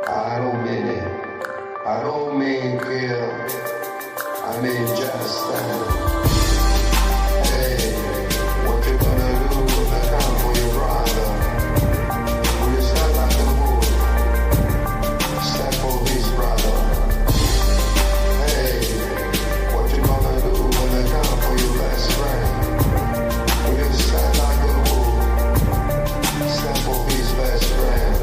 I don't mean it. I don't mean kill. I mean just stand. Hey, what you gonna do when they come for your brother? Will you stand like a bull? Stand for his brother. Hey, what you gonna do when they come for your best friend? Will you stand like a bull? Stand for his best friend.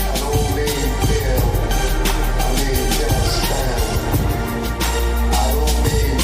I don't mean kill. I mean just stand. I don't mean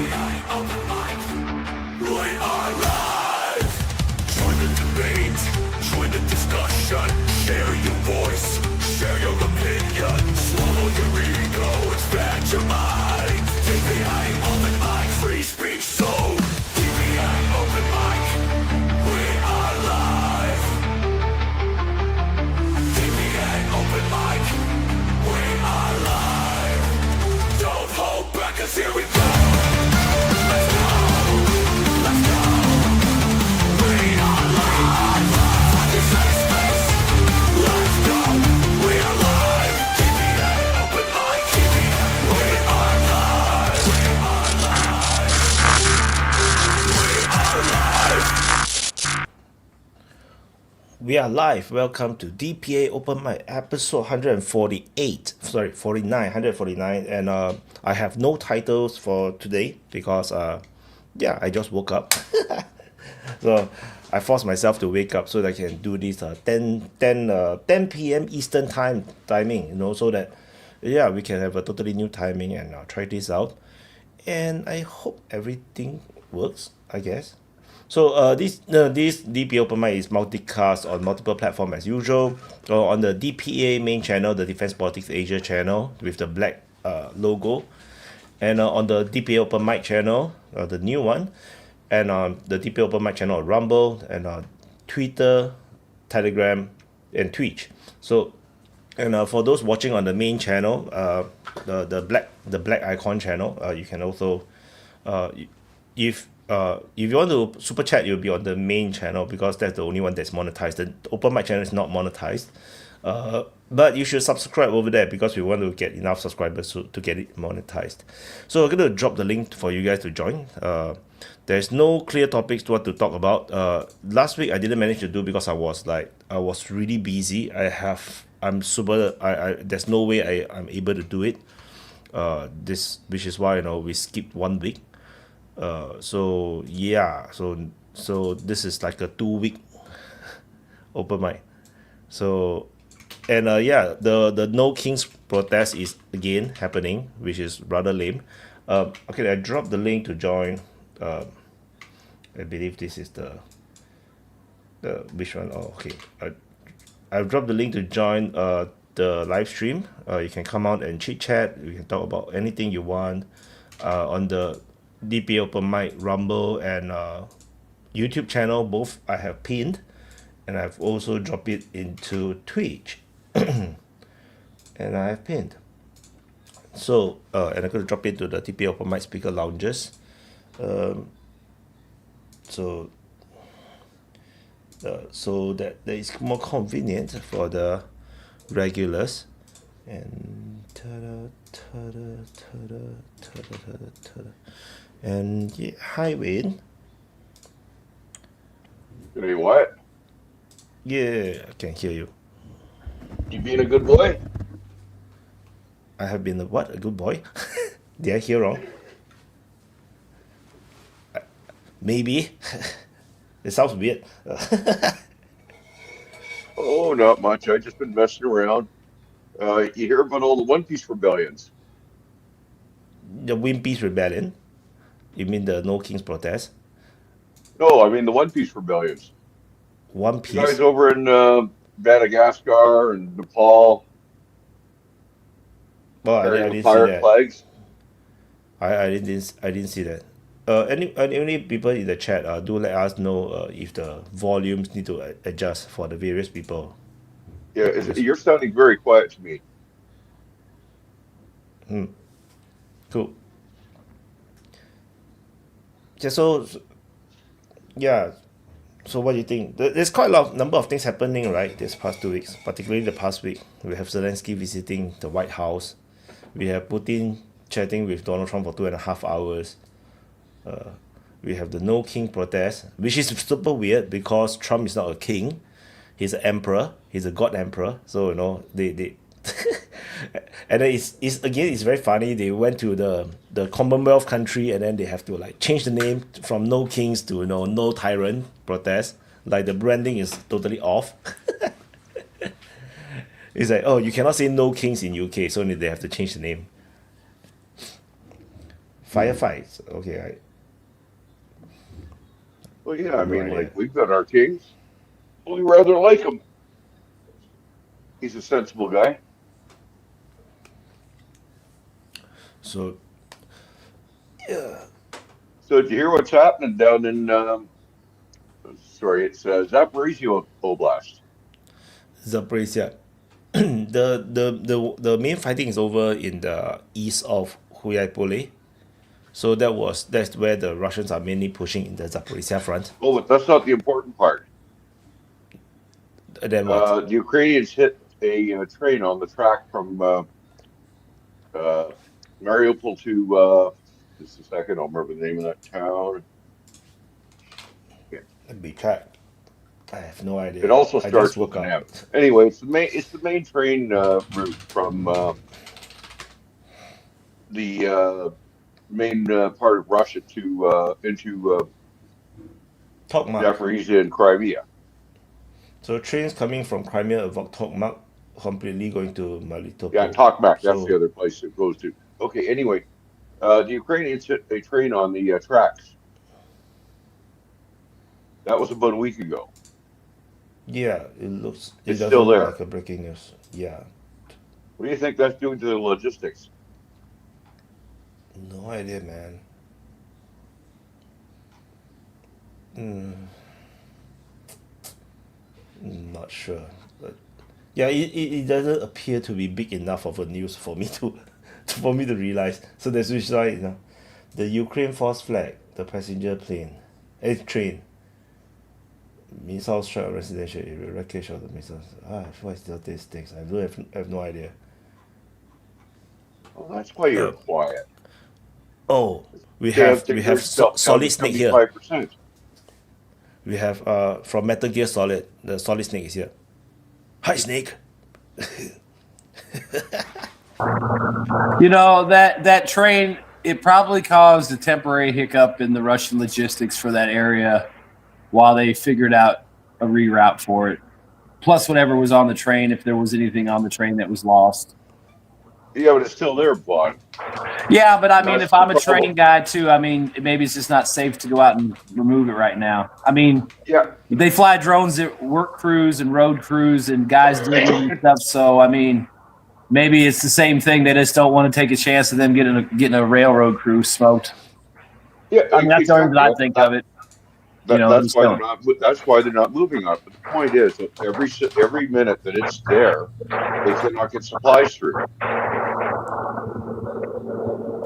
DPA Open Mic. We are live. Join the debate, join the discussion. Share your voice, share your opinion. Swallow your ego, expand your mind. DPA Open Mic, free speech zone. DPA Open Mic. We are live. DPA Open Mic. We are live. Don't hold back, 'cause here we go. Let's go. Let's go. We are live. Fucking safe space. Let's go. We are live. DPA Open Mic. DPA. We are live. We are live. We are live. We are live. Welcome to DPA Open Mic episode 148. Sorry, 49, 149. And I have no titles for today because I just woke up. So I forced myself to wake up so that I can do this 10 p.m. Eastern timing, so that we can have a totally new timing and try this out. And I hope everything works, I guess. So this DPA Open Mic is multicast on multiple platforms as usual. So on the DPA main channel, the Defense Politics Asia channel with the black logo, and on the DPA Open Mic channel, the new one, and on the DPA Open Mic channel on Rumble and on Twitter, Telegram, and Twitch. So, and for those watching on the main channel, the black icon channel, you can also, if you want to super chat, you'll be on the main channel because that's the only one that's monetized. The Open Mic channel is not monetized, but you should subscribe over there because we want to get enough subscribers to get it monetized. So we're going to drop the link for you guys to join. There's no clear topics to what to talk about. Last week I didn't manage to do because I was really busy. There's no way I'm able to do it. Which is why we skipped 1 week. So this is like a 2-week open mic. So, and the No Kings protest is again happening, which is rather lame. Okay, I dropped the link to join. I believe this is the which one? Oh, okay. I've dropped the link to join the live stream. You can come out and chit chat. You can talk about anything you want on the DPA Open Mic, Rumble, and YouTube channel. Both I have pinned, and I've also dropped it into Twitch, and I have pinned. So, and I'm going to drop it to the DPA Open Mic speaker lounges. So that is more convenient for the regulars. And and yeah, hi Wayne. Hey, what? Yeah, I can hear you. You being a good boy? I have been a good boy. Did I hear wrong? Maybe. It sounds weird. Oh, not much. I just been messing around. You hear about all the One Piece rebellions? The One Piece rebellion? You mean the No Kings protest? No, I mean the One Piece rebellions. One You guys Piece? over in Madagascar and Nepal Well, I carrying the didn't see pirate that. flags. I didn't see that. Any people in the chat, do let us know if the volumes need to adjust for the various people. Yeah, you're sounding very quiet to me. Cool. So what do you think? There's quite a number of things happening, right, this past 2 weeks, particularly the past week. We have Zelensky visiting the White House. We have Putin chatting with Donald Trump for 2.5 hours. We have the No King protest, which is super weird because Trump is not a king. He's an emperor. He's a god emperor. So, they and then it's very funny. They went to the Commonwealth country and then they have to change the name from No Kings to No Tyrant protest. The branding is totally off. It's you cannot say No Kings in UK, so they have to change the name. firefights. Okay, Well, yeah, I mean, idea. like, we've got our kings. We rather like him. He's a sensible guy. So So, did you hear what's happening down in, it's Zaporizhia Oblast? Zaporizhia, the main fighting is over in the east of Huaypole. So that's where the Russians are mainly pushing in the Zaporizhia front. Oh, but that's not the important part. And then what? The Ukrainians hit a train on the track from Mariupol to, just a second, I'll remember the name of that town. Let me check. I have no idea. It also I starts just woke with an up. M. Anyway, it's the main train route from the main part of Russia to into Tokmak. Zaporizhia and Crimea. So trains coming from Crimea avoid Tokmak, completely going to Melitopol. Yeah, Tokmak, that's So- the other place it goes to. Okay, anyway, the Ukrainians hit a train on the tracks. That was about a week ago. Yeah, it It's doesn't still look there. like a breaking news. Yeah, What do you think that's doing to the logistics? no idea, man. Not sure, but yeah, it doesn't appear to be big enough of a news for me to for me to realize. So that's which why the Ukraine false flag, the passenger train, missile strike on residential area, wreckage of the missiles. What is these things? I have no idea. Well, that's why you're quiet. Oh, we They have they're Solid Snake here. 75%. We have from Metal Gear Solid, the Solid Snake is here. Hi, Snake. That train, it probably caused a temporary hiccup in the Russian logistics for that area while they figured out a reroute for it. Plus whatever was on the train, if there was anything on the train that was lost. Yeah, but it's still there, Vaughn. Yeah, but I mean, That's if I'm the a train problem. guy too, I mean, maybe it's just not safe to go out and remove it right now. I mean, Yeah, they fly drones at work crews and road crews and guys doing stuff. So, I mean, maybe it's the same thing. They just don't want to take a chance of them getting a railroad crew smoked. yeah. I mean, that's the only reason I think of it. That's why they're not moving on. But the point is that every minute that it's there, they cannot get supplies through.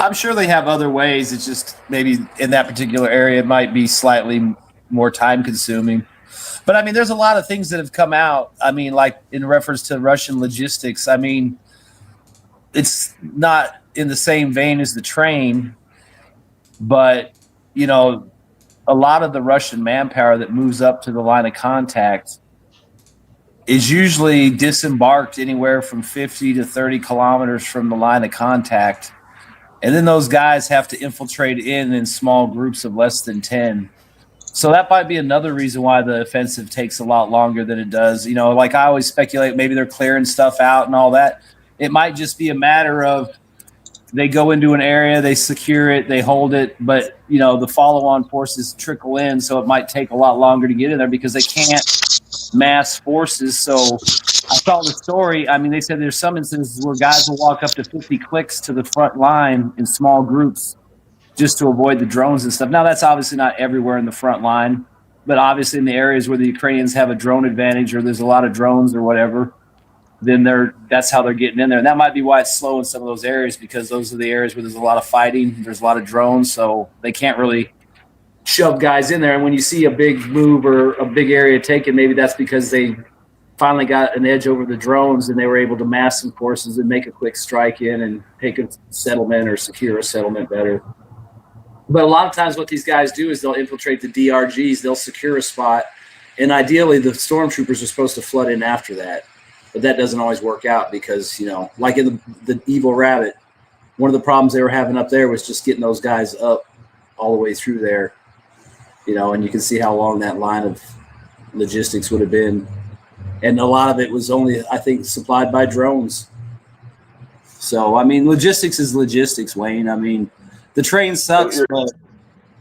I'm sure they have other ways. It's just maybe in that particular area, it might be slightly more time consuming. But I mean, there's a lot of things that have come out. I mean, like in reference to Russian logistics, I mean, it's not in the same vein as the train, but, a lot of the Russian manpower that moves up to the line of contact is usually disembarked anywhere from 50 to 30 kilometers from the line of contact. And then those guys have to infiltrate in small groups of less than 10. So that might be another reason why the offensive takes a lot longer than it does. Like I always speculate, maybe they're clearing stuff out and all that. It might just be a matter of they go into an area, they secure it, they hold it, but the follow-on forces trickle in, so it might take a lot longer to get in there because they can't mass forces. So I saw the story. I mean, they said there's some instances where guys will walk up to 50 clicks to the front line in small groups just to avoid the drones and stuff. Now, that's obviously not everywhere in the front line, but obviously in the areas where the Ukrainians have a drone advantage or there's a lot of drones or whatever, then that's how they're getting in there. And that might be why it's slow in some of those areas, because those are the areas where there's a lot of fighting, there's a lot of drones, so they can't really shove guys in there. And when you see a big move or a big area taken, maybe that's because they finally got an edge over the drones and they were able to mass some forces and make a quick strike in and take a settlement or secure a settlement better. But a lot of times what these guys do is they'll infiltrate the DRGs, they'll secure a spot, and ideally the stormtroopers are supposed to flood in after that. But that doesn't always work out because, like in the Evil Rabbit, one of the problems they were having up there was just getting those guys up all the way through there, and you can see how long that line of logistics would have been. And a lot of it was only, I think, supplied by drones. So, I mean, logistics is logistics, Wayne. I mean, The train sucks, but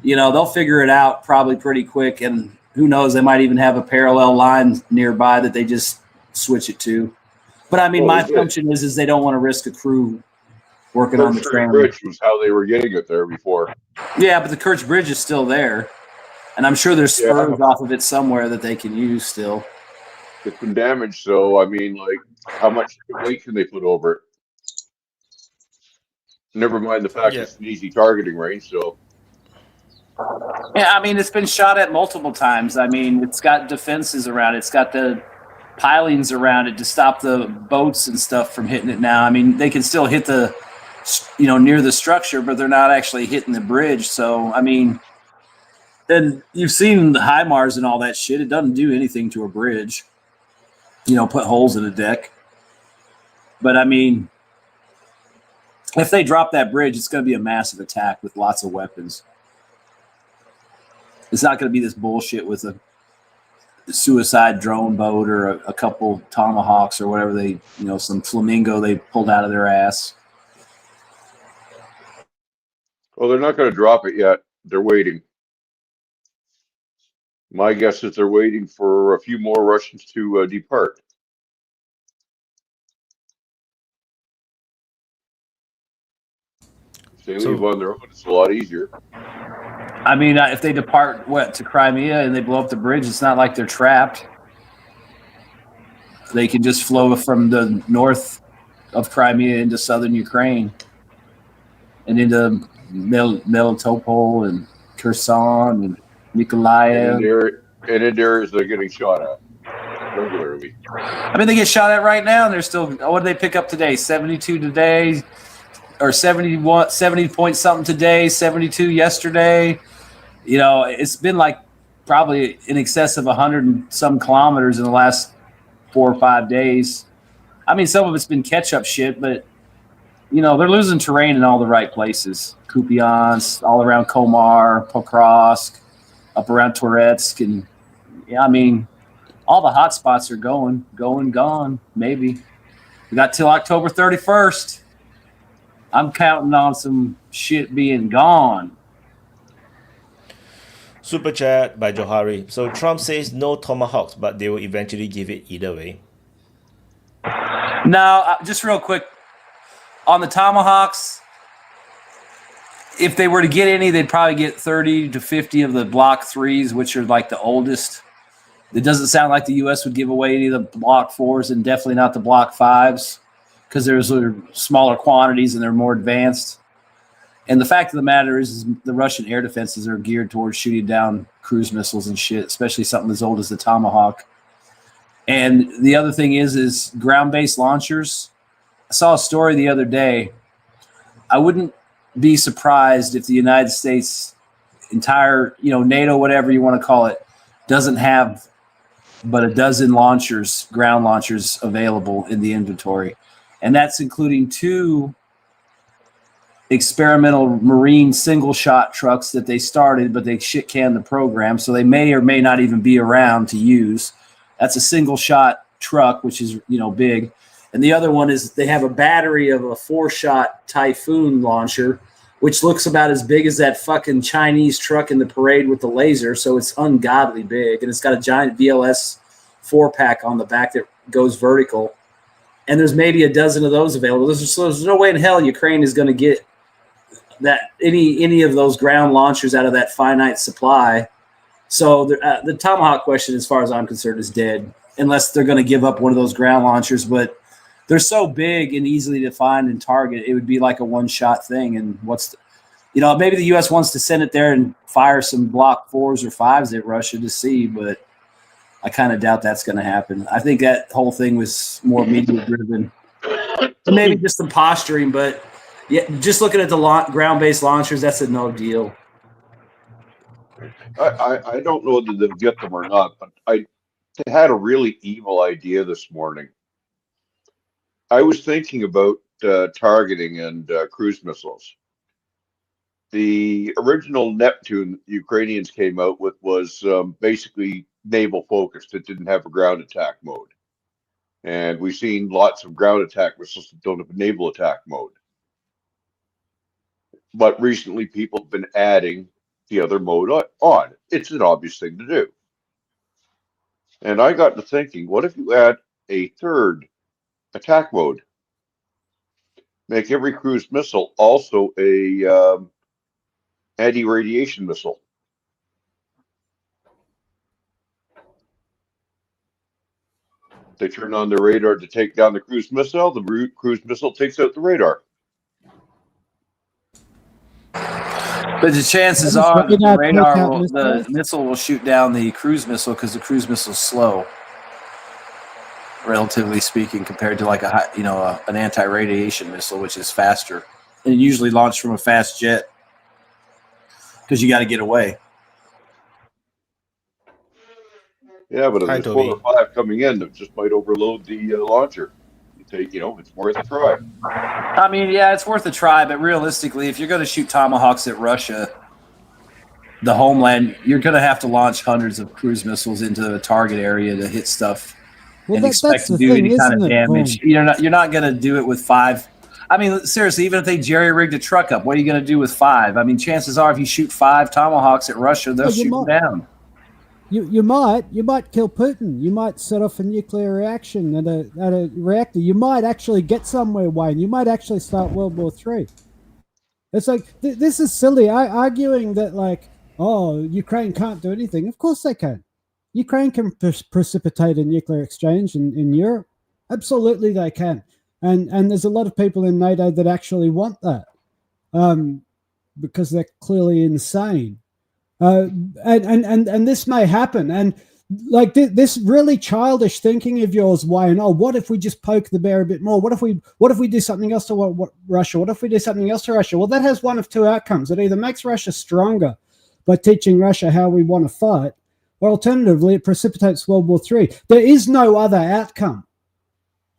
they'll figure it out probably pretty quick. And who knows, they might even have a parallel line nearby that they just switch it to. But I mean, my assumption is they don't want to risk a crew working on the train. Bridge was how they were getting it there before. Yeah, but the Kerch Bridge is still there, and I'm sure there's spurs off of it somewhere that they can use still. It's been damaged, so I mean, like, how much weight can they put over it? Never mind the fact it's an easy targeting range. So, yeah, I mean, it's been shot at multiple times. I mean, it's got defenses around it. It's got the pilings around it to stop the boats and stuff from hitting it now. I mean, they can still hit the, near the structure, but they're not actually hitting the bridge. So, I mean, then you've seen the HIMARS and all that shit. It doesn't do anything to a bridge, put holes in the deck. But, I mean, if they drop that bridge, it's going to be a massive attack with lots of weapons. It's not going to be this bullshit with a suicide drone boat or a couple Tomahawks or whatever they, some flamingo they pulled out of their ass. Well, they're not going to drop it yet. They're waiting. My guess is they're waiting for a few more Russians to depart. If they leave on their own, it's a lot easier. I mean, if they depart to Crimea and they blow up the bridge, it's not like they're trapped. They can just flow from the north of Crimea into southern Ukraine and into Melitopol and Kherson and Nikolaev. And in areas they're getting shot at regularly. I mean, they get shot at right now, and they're still. What did they pick up today? 72 today, or 71, 70 point something today, 72 yesterday. It's been like probably in excess of 100 and some kilometers in the last 4 or 5 days. I mean, some of it's been catch-up shit, but, they're losing terrain in all the right places. Kupiansk, all around Komar, Pokrovsk, up around Toretsk. And, I mean, all the hot spots are gone, maybe. We got till October 31st. I'm counting on some shit being gone. Super chat by Johari. So Trump says no Tomahawks, but they will eventually give it either way. No, just real quick. On the Tomahawks, if they were to get any, they'd probably get 30 to 50 of the Block 3s, which are like the oldest. It doesn't sound like the U.S. would give away any of the Block 4s and definitely not the Block 5s because there's smaller quantities and they're more advanced. And the fact of the matter is the Russian air defenses are geared towards shooting down cruise missiles and shit, especially something as old as the Tomahawk. And the other thing is ground-based launchers. I saw a story the other day. I wouldn't be surprised if the United States entire, NATO, whatever you want to call it, doesn't have but a dozen launchers, ground launchers available in the inventory. And that's including 2 experimental Marine single-shot trucks that they started, but they shit-canned the program, so they may or may not even be around to use. That's a single-shot truck, which is, big. And the other one is they have a battery of a 4-shot Typhoon launcher, which looks about as big as that fucking Chinese truck in the parade with the laser, so it's ungodly big. And it's got a giant VLS 4-pack on the back that goes vertical. And there's maybe a dozen of those available. There's no way in hell Ukraine is going to get that any of those ground launchers out of that finite supply. So the Tomahawk question, as far as I'm concerned, is dead unless they're going to give up one of those ground launchers. But they're so big and easily to find and target, it would be like a one-shot thing. And maybe the U.S. wants to send it there and fire some Block 4s or 5s at Russia to see, but I kind of doubt that's going to happen. I think that whole thing was more media-driven. Maybe just some posturing, but yeah, just looking at the ground-based launchers, that's a no deal. I don't know whether they'll get them or not, but I had a really evil idea this morning. I was thinking about targeting and cruise missiles. The original Neptune Ukrainians came out with was basically naval focused. It didn't have a ground attack mode. And we've seen lots of ground attack missiles that don't have a naval attack mode. But recently, people have been adding the other mode on. It's an obvious thing to do. And I got to thinking, what if you add a third attack mode? Make every cruise missile also a anti-radiation missile. They turn on the radar to take down the cruise missile. The cruise missile takes out the radar. But the chances are that the missile will shoot down the cruise missile because the cruise missile's slow, relatively speaking, compared to like an anti-radiation missile, which is faster and usually launched from a fast jet because you got to get away. Yeah, but if there's 4 or 5 coming in, that just might overload the launcher. It's worth a try. I mean, yeah, it's worth a try, but realistically, if you're going to shoot Tomahawks at Russia, the homeland, you're going to have to launch hundreds of cruise missiles into the target area to hit stuff and expect to do any kind of damage. You're not going to do it with 5. I mean, seriously, even if they jerry-rigged a truck up, what are you going to do with 5? I mean, chances are if you shoot 5 Tomahawks at Russia, they'll shoot them down. You might kill Putin. You might set off a nuclear reaction at a reactor. You might actually get somewhere, Wayne. You might actually start World War III. It's like this is silly. Arguing that Ukraine can't do anything. Of course they can. Ukraine can precipitate a nuclear exchange in Europe. Absolutely they can. And there's a lot of people in NATO that actually want that because they're clearly insane. And this may happen, and like this really childish thinking of yours, Wayne. Oh, what if we just poke the bear a bit more? What if we do something else to Russia? What if we do something else to Russia? Well, that has one of 2 outcomes. It either makes Russia stronger by teaching Russia how we want to fight, or alternatively, it precipitates World War III. There is no other outcome.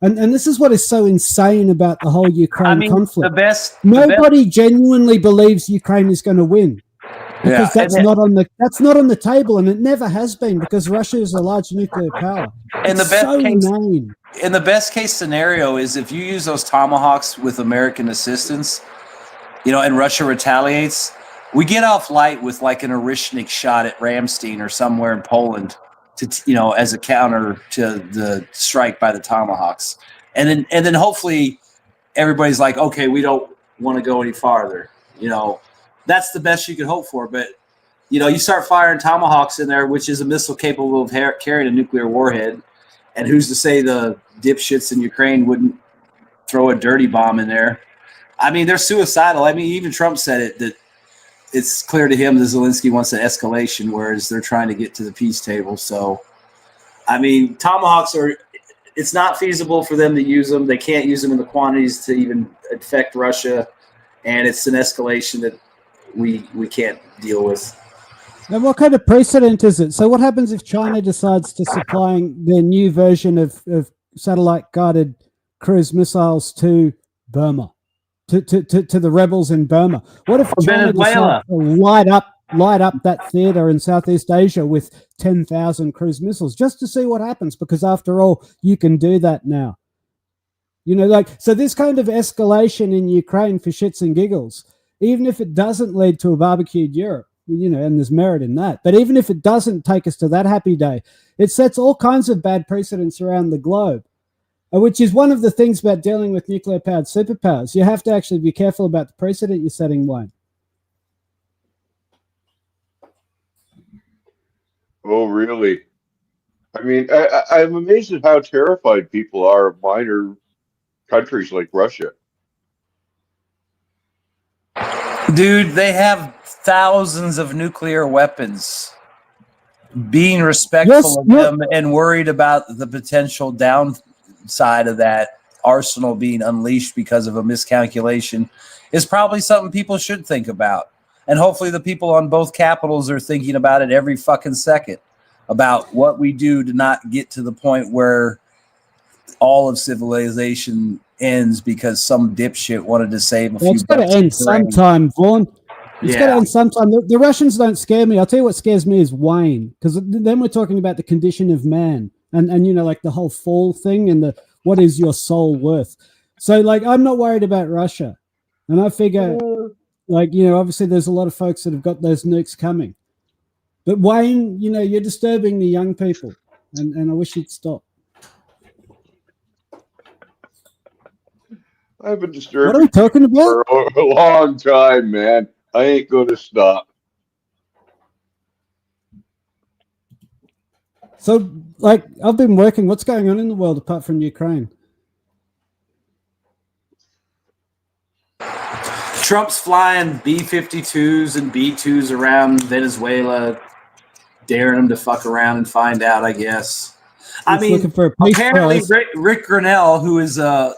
And this is what is so insane about the whole Ukraine conflict. Nobody genuinely believes Ukraine is going to win. Because that's not on the table, and it never has been, because Russia is a large nuclear power. And the best case scenario is if you use those Tomahawks with American assistance, and Russia retaliates, we get off light with like an Orishnik shot at Ramstein or somewhere in Poland to as a counter to the strike by the Tomahawks, and then hopefully everybody's like, okay, we don't want to go any farther, That's the best you could hope for, but you start firing Tomahawks in there, which is a missile capable of carrying a nuclear warhead, and who's to say the dipshits in Ukraine wouldn't throw a dirty bomb in there? I mean, they're suicidal. I mean, even Trump said it, that it's clear to him that Zelensky wants an escalation, whereas they're trying to get to the peace table. So, I mean, Tomahawks it's not feasible for them to use them. They can't use them in the quantities to even affect Russia, and it's an escalation that we can't deal with. And what kind of precedent is it? So what happens if China decides to supplying their new version of satellite-guided cruise missiles to Burma, to the rebels in Burma? What if China decides to light up that theater in Southeast Asia with 10,000 cruise missiles just to see what happens? Because after all, you can do that now. So this kind of escalation in Ukraine for shits and giggles, even if it doesn't lead to a barbecued Europe, and there's merit in that, but even if it doesn't take us to that happy day, it sets all kinds of bad precedents around the globe, which is one of the things about dealing with nuclear-powered superpowers. You have to actually be careful about the precedent you're setting, Wayne. Oh, really? I mean, I'm amazed at how terrified people are of minor countries like Russia. Dude, they have thousands of nuclear weapons. Being respectful of them and worried about the potential downside of that arsenal being unleashed because of a miscalculation is probably something people should think about. And hopefully the people on both capitals are thinking about it every fucking second, about what we do to not get to the point where all of civilization ends because some dipshit wanted to save a few. It's got to end sometime, Vaughn. It's got to end sometime. The Russians don't scare me. I'll tell you what scares me is Wayne, because then we're talking about the condition of man and like the whole fall thing and the what is your soul worth. So like I'm not worried about Russia, and I figure Like, obviously there's a lot of folks that have got those nukes coming. But Wayne, you're disturbing the young people, and I wish you'd stop. I've been What are disturbing we talking about? for a long time, man. I ain't going to stop. So, like, I've been working. What's going on in the world apart from Ukraine? Trump's flying B-52s and B-2s around Venezuela, daring them to fuck around and find out, I guess. I mean, looking for a peace apparently prize. Rick Grinnell, who is a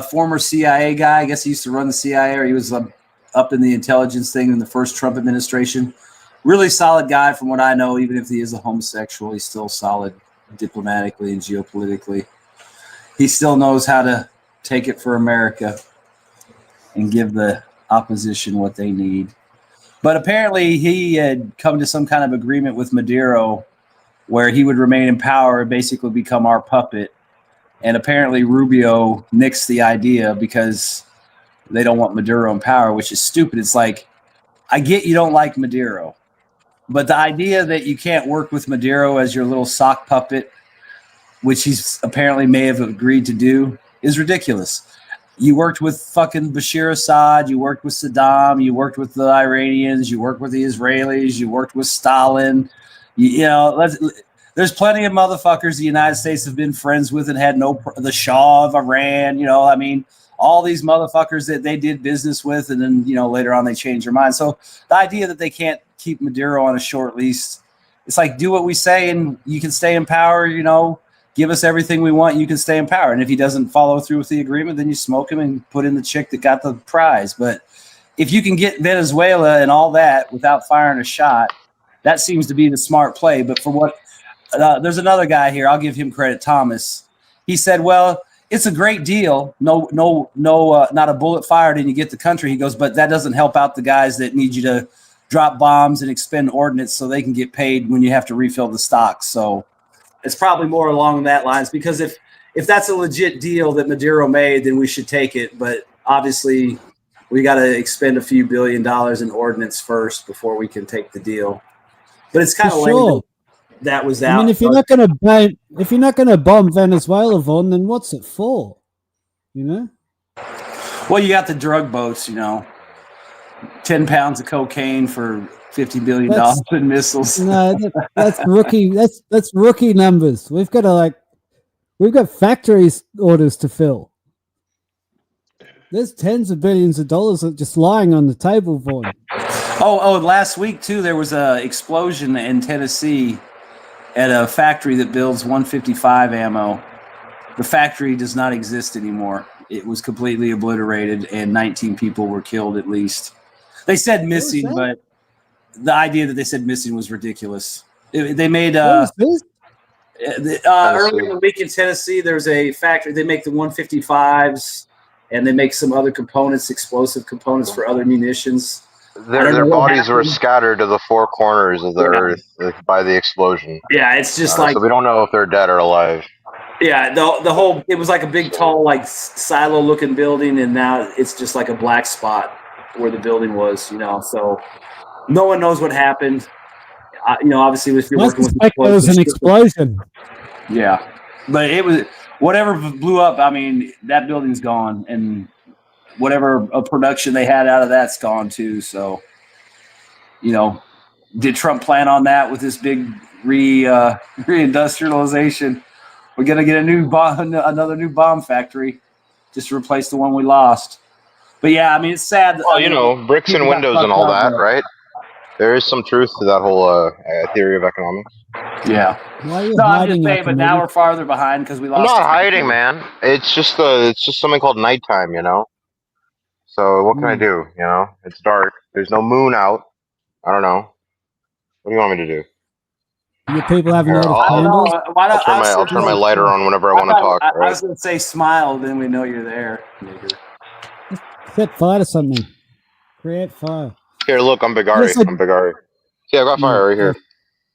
former CIA guy, I guess he used to run the CIA, or he was up in the intelligence thing in the first Trump administration. Really solid guy from what I know, even if he is a homosexual, he's still solid diplomatically and geopolitically. He still knows how to take it for America and give the opposition what they need. But apparently he had come to some kind of agreement with Maduro where he would remain in power and basically become our puppet. And apparently Rubio nixed the idea because they don't want Maduro in power, which is stupid. It's like, I get you don't like Maduro, but the idea that you can't work with Maduro as your little sock puppet, which he's apparently may have agreed to do, is ridiculous. You worked with fucking Bashir Assad, you worked with Saddam, you worked with the Iranians, you worked with the Israelis, you worked with Stalin. There's plenty of motherfuckers the United States have been friends with and had the Shah of Iran, all these motherfuckers that they did business with, and then, later on they changed their mind. So the idea that they can't keep Maduro on a short leash, it's like, do what we say and you can stay in power, give us everything we want, you can stay in power. And if he doesn't follow through with the agreement, then you smoke him and put in the chick that got the prize. But if you can get Venezuela and all that without firing a shot, that seems to be the smart play. But for what there's another guy here, I'll give him credit, Thomas. He said, well, it's a great deal. No, not a bullet fired and you get the country. He goes, but that doesn't help out the guys that need you to drop bombs and expend ordnance so they can get paid when you have to refill the stocks. So it's probably more along that lines, because if that's a legit deal that Maduro made, then we should take it. But obviously we got to expend a few $1 billion in ordnance first before we can take the deal. But it's kind of lame that was out. I mean, if you're not going to bomb Venezuela, Vaughn, then what's it for? Well, you got the drug boats, 10 pounds of cocaine for $50 billion in missiles. No, that's rookie. That's rookie numbers. We've got factories orders to fill. There's tens of billions of dollars just lying on the table, Vaughn. Oh, last week too, there was a explosion in Tennessee at a factory that builds 155 ammo. The factory does not exist anymore. It was completely obliterated, and 19 people were killed at least. They said missing, but the idea that they said missing was ridiculous. They made earlier in the week in Tennessee, there's a factory. They make the 155s, and they make some other components, explosive components for other munitions. Their bodies were scattered to the four corners of the earth by the explosion. Yeah, it's just so we don't know if they're dead or alive. Yeah, the whole, it was like a big, tall, like silo-looking building, and now it's just like a black spot where the building was, so no one knows what happened. Obviously, if you're working with there was an explosion. Yeah, but it was whatever blew up. I mean, that building's gone, and whatever production they had out of that's gone too. So, did Trump plan on that with this big reindustrialization? We're gonna get another new bomb factory, just to replace the one we lost. But yeah, I mean, it's sad. Well, bricks and windows and all that, right? There is some truth to that whole theory of economics. Yeah. I'm just saying, but now we're farther behind because we lost. I'm not hiding, man. It's just something called nighttime, So what can I do? It's dark. There's no moon out. I don't know. What do you want me to do? You people having candles? I'll turn my lighter on whenever I want to talk. I was going to say smile, then we know you're there. Set fire to something. Create fire. Here, look, I'm Bigari. I'm Bigari. See, I got fire right here.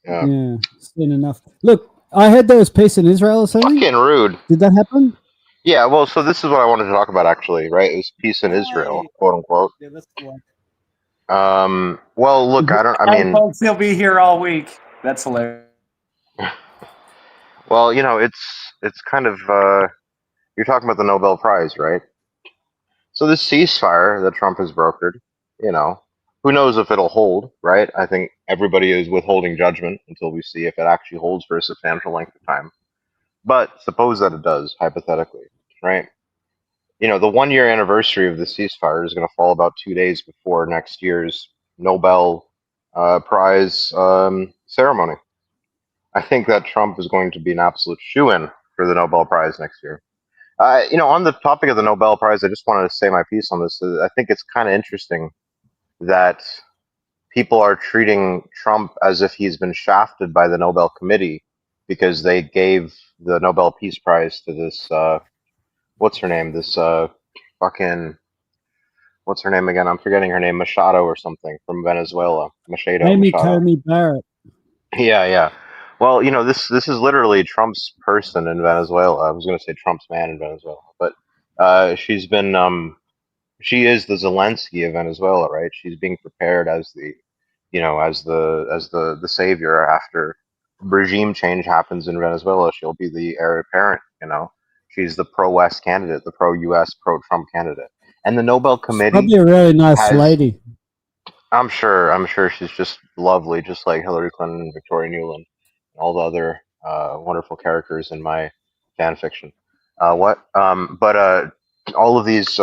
Yeah, seen enough. Look, I heard there was peace in Israel or something. Fucking rude. Did that happen? Yeah, well, so this is what I wanted to talk about, actually, right? It was peace in Israel, quote unquote. Yeah, that's the one. Well, look, I mean, folks, he'll be here all week. That's hilarious. well, it's kind of you're talking about the Nobel Prize, right? So this ceasefire that Trump has brokered, you know, who knows if it'll hold, right? I think everybody is withholding judgment until we see if it actually holds for a substantial length of time. But suppose that it does, hypothetically, right? The 1 year anniversary of the ceasefire is going to fall about 2 days before next year's Nobel Prize ceremony. I think that Trump is going to be an absolute shoo-in for the Nobel Prize next year. On the topic of the Nobel Prize, I just wanted to say my piece on this. I think it's kind of interesting that people are treating Trump as if he's been shafted by the Nobel Committee because they gave the Nobel Peace Prize to this, what's her name? This fucking, what's her name again? I'm forgetting her name, Machado or something from Venezuela. Amy Machado. Comey Barrett. Yeah. Well, this is literally Trump's person in Venezuela. I was going to say Trump's man in Venezuela, but she's been she is the Zelensky of Venezuela, right? She's being prepared as the savior after regime change happens in Venezuela. She'll be the heir apparent. She's the pro-West candidate, the pro-US, pro-Trump candidate, and the Nobel She's Committee probably a really nice has. lady. I'm sure she's just lovely, just like Hillary Clinton and Victoria Nuland and all the other wonderful characters in my fan fiction. But all of these.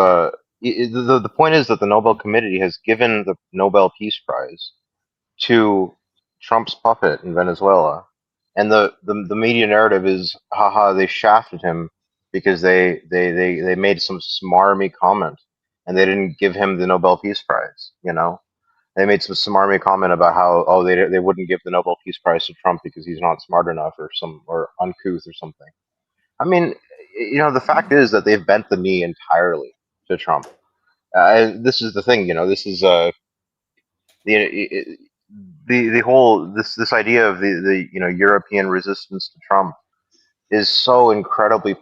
The point is that the Nobel Committee has given the Nobel Peace Prize to Trump's puppet in Venezuela, and the media narrative is, haha, they shafted him because they made some smarmy comment, and they didn't give him the Nobel Peace Prize. They made some smarmy comment about how they wouldn't give the Nobel Peace Prize to Trump because he's not smart enough or uncouth or something. I mean, the fact is that they've bent the knee entirely to Trump. This is the thing, this is the whole this idea of the European resistance to Trump is so incredibly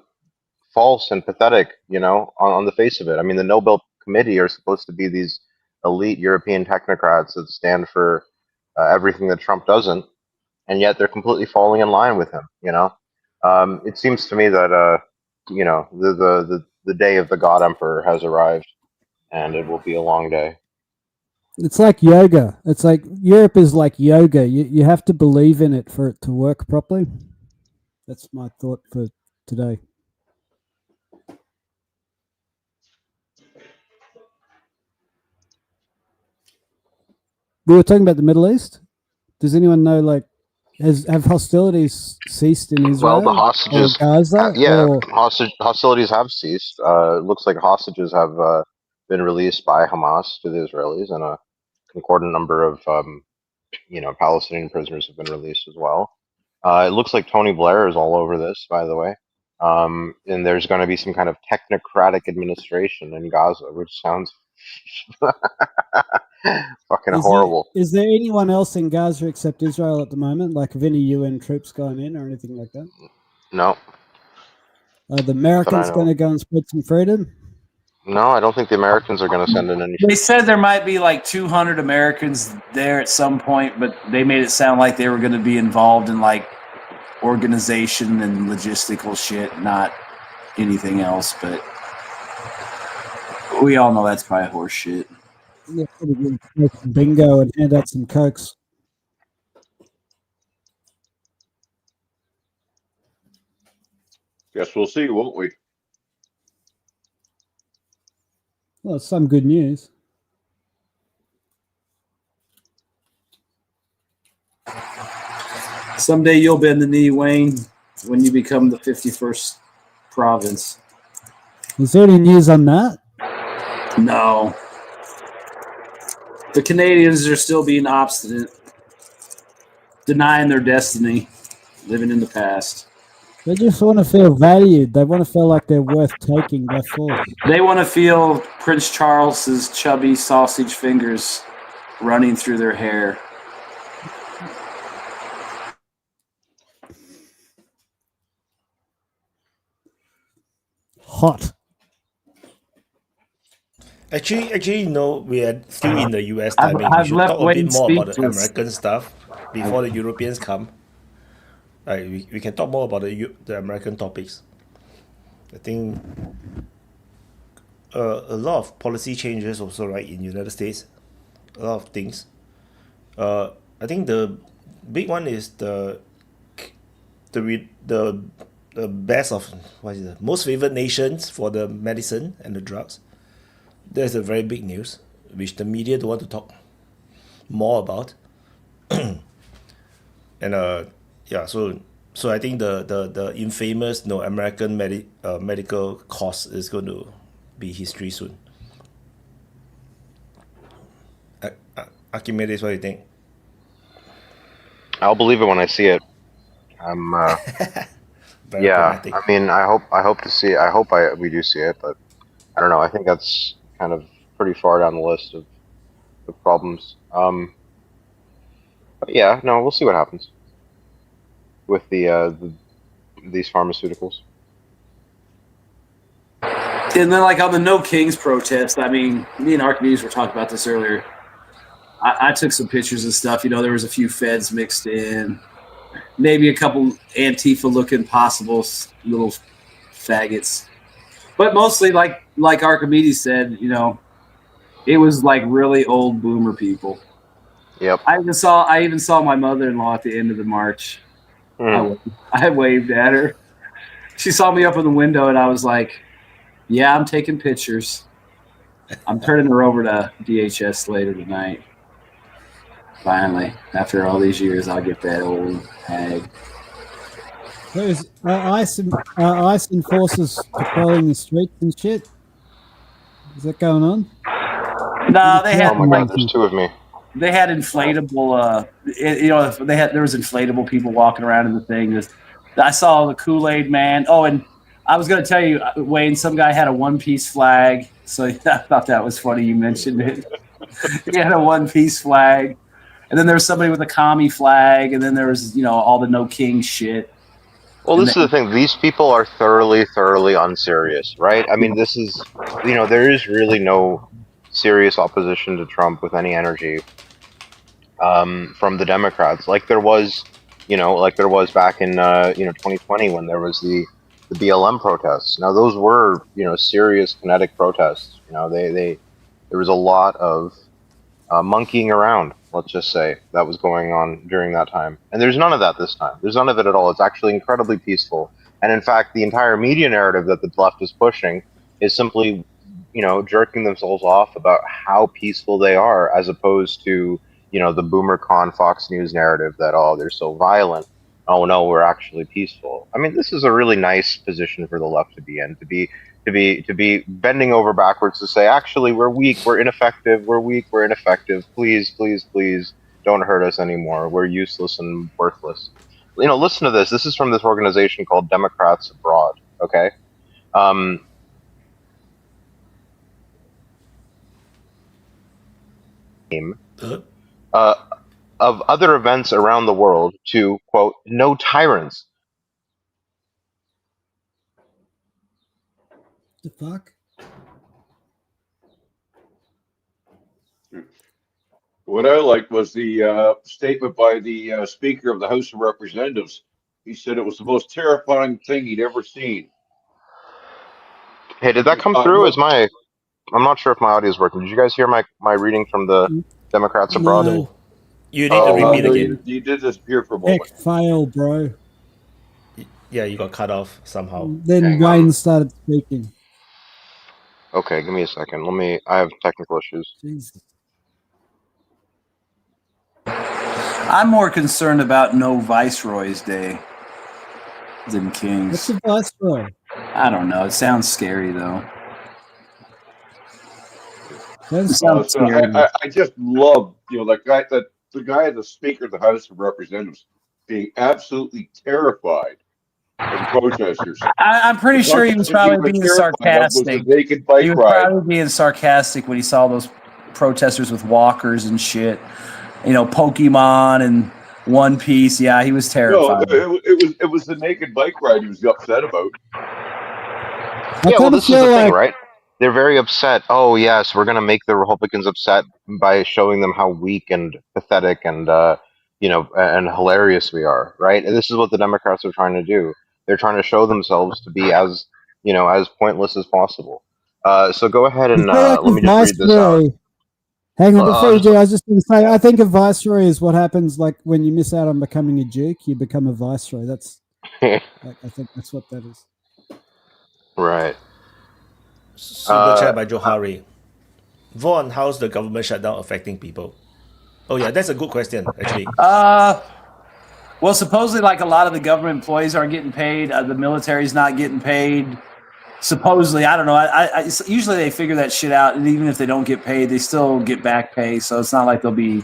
false and pathetic, on the face of it. I mean, the Nobel Committee are supposed to be these elite European technocrats that stand for everything that Trump doesn't, and yet they're completely falling in line with him. It seems to me that the day of the God Emperor has arrived, and it will be a long day. It's like yoga. It's like Europe is like yoga. You have to believe in it for it to work properly. That's my thought for today. We were talking about the Middle East. Does anyone know, like, have hostilities ceased in Israel? Well, the hostages, or Gaza? Or hostilities have ceased. It looks like hostages have been released by Hamas to the Israelis, and a concordant number of Palestinian prisoners have been released as well. It looks like Tony Blair is all over this, by the way. And there's going to be some kind of technocratic administration in Gaza, which sounds fucking horrible. Is there anyone else in Gaza except Israel at the moment? Like, have any UN troops gone in or anything like that? No. Are the Americans going to go and spread some freedom? No, I don't think the Americans are going to send in any. They said there might be like 200 Americans there at some point, but they made it sound like they were going to be involved in like organization and logistical shit, not anything else. But we all know that's probably horse shit. Yeah, bingo and hand out some cokes. Guess we'll see, won't we? Well, some good news. Someday you'll bend the knee, Wayne, when you become the 51st province. Is there any news on that? No. The Canadians are still being obstinate, denying their destiny, living in the past. They just want to feel valued. They want to feel like they're worth taking by force. They want to feel Prince Charles's chubby sausage fingers running through their hair. Hot. Actually, no, we are still in the US I've- timing. We I've should left talk a wait bit and more about the speechless. American stuff before the Europeans come. We can talk more about the American topics. I think a lot of policy changes also, right, in United States. A lot of things. I think the big one is the best of what is it, most favored nations for the medicine and the drugs. That's a very big news, which the media don't want to talk more about. And yeah, so I think the infamous American medical cost is going to be history soon. Archimedes, what do you think? I'll believe it when I see it. I'm Very yeah. pragmatic. I mean, I hope to see. We do see it, but I don't know. I think that's kind of pretty far down the list of problems. But yeah, no, we'll see what happens with these pharmaceuticals. And then, like on the No Kings protest, I mean, me and Archimedes were talking about this earlier. I took some pictures and stuff. You know, there was a few feds mixed in, maybe a couple Antifa-looking possible little faggots, but mostly, like Archimedes said, you know, it was like really old boomer people. Yep. I even saw my mother-in-law at the end of the march. Mm. I waved at her. She saw me up in the window, and I was like, "Yeah, I'm taking pictures. I'm turning her over to DHS later tonight. Finally, after all these years, I'll get that old hag." There's ICE enforcers patrolling the streets and shit. Is that going on? No, they Oh had my god, there's two of me. they had inflatable. You know, there was inflatable people walking around in the thing. I saw the Kool-Aid man. Oh, and I was going to tell you, Wayne, some guy had a one-piece flag. So I thought that was funny you mentioned it. He had a one-piece flag. And then there was somebody with a commie flag. And then there was, you know, all the No King shit. Well, this is the thing. These people are thoroughly unserious, right? I mean, this is, you know, there is really no serious opposition to Trump with any energy from the Democrats, like there was back in 2020 when there was the BLM protests. Now those were, you know, serious kinetic protests. You know, there was a lot of monkeying around, let's just say, that was going on during that time. And there's none of that this time. There's none of it at all. It's actually incredibly peaceful. And in fact, the entire media narrative that the left is pushing is simply, you know, jerking themselves off about how peaceful they are, as opposed to, you know, the boomer con Fox News narrative that, oh, they're so violent. Oh no, we're actually peaceful. I mean, this is a really nice position for the left to be in, to be bending over backwards to say, actually, we're weak, we're ineffective, we're weak, we're ineffective. Please, please, please don't hurt us anymore. We're useless and worthless. You know, listen to this. This is from this organization called Democrats Abroad. Okay. Of other events around the world to, quote, no tyrants. The fuck? What I liked was the statement by the Speaker of the House of Representatives. He said it was the most terrifying thing he'd ever seen. Hey, did that come through? I'm not sure if my audio is working. Did you guys hear my reading from the Democrats Abroad? No. You need to repeat no, again. you did disappear for a moment. Heck, fail, bro. Yeah, you got cut off somehow. Then Hang Wayne on. started speaking. Okay, give me a second. I have technical issues. Jesus. I'm more concerned about No Viceroy's Day than What's King's. the viceroy? I don't know. It sounds scary, though. It That's sounds So scary. I just love, you know, the Speaker of the House of Representatives being absolutely terrified of the protesters. I'm pretty sure he was probably being sarcastic. Naked He bike was ride. probably being sarcastic when he saw those protesters with walkers and shit. You know, Pokemon and One Piece. Yeah, he was No, terrified. it was the naked bike ride he was upset about. I Yeah, well, kind of this is the feel thing, like right? they're very upset. Oh yes, we're gonna make the Republicans upset by showing them how weak and pathetic and and hilarious we are, right? And this is what the Democrats are trying to do. They're trying to show themselves to be as as pointless as possible. So go ahead I and feel like let me a just read this out. viceroy. Hang on, before I'll you just do, I was just going to say, I think a viceroy is what happens like when you miss out on becoming a duke, you become a viceroy. That's I think that's what that is. right. Super chat by Johari. Vaughn, how's the government shutdown affecting people? Oh yeah, that's a good question actually. Well, supposedly, like a lot of the government employees aren't getting paid. The military's not getting paid. Supposedly, I don't know. Usually they figure that shit out, and even if they don't get paid, they still get back pay. So it's not like they'll be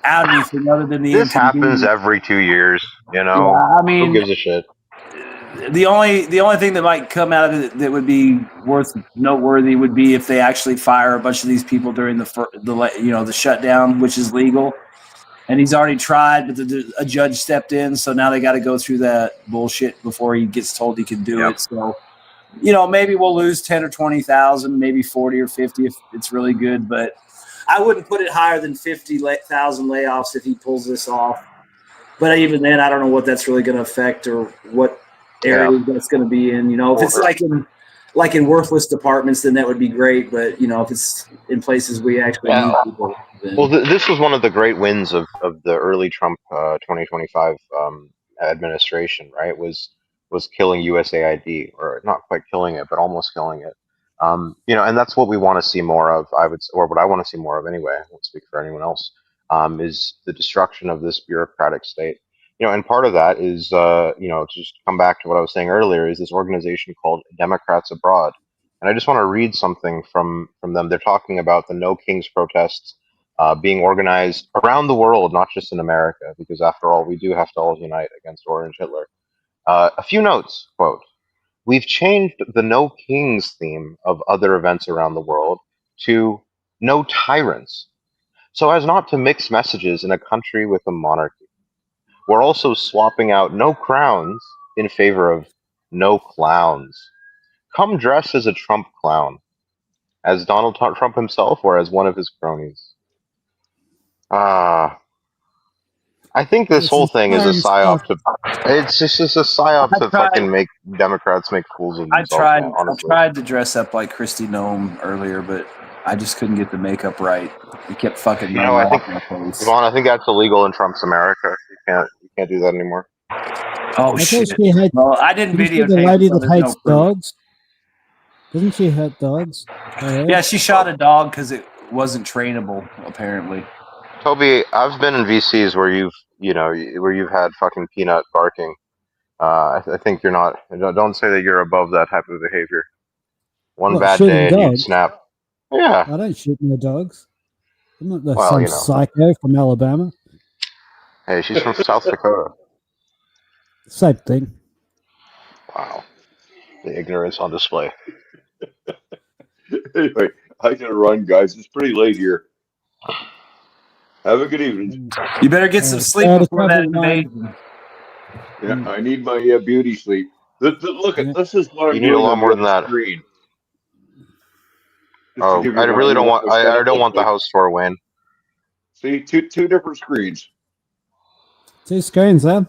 out anything other than the This happens inconvenience. every 2 years. Yeah, I Who mean, gives a shit? the only thing that might come out of it that would be noteworthy would be if they actually fire a bunch of these people during the shutdown, which is legal. And he's already tried, but a judge stepped in, so now they got to go through that bullshit before he gets told he can do it. So, maybe we'll lose 10 or 20,000, maybe 40 or 50 if it's really good. But I wouldn't put it higher than 50,000 layoffs if he pulls this off. But even then, I don't know what that's really going to affect or what area that's going to be in. If it's like in worthless departments, then that would be great. But if it's in places we actually need people. Well, this was one of the great wins of the early Trump 2025 administration, right? Was killing USAID, or not quite killing it, but almost killing it. And that's what we want to see more of. Or what I want to see more of anyway. I won't speak for anyone else. Is the destruction of this bureaucratic state. And part of that is, just to come back to what I was saying earlier, is this organization called Democrats Abroad. And I just want to read something from them. They're talking about the No Kings protests being organized around the world, not just in America, because after all, we do have to all unite against Orange Hitler. A few notes, quote, "We've changed the No Kings theme of other events around the world to No Tyrants, so as not to mix messages in a country with a monarchy. We're also swapping out no crowns in favor of no clowns. Come dress as a Trump clown, as Donald Trump himself or as one of his cronies." I think this whole thing is a psyop to. It's just a psyop to fucking make Democrats make fools of themselves. I Honestly, tried to dress up like Kristi Noem earlier, but I just couldn't get the makeup right. It kept fucking. I think, Yvonne, I think that's illegal in Trump's America. You can't do that anymore. Oh shit! Well, I didn't videotape. The lady that hates dogs. Doesn't she hate dogs? Yeah, she shot a dog because it wasn't trainable, apparently. Toby, I've been in VCs where you've had fucking peanut barking. I think you're not. Don't say that you're above that type of behavior. One bad day and you'd snap. Yeah. I don't shoot my dogs. I'm not some psycho from Alabama. Hey, she's from South Dakota. Same thing. Wow. The ignorance on display. Anyway, I gotta run, guys. It's pretty late here. Have a good evening. You better get some sleep before that invasion. Yeah, I need my beauty sleep. Look, this is what you need a lot more than that. Screen. Oh, I really don't want. I don't want the house tour win. See, two different screens. 2 screens, huh?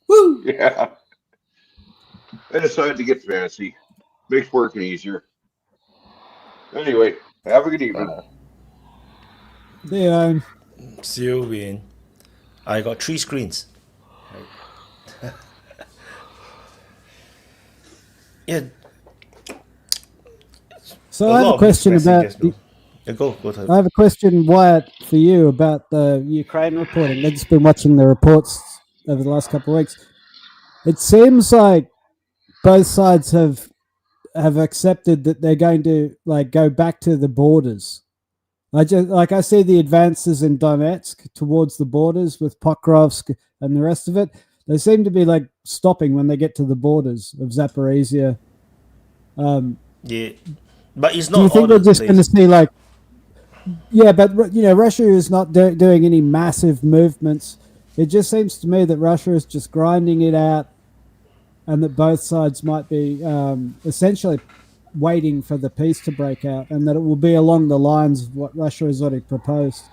Woo! Yeah. I decided to get fancy. Makes working easier. Anyway, have a good evening. Yeah. See you, Win. I got 3 screens. Yeah. So I have a question about. Go ahead. I have a question, Wyatt, for you about the Ukraine reporting. I've just been watching the reports over the last couple of weeks. It seems like both sides have accepted that they're going to go back to the borders. I see the advances in Donetsk towards the borders with Pokrovsk and the rest of it. They seem to be stopping when they get to the borders of Zaporizhia. Yeah, but it's not. Do you think we're just going to see Yeah, but Russia is not doing any massive movements. It just seems to me that Russia is just grinding it out, and that both sides might be essentially waiting for the peace to break out, and that it will be along the lines of what Russia has already proposed.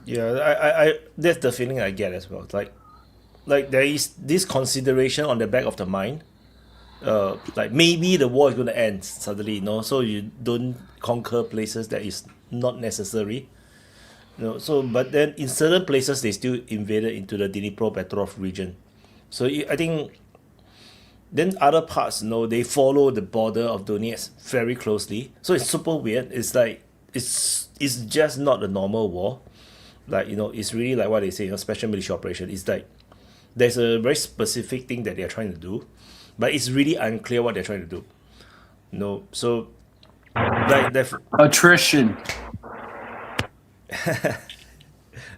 Yeah, I that's the feeling I get as well. It's like there is this consideration on the back of the mind. Like maybe the war is going to end suddenly, so you don't conquer places that is not necessary. So but then in certain places they still invaded into the Dnipro-Petrov region. So I think then other parts, they follow the border of Donetsk very closely. So it's super weird. It's like it's just not a normal war. Like it's really like what they say, special military operation. It's like there's a very specific thing that they're trying to do, but it's really unclear what they're trying to do. So like Attrition.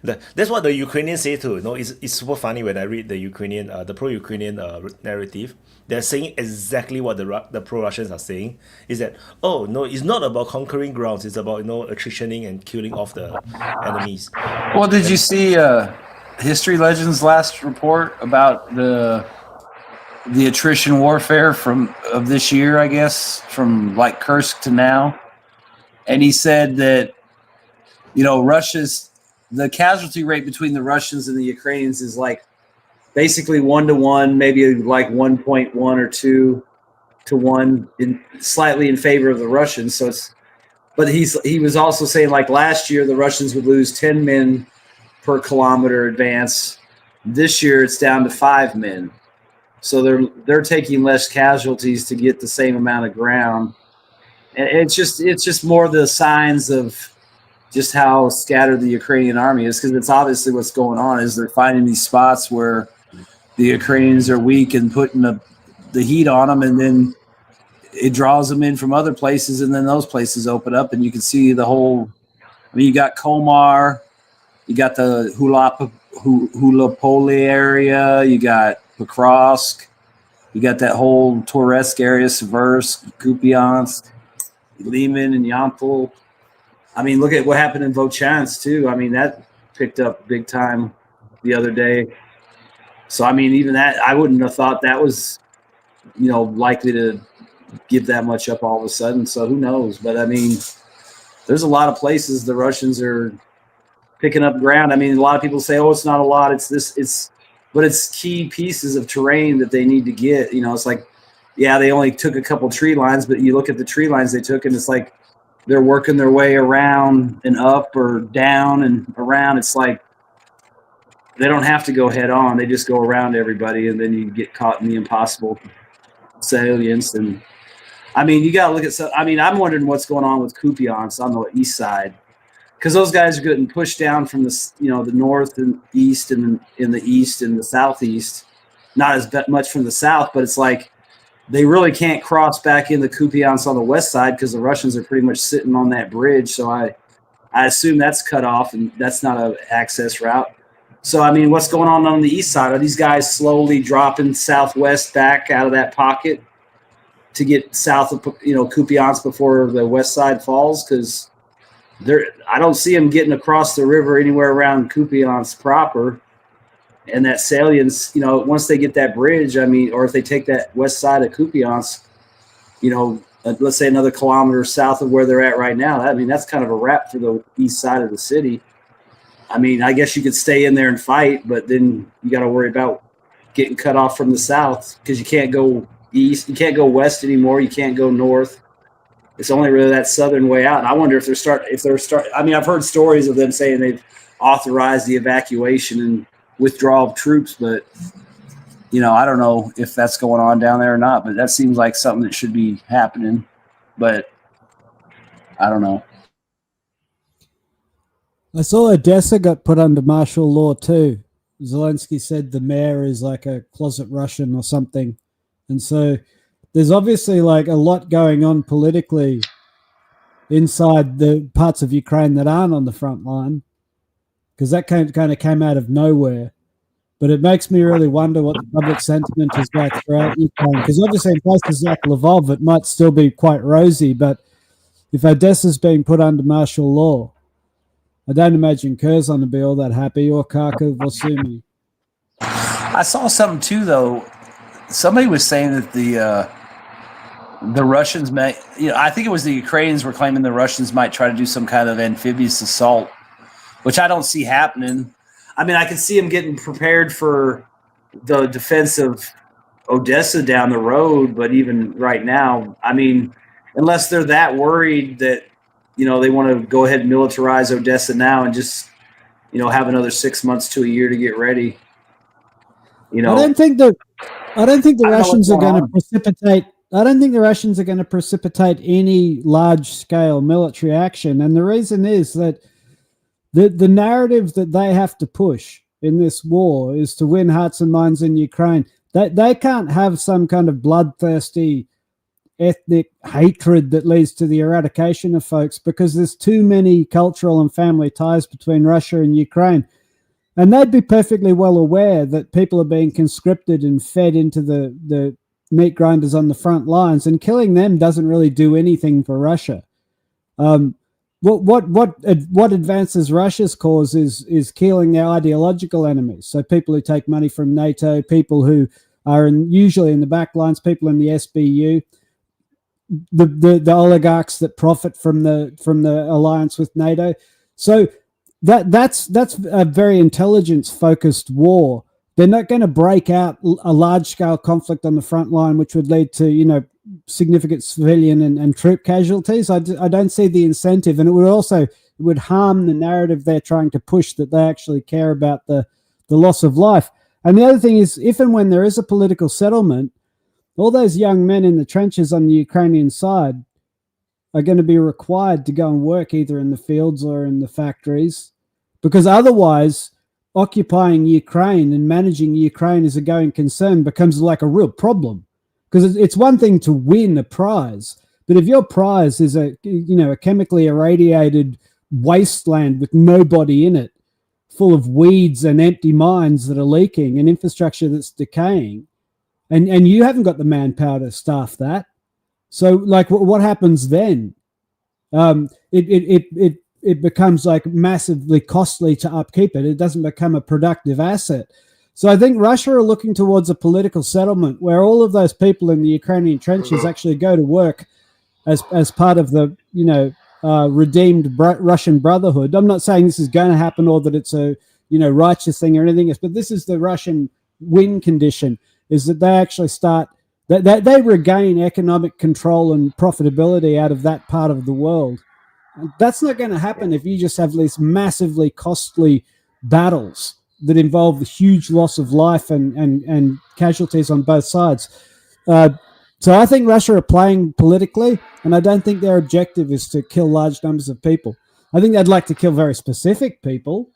that's what the Ukrainians say too. It's super funny when I read the Ukrainian, the pro-Ukrainian narrative. They're saying exactly what the pro-Russians are saying. Is that it's not about conquering grounds. It's about attritioning and killing off the enemies. Well, did you see History Legends' last report about the attrition warfare of this year? I guess from like Kursk to now, and he said that the casualty rate between the Russians and the Ukrainians is like basically 1-to-1, maybe like 1.1 or 2 to 1, slightly in favor of the Russians. So but he was also saying like last year the Russians would lose 10 men per kilometer advance. This year it's down to 5 men. So they're taking less casualties to get the same amount of ground. And it's just more the signs of just how scattered the Ukrainian army is, because it's obviously what's going on is they're finding these spots where the Ukrainians are weak and putting the heat on them, and then it draws them in from other places, and then those places open up, and you can see the whole. I mean, you got Komar, you got the Hulapole area, you got Pokrovsk, you got that whole Toretsk area, Seversk, Kupiansk, Liman, and Yampol. I mean, look at what happened in Vochansk too. I mean, that picked up big time the other day. So, I mean, even that, I wouldn't have thought that was, likely to give that much up all of a sudden. So who knows? But I mean, there's a lot of places the Russians are picking up ground. I mean, a lot of people say, it's not a lot. But it's key pieces of terrain that they need to get. It's like, yeah, they only took a couple tree lines, but you look at the tree lines they took, and it's like, they're working their way around and up or down and around. It's like they don't have to go head on. They just go around everybody, and then you get caught in the impossible salience. And I mean, you got to look at – I'm wondering what's going on with Kupiansk on the east side, because those guys are getting pushed down from the north and east and in the east and the southeast, not as much from the south, but it's like – they really can't cross back into Kupiansk on the west side because the Russians are pretty much sitting on that bridge. So I assume that's cut off, and that's not an access route. So, I mean, what's going on the east side? Are these guys slowly dropping southwest back out of that pocket to get south of, Kupiansk before the west side falls? Because I don't see them getting across the river anywhere around Kupiansk proper. And that salience, once they get that bridge, I mean, or if they take that west side of Kupiansk, let's say another kilometer south of where they're at right now, I mean, that's kind of a wrap for the east side of the city. I mean, I guess you could stay in there and fight, but then you got to worry about getting cut off from the south, because you can't go east, you can't go west anymore, you can't go north. It's only really that southern way out. And I wonder if I mean, I've heard stories of them saying they've authorized the evacuation and withdrawal of troops, but I don't know if that's going on down there or not, but that seems like something that should be happening, but I don't know. I saw Odessa got put under martial law too. Zelensky said the mayor is like a closet Russian or something, and so there's obviously like a lot going on politically inside the parts of Ukraine that aren't on the front line, because that kind of came out of nowhere. But it makes me really wonder what the public sentiment is like throughout Ukraine, because obviously in places like Lvov it might still be quite rosy, but if Odessa's being put under martial law, I don't imagine Curzon would be all that happy, or Kharkov or Sumy. I saw something too, though. Somebody was saying that The Russians may, I think it was the Ukrainians were claiming the Russians might try to do some kind of amphibious assault, which I don't see happening. I mean, I can see them getting prepared for the defense of Odessa down the road, but even right now, I mean, unless they're that worried that, they want to go ahead and militarize Odessa now and just, have another 6 months to a year to get ready. I don't think the Russians are going to precipitate. I don't think the Russians are going to precipitate any large-scale military action, and the reason is that the narrative that they have to push in this war is to win hearts and minds in Ukraine. They can't have some kind of bloodthirsty ethnic hatred that leads to the eradication of folks, because there's too many cultural and family ties between Russia and Ukraine. And they'd be perfectly well aware that people are being conscripted and fed into the meat grinders on the front lines, and killing them doesn't really do anything for Russia. What advances Russia's cause is killing their ideological enemies. So people who take money from NATO, people who are usually in the back lines, people in the SBU, the oligarchs that profit from the alliance with NATO. So that's a very intelligence-focused war. They're not going to break out a large-scale conflict on the front line, which would lead to, significant civilian and troop casualties. I don't see the incentive, and it would harm the narrative they're trying to push, that they actually care about the loss of life. And the other thing is, if and when there is a political settlement, all those young men in the trenches on the Ukrainian side are going to be required to go and work either in the fields or in the factories, because otherwise occupying Ukraine and managing Ukraine as a going concern becomes like a real problem. Because it's one thing to win a prize, but if your prize is a chemically irradiated wasteland with nobody in it, full of weeds and empty mines that are leaking and infrastructure that's decaying, and you haven't got the manpower to staff that, so like what happens then? It becomes like massively costly to upkeep it. It doesn't become a productive asset. So I think Russia are looking towards a political settlement where all of those people in the Ukrainian trenches actually go to work as part of the redeemed Russian Brotherhood. I'm not saying this is going to happen or that it's a righteous thing or anything else, but this is the Russian win condition: is that they actually start they regain economic control and profitability out of that part of the world. That's not going to happen if you just have these massively costly battles that involve the huge loss of life and casualties on both sides. So I think Russia are playing politically, and I don't think their objective is to kill large numbers of people. I think they'd like to kill very specific people.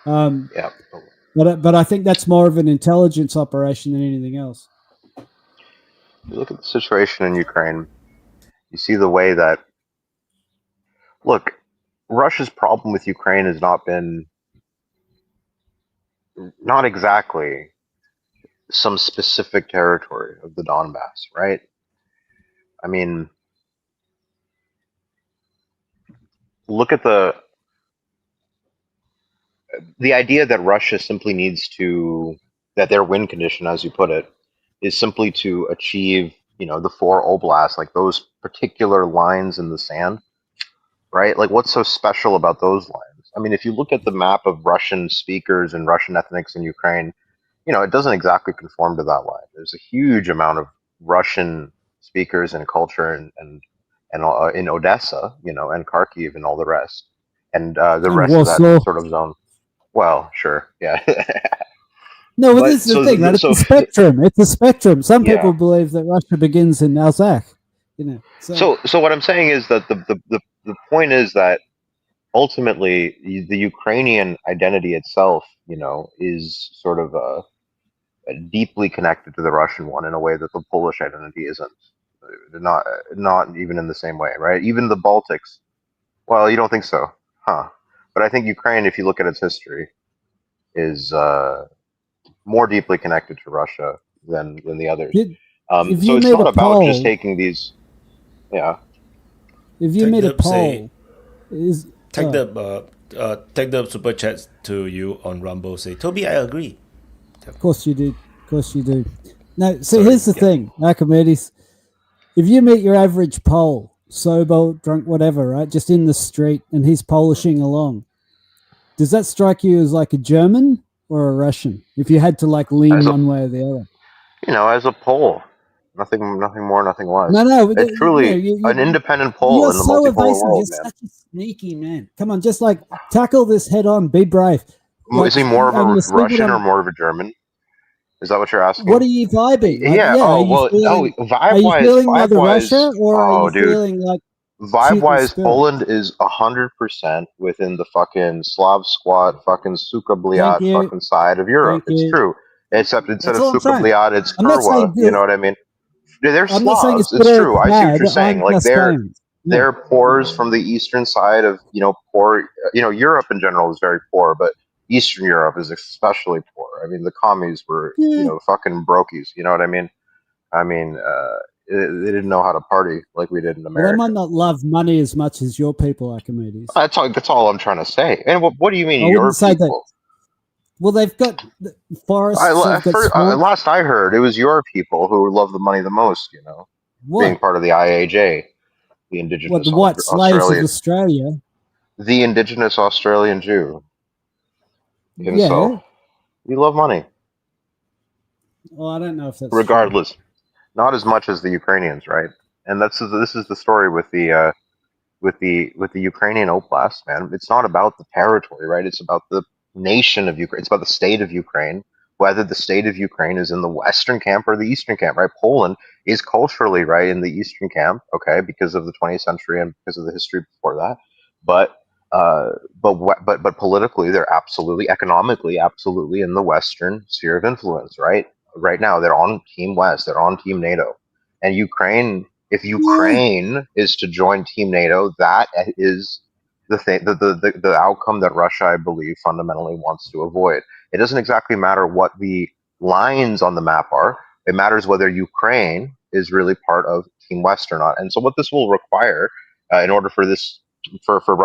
But I think that's more of an intelligence operation than anything else. You look at the situation in Ukraine, you see the way that, look, Russia's problem with Ukraine has not exactly some specific territory of the Donbass, right? I mean, look at the idea that Russia simply needs to, that their win condition, as you put it, is simply to achieve, the 4 oblasts, like those particular lines in the sand, right? Like, what's so special about those lines? I mean, if you look at the map of Russian speakers and Russian ethnics in Ukraine, it doesn't exactly conform to that line. There's a huge amount of Russian speakers and culture and in Odessa, and Kharkiv and all the rest, and the rest of that sort of zone. Well, sure, yeah. No, but this is the thing, right? It's a spectrum. It's a spectrum. Some people believe that Russia begins in Alsace. So what I'm saying is that the point is that ultimately the Ukrainian identity itself, is sort of deeply connected to the Russian one in a way that the Polish identity isn't. Not even in the same way, right? Even the Baltics. Well, you don't think so, huh? But I think Ukraine, if you look at its history, is more deeply connected to Russia than the others. So it's not about just taking these. Yeah. If you made a poll, take the super chats to you on Rumble. Say, Toby, I agree. Of course you do. No, so here's the thing, Archimedes. if you meet your average Pole, sober, drunk, whatever, right, just in the street, and he's polishing along, does that strike you as like a German or a Russian? If you had to like lean As a, one way or the other. as a Pole, nothing more, nothing less. No, It's truly an independent Pole you're in the so multipolar evasive. world, You're man. such a sneaky man. Come on, just like tackle this head on. Be brave. Like, Is he more of a understand what Russian or I'm- more of a German? Is that what you're asking? What are you vibing? Like, Yeah. are you feeling? Are you feeling Mother Russia, or are you dude. feeling like Vibe-wise, spirit? Poland is 100% within the fucking Slav squat, fucking Suka Thank Bliat you. fucking side of Europe. Thank It's you. true. Except instead That's of all I'm Suka saying. Bliat, it's I'm not saying Kurwa. You know what I mean? They're I'm not saying Slavs. it's It's good or true. it's I see what bad. you're saying. I'm Like just saying. Yeah. they're poors from the eastern side of poor. Europe in general is very poor, but Eastern Europe is especially poor. I mean, the commies were Yeah. fucking brokies. You know what I mean? They didn't know how to party like we did in Well, they America. might not love money as much as your people, Archimedes. That's all I'm trying to say. And what do you mean I your wouldn't say that. people? Well, they've got forests. They've got swamps. Last I heard, it was your people who love the money the most. Being What? part of the IAJ, the What? indigenous The what? Slaves of Australian, Australia. the indigenous Australian Jew himself. Yeah. We love money, Well, I don't know if that's regardless. Not as much as the Ukrainians, right? And this is the story with the Ukrainian Oblast, man. It's not about the territory, right? It's about the nation of Ukraine. It's about the state of Ukraine. Whether the state of Ukraine is in the western camp or the eastern camp, right? Poland is culturally right in the eastern camp, okay, because of the 20th century and because of the history before that. But but politically, they're absolutely, economically, absolutely in the western sphere of influence, right? Right now, they're on Team West. They're on Team NATO, and Ukraine. If Ukraine is to join Team NATO, that is the thing, the outcome that Russia, I believe, fundamentally wants to avoid. It doesn't exactly matter what the lines on the map are. It matters whether Ukraine is really part of Team West or not. And so, what this will require, in order for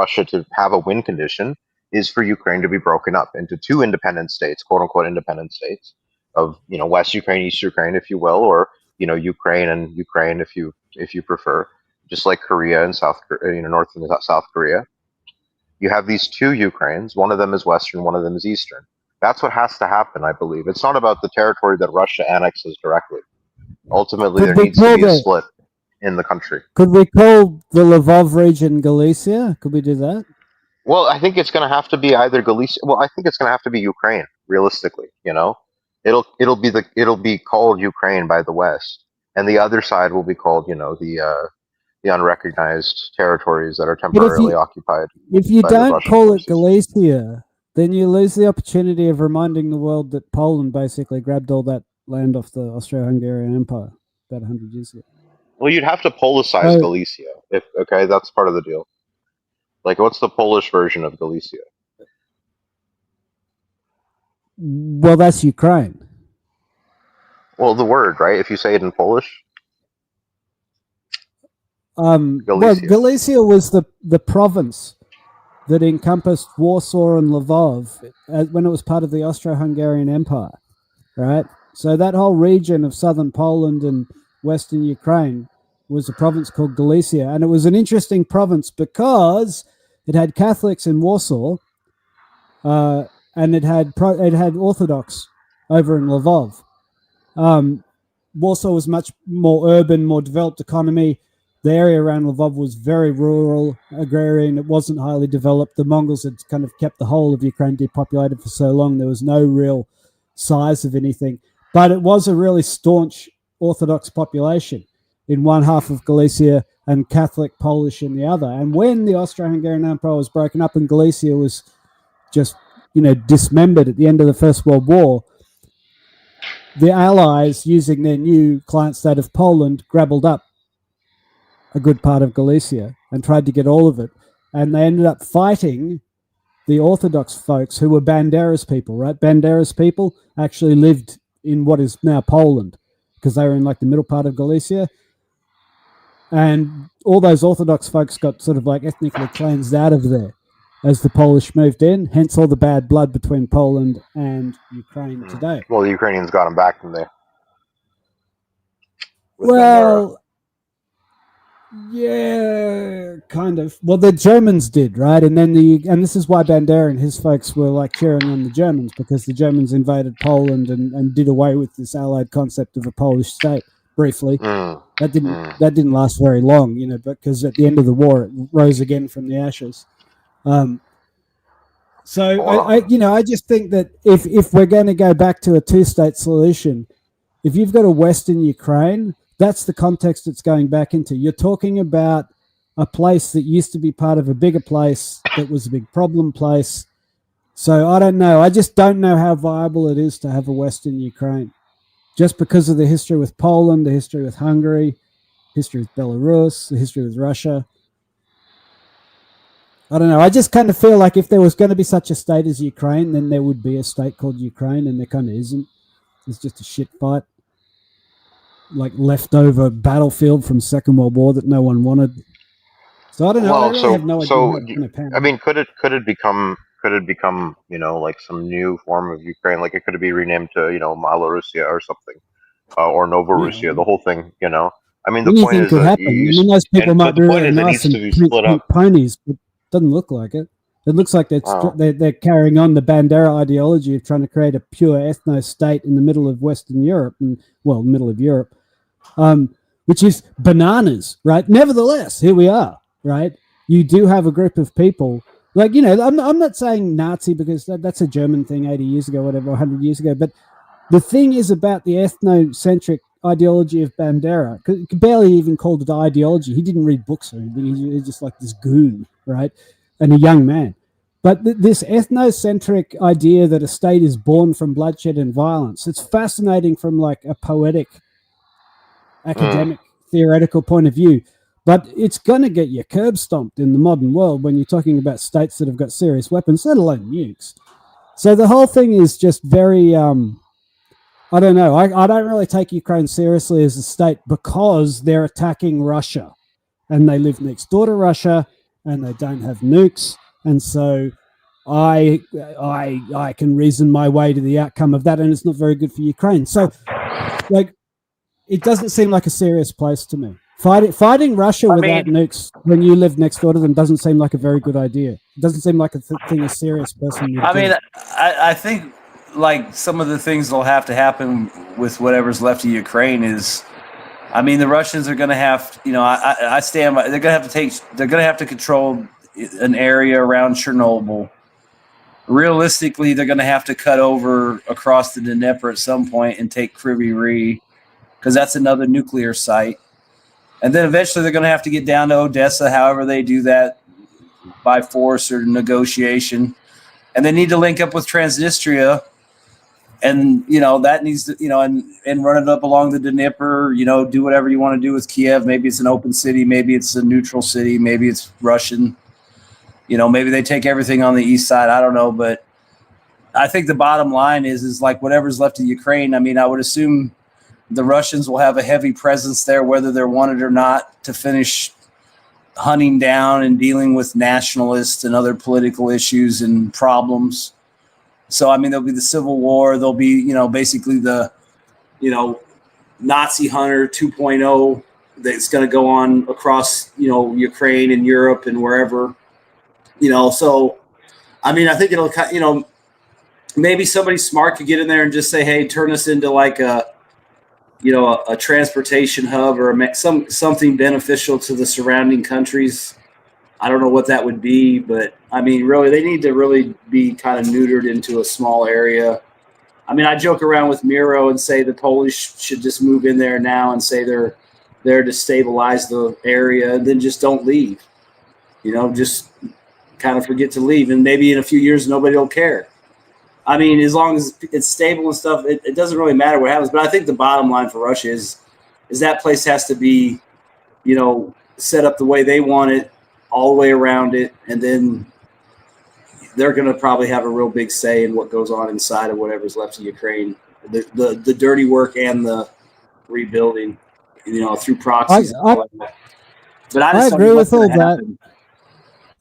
Russia to have a win condition, is for Ukraine to be broken up into two independent states, quote unquote independent states of West Ukraine, East Ukraine, if you will, or Ukraine and Ukraine if you prefer, just like Korea and North and South Korea. You have these two Ukraines. One of them is Western, one of them is Eastern. That's what has to happen, I believe. It's not about the territory that Russia annexes directly. Ultimately, there needs to be a split in the country. Could we call the Lvov region Galicia? Could we do that? Well, I think it's going to have to be either Galicia. Well, I think it's going to have to be Ukraine. Realistically, it'll be called Ukraine by the West, and the other side will be called the unrecognized territories that are temporarily occupied. If you by the don't Russian call forces. it Galicia, then you lose the opportunity of reminding the world that Poland basically grabbed all that land off the Austro-Hungarian Empire about 100 years ago. Well, you'd have to Policize Galicia. That's part of the deal. Like, what's the Polish version of Galicia? Well, that's Ukraine. Well, the word, right? If you say it in Polish. Galicia was the province that encompassed Warsaw and Lvov when it was part of the Austro-Hungarian Empire, right? So that whole region of southern Poland and western Ukraine was a province called Galicia, and it was an interesting province because it had Catholics in Warsaw, and it had Orthodox over in Lvov. Warsaw was much more urban, more developed economy. The area around Lvov was very rural, agrarian. It wasn't highly developed. The Mongols had kind of kept the whole of Ukraine depopulated for so long. There was no real size of anything. But it was a really staunch Orthodox population in one half of Galicia and Catholic Polish in the other. And when the Austro-Hungarian Empire was broken up and Galicia was just, dismembered at the end of the First World War, the Allies, using their new client state of Poland, grabbled up a good part of Galicia and tried to get all of it. And they ended up fighting the Orthodox folks who were Banderas people, right? Banderas people actually lived in what is now Poland because they were in like the middle part of Galicia. And all those Orthodox folks got sort of like ethnically cleansed out of there as the Polish moved in, hence all the bad blood between Poland and Ukraine today. Well, the Ukrainians got them back from there. Well, Yeah, kind of. Well, the Germans did, right? And this is why Bandera and his folks were like cheering on the Germans, because the Germans invaded Poland and did away with this allied concept of a Polish state briefly. Mm, That didn't mm. that didn't last very long, because at the end of the war it rose again from the ashes. So Well, I just think that if we're going to go back to a two-state solution, if you've got a Western Ukraine, that's the context it's going back into. You're talking about a place that used to be part of a bigger place that was a big problem place. So I don't know. I just don't know how viable it is to have a Western Ukraine, just because of the history with Poland, the history with Hungary, history with Belarus, the history with Russia. I don't know. I just kind of feel like if there was going to be such a state as Ukraine, then there would be a state called Ukraine, and there kind of isn't. It's just a shit fight, like leftover battlefield from Second World War that no one wanted. So I don't know. I well, really have no idea how so it's going to pan I out. mean, could it become like some new form of Ukraine? Like it could be renamed to Malorussia or something, or Novorussia, Yeah, the whole thing. I mean, the point anything is could that happen. I mean, those people but might the be point really is it nice needs to and be pink, split pink up. ponies, but it doesn't look like it. It looks like Wow. they're carrying on the Bandera ideology of trying to create a pure ethno state in the middle of Western Europe, middle of Europe, which is bananas, right? Nevertheless, here we are, right? You do have a group of people, like, I'm not saying Nazi because that's a German thing 80 years ago, whatever, 100 years ago, but the thing is about the ethnocentric ideology of Bandera. He barely even called it ideology. He didn't read books or anything. He's just like this goon, right? And a young man. But this ethnocentric idea that a state is born from bloodshed and violence, it's fascinating from like a poetic, Mm. academic, theoretical point of view. But it's going to get you curb stomped in the modern world when you're talking about states that have got serious weapons, let alone nukes. So the whole thing is just very I don't know. I don't really take Ukraine seriously as a state because they're attacking Russia and they live next door to Russia and they don't have nukes. And so I can reason my way to the outcome of that, and it's not very good for Ukraine. So, like, it doesn't seem like a serious place to me. Fighting Russia without nukes when you live next door to them doesn't seem like a very good idea. It doesn't seem like a thing a serious person would do. I think like some of the things that'll have to happen with whatever's left of Ukraine is, the Russians are going to have, I stand by, they're going to have to control an area around Chernobyl. Realistically, they're going to have to cut over across the Dnieper at some point and take Kryvyi Rih, because that's another nuclear site. And then eventually they're going to have to get down to Odessa, however they do that, by force or negotiation. And they need to link up with Transnistria. And, that needs to, and run it up along the Dnieper, do whatever you want to do with Kiev. Maybe it's an open city. Maybe it's a neutral city. Maybe it's Russian. Maybe they take everything on the east side. I don't know. But I think the bottom line is like whatever's left of Ukraine. I would assume the Russians will have a heavy presence there, whether they're wanted or not, to finish hunting down and dealing with nationalists and other political issues and problems. So, there'll be the Civil War. There'll be, basically the, Nazi hunter 2.0 that's going to go on across, Ukraine and Europe and wherever, So, I think it'll, maybe somebody smart could get in there and just say, hey, turn us into like a transportation hub or something beneficial to the surrounding countries. I don't know what that would be, but really, they need to really be kind of neutered into a small area. I joke around with Miro and say the Polish should just move in there now and say they're there to stabilize the area, and then just don't leave. Just kind of forget to leave, and maybe in a few years nobody will care. As long as it's stable and stuff, it doesn't really matter what happens. But I think the bottom line for Russia is that place has to be, set up the way they want it, all the way around it, and then they're going to probably have a real big say in what goes on inside of whatever's left of Ukraine, the dirty work and the rebuilding, through proxies. But I agree with all that.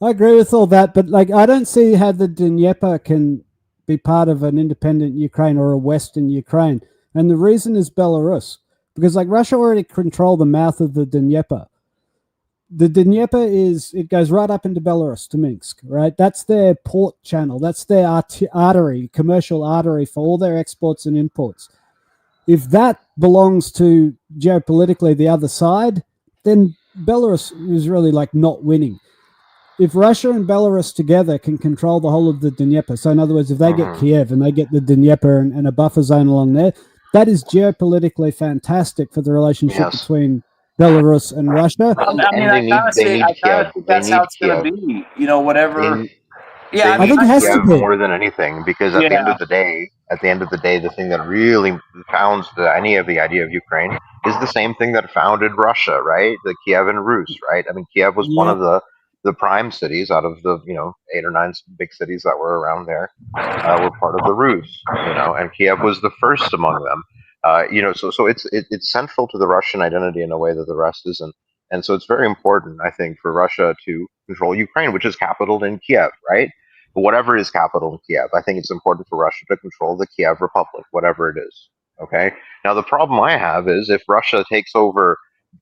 I agree with all that, but like I don't see how the Dnieper can be part of an independent Ukraine or a Western Ukraine, and the reason is Belarus, because like Russia already control the mouth of the Dnieper. the Dnieper it goes right up into Belarus to Minsk, right? That's their port channel. That's their artery, commercial artery for all their exports and imports. If that belongs to geopolitically the other side, then Belarus is really like not winning. If Russia and Belarus together can control the whole of the Dnieper, so in other words, if they get Kiev and they get the Dnieper and a buffer zone along there, that is geopolitically fantastic for the relationship between Belarus and Russia. I mean, I kind of think that's how it's going to be. You know, whatever. I think it has to be more than anything, because at the end of the day, the thing that really founds any of the idea of Ukraine is the same thing that founded Russia, right? The Kievan Rus, right? I mean, Kiev was one of the prime cities out of the 8 or 9 big cities that were around there, were part of the Rus, and Kiev was the first among them. So it's central to the Russian identity in a way that the rest isn't. And so it's very important, I think, for Russia to control Ukraine, which is capitaled in Kiev, right? But whatever is capital in Kiev, I think it's important for Russia to control the Kiev Republic, whatever it is. Okay? Now, the problem I have is if Russia takes over,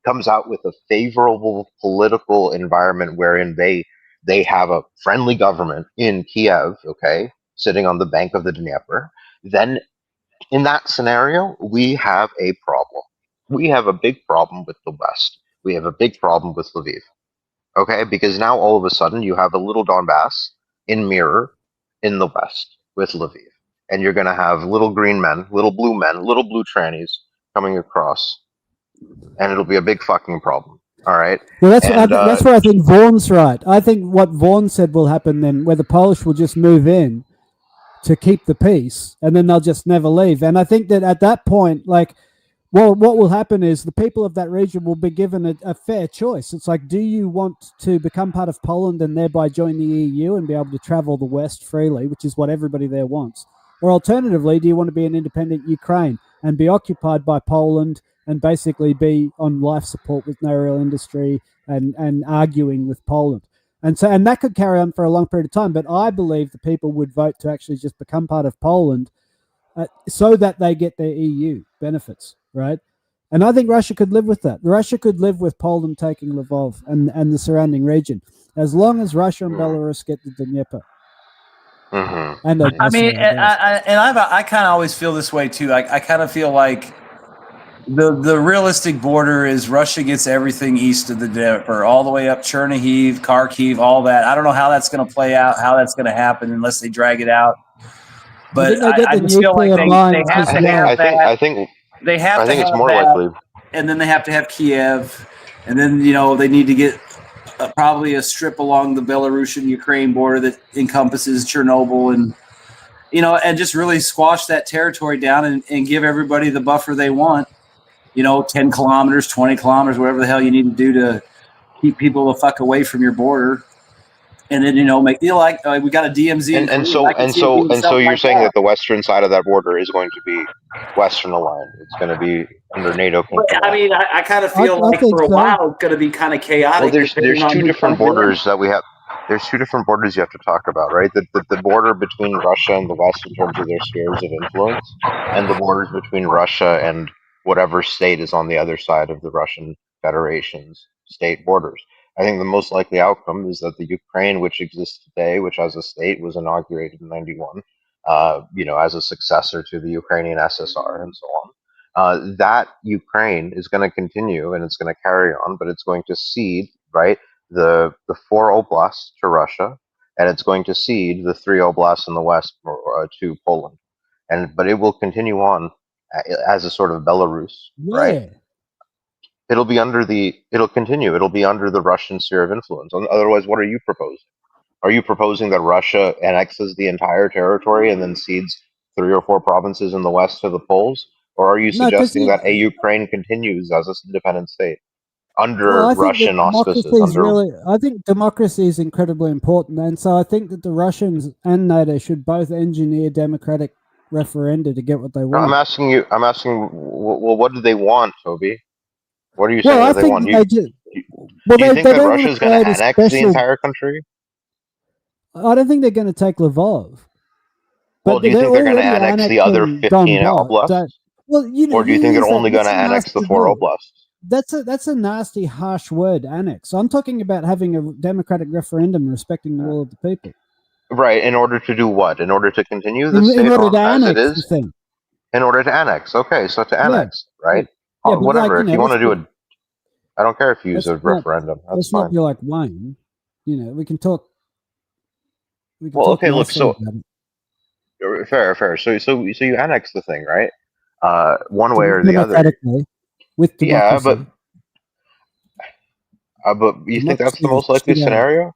comes out with a favorable political environment wherein they have a friendly government in Kiev, okay, sitting on the bank of the Dnieper, then in that scenario, we have a problem. We have a big problem with the West. We have a big problem with Lviv. Okay, because now all of a sudden you have a little Donbass in mirror in the West with Lviv. And you're going to have little green men, little blue trannies coming across. And it'll be a big fucking problem. All right. Well, that's where I think Vaughan's right. I think what Vaughan said will happen then, where the Polish will just move in to keep the peace, and then they'll just never leave. And I think that at that point, what will happen is the people of that region will be given a fair choice. It's like, do you want to become part of Poland and thereby join the EU and be able to travel the West freely, which is what everybody there wants? Or alternatively, do you want to be an independent Ukraine and be occupied by Poland and basically be on life support with no real industry and arguing with Poland? And that could carry on for a long period of time. But I believe the people would vote to actually just become part of Poland so that they get their EU benefits, right? And I think Russia could live with that. Russia could live with Poland taking Lvov and the surrounding region, as long as Russia and Belarus get the Dnieper. Mm-hmm. And I kind of always feel this way too. I kind of feel like the realistic border is Russia gets everything east of the Dnieper, all the way up Chernihiv, Kharkiv, all that. I don't know how that's going to play out, how that's going to happen unless they drag it out. But I just feel like they have to have that. I think it's more likely. And then they have to have Kiev, and then they need to get probably a strip along the Belarusian-Ukraine border that encompasses Chernobyl and and just really squash that territory down and give everybody the buffer they want. 10 kilometers, 20 kilometers, whatever the hell you need to do to keep people the fuck away from your border. And then, make we got a DMZ. And so you're saying that the western side of that border is going to be Western aligned. It's going to be under NATO control. I mean, I kind of feel like for a while it's going to be kind of chaotic. Well, there's 2 different borders that we have. There's 2 different borders you have to talk about, right? The border between Russia and the West in terms of their spheres of influence, and the borders between Russia and whatever state is on the other side of the Russian Federation's state borders. I think the most likely outcome is that the Ukraine, which exists today, which as a state was inaugurated in '91, as a successor to the Ukrainian SSR and so on, that Ukraine is going to continue and it's going to carry on, but it's going to cede, right, the 4 oblasts to Russia, and it's going to cede the 3 oblasts in the west to Poland, but it will continue on as a sort of Belarus, right? It'll be under the Russian sphere of influence. Otherwise, what are you proposing? Are you proposing that Russia annexes the entire territory and then cedes 3 or 4 provinces in the west to the Poles? Or are you suggesting that a Ukraine continues as an independent state under Russian auspices? I think democracy is incredibly important. And so I think that the Russians and NATO should both engineer democratic referenda to get what they want. I'm asking, well, what do they want, Toby? What are you saying that they want? Do you think that Russia's going to annex the entire country? I don't think they're going to take Lvov. Well, do you think they're going to annex the other 15 oblasts? Well, or do you think they're only going to annex the 4 oblasts? that's a nasty, harsh word, annex. I'm talking about having a democratic referendum respecting the will of the people. Right. In order to do what? In order to continue the In state order to as it annex the is? thing. In order to annex. Okay, so to Yeah. annex, right? Yeah, but Whatever. like, If you want to do it, I don't care if you use a let's not, referendum. That's let's fine. not be like Wayne. We can talk. We can Well, talk okay, look, nicely so about it. fair. So you annex the thing, right? One way or the other. Democratically, with Yeah, democracy. but you think that's the Democracy most likely shit out. scenario?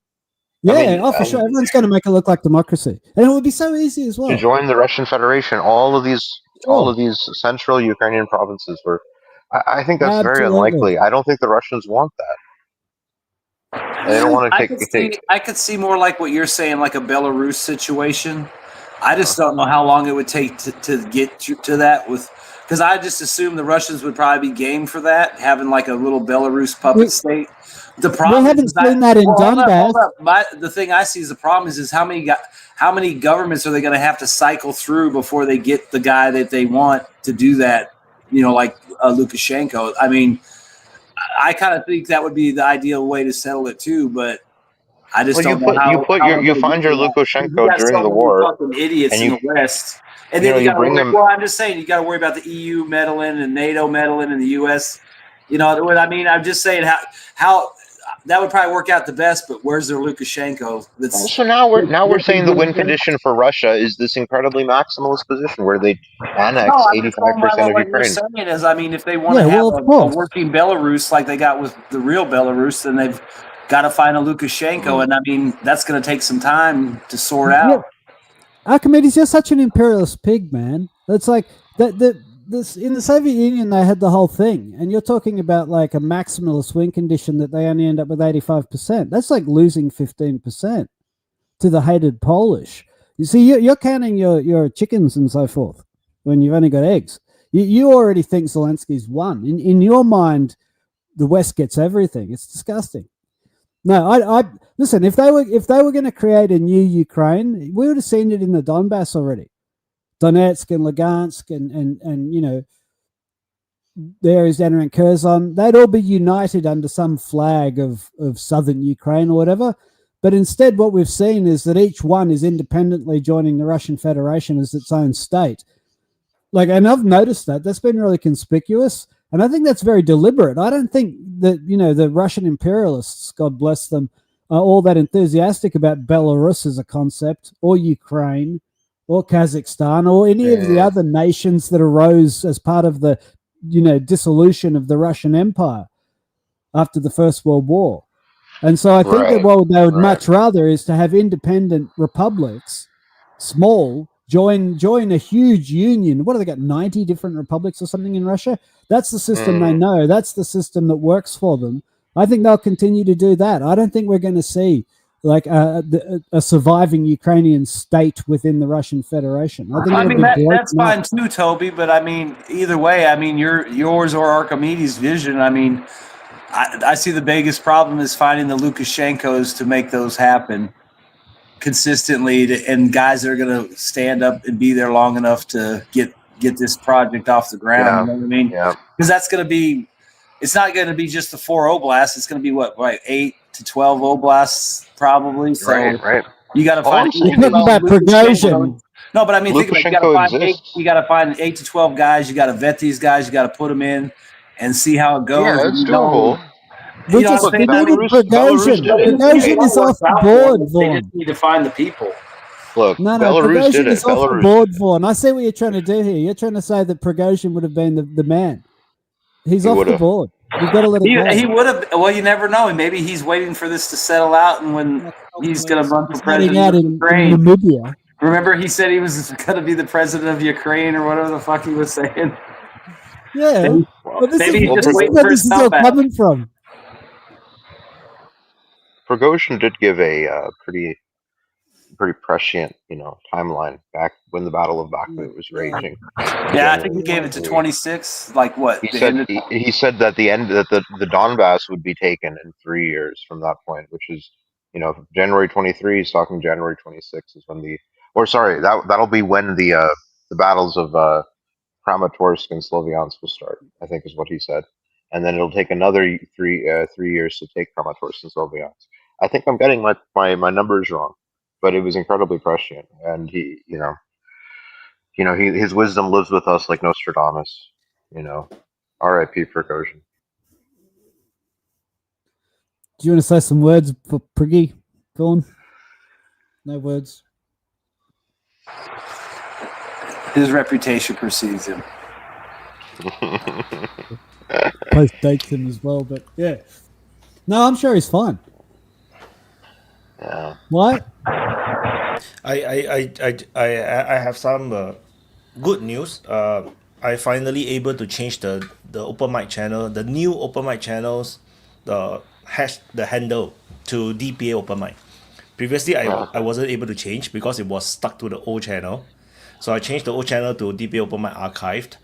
Yeah, I mean, for sure. Everyone's going to make it look like democracy, and it would be so easy as well. to join the Russian Federation, all of these central Ukrainian provinces were. I think that's very Absolutely. unlikely. I don't think the Russians want that. They don't want to take. I could see more like what you're saying, like a Belarus situation. I just don't know how long it would take to get to that because I just assume the Russians would probably be game for that, having like a little Belarus puppet state. The problem we haven't is seen that in Donbass. Hold up. The thing I see is the problem is how many governments are they going to have to cycle through before they get the guy that they want to do that? Like Lukashenko. I mean, I kind of think that would be the ideal way to settle it too, but I just don't know how. You find your Lukashenko during the war, fucking idiots and in the West, and then you bring them. Well, I'm just saying you got to worry about the EU meddling and NATO meddling and the US. What I mean? I'm just saying how that would probably work out the best. But where's their Lukashenko? So now we're saying the win condition for Russia is this incredibly maximalist position where they annex 85% of Ukraine. What you're saying is, I mean, if they want to have a working Belarus like they got with the real Belarus, then they've got to find a Lukashenko, and I mean that's going to take some time to sort out. Archimedes, you're such an imperialist pig, man. It's like this in the Soviet Union they had the whole thing, and you're talking about like a maximalist win condition that they only end up with 85%. That's like losing 15% to the hated Polish. You see, you're counting your chickens and so forth when you've only got eggs. You already think Zelensky's won. In your mind, the West gets everything. It's disgusting. No, I listen. If they were going to create a new Ukraine, we would have seen it in the Donbass already, Donetsk and Lugansk, and the areas down around Kherson. They'd all be united under some flag of southern Ukraine or whatever. But instead, what we've seen is that each one is independently joining the Russian Federation as its own state. And I've noticed that's been really conspicuous. And I think that's very deliberate. I don't think that, the Russian imperialists, God bless them, are all that enthusiastic about Belarus as a concept, or Ukraine, or Kazakhstan, or any of the other nations that arose as part of the, dissolution of the Russian Empire after the First World War. And so I think that what they would much rather is to have independent republics, small, join a huge union. What have they got, 90 different republics or something in Russia? That's the system they know. That's the system that works for them. I think they'll continue to do that. I don't think we're going to see like a surviving Ukrainian state within the Russian Federation. I mean, that's fine too, Toby. But I mean, either way, I mean, yours or Archimedes' vision. I mean, I see the biggest problem is finding the Lukashenkos to make those happen consistently, and guys that are going to stand up and be there long enough to get this project off the ground. You know what I mean? Yeah. Because that's going to be, it's not going to be just the 4 oblasts. It's going to be 8 to 12 oblasts probably. So right. You got to find Prigozhin. No, but I mean, think about it. You got to find 8 to 12 guys. You got to vet these guys. You got to put them in and see how it goes. Yeah, it's doable. We needed Prigozhin. Prigozhin is off the board, Vaughn. They just need to find the people. Look, Belarus did it. Is off the board, Vaughn. I see what you're trying to do here. You're trying to say that Prigozhin would have been the man. He's off the board. You've got to let it go. He would have. Well, you never know. Maybe he's waiting for this to settle out, and when he's going to run for president of Ukraine. In Namibia. Remember, he said he was going to be the president of Ukraine, or whatever the fuck he was saying. Yeah. Maybe he's just waiting for his stuff coming from. Prigozhin did give a pretty prescient, timeline back when the Battle of Bakhmut was raging. Yeah, I think he gave it to 26. Like what? He said that the Donbass would be taken in 3 years from that point, which is, January 23. He's talking January 26 is when that'll be when the battles of Kramatorsk and Sloviansk will start, I think is what he said. and then it'll take another 3 years to take Kramatorsk and Soviets. I think I'm getting my numbers wrong, but it was incredibly prescient, and his wisdom lives with us like Nostradamus. R.I.P. Prigozhin. Do you want to say some words for Priggy? Go on. No words. His reputation precedes him. Post dates him as well, but yeah. No, I'm sure he's fine. Yeah. What? I have some good news. I finally able to change the open mic channel, the new open mic channels, the handle to DPA Open Mic. Previously, I wasn't able to change because it was stuck to the old channel. So I changed the old channel to DPA Open Mic Archived,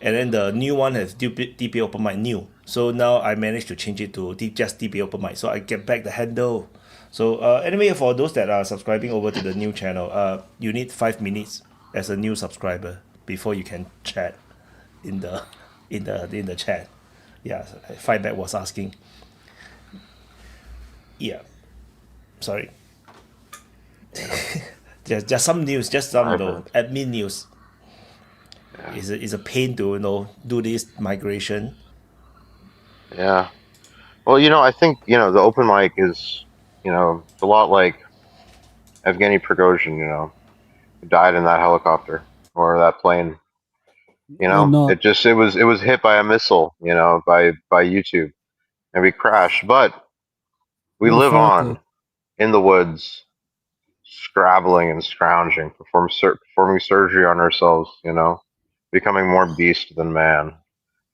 and then the new one has DPA Open Mic New. So now I managed to change it to just DPA Open Mic. So I get back the handle. So anyway, for those that are subscribing over to the new channel, you need 5 minutes as a new subscriber before you can chat in the chat. Yeah, Fightback was asking. Yeah, sorry. just some news, just some admin news. It's a pain to do this migration. Yeah. Well, I think the open mic is it's a lot like Evgeny Prigozhin, who died in that helicopter or that plane. It was hit by a missile, by YouTube, and we crashed. But we live on in the woods, scrabbling and scrounging, performing surgery on ourselves, becoming more beast than man.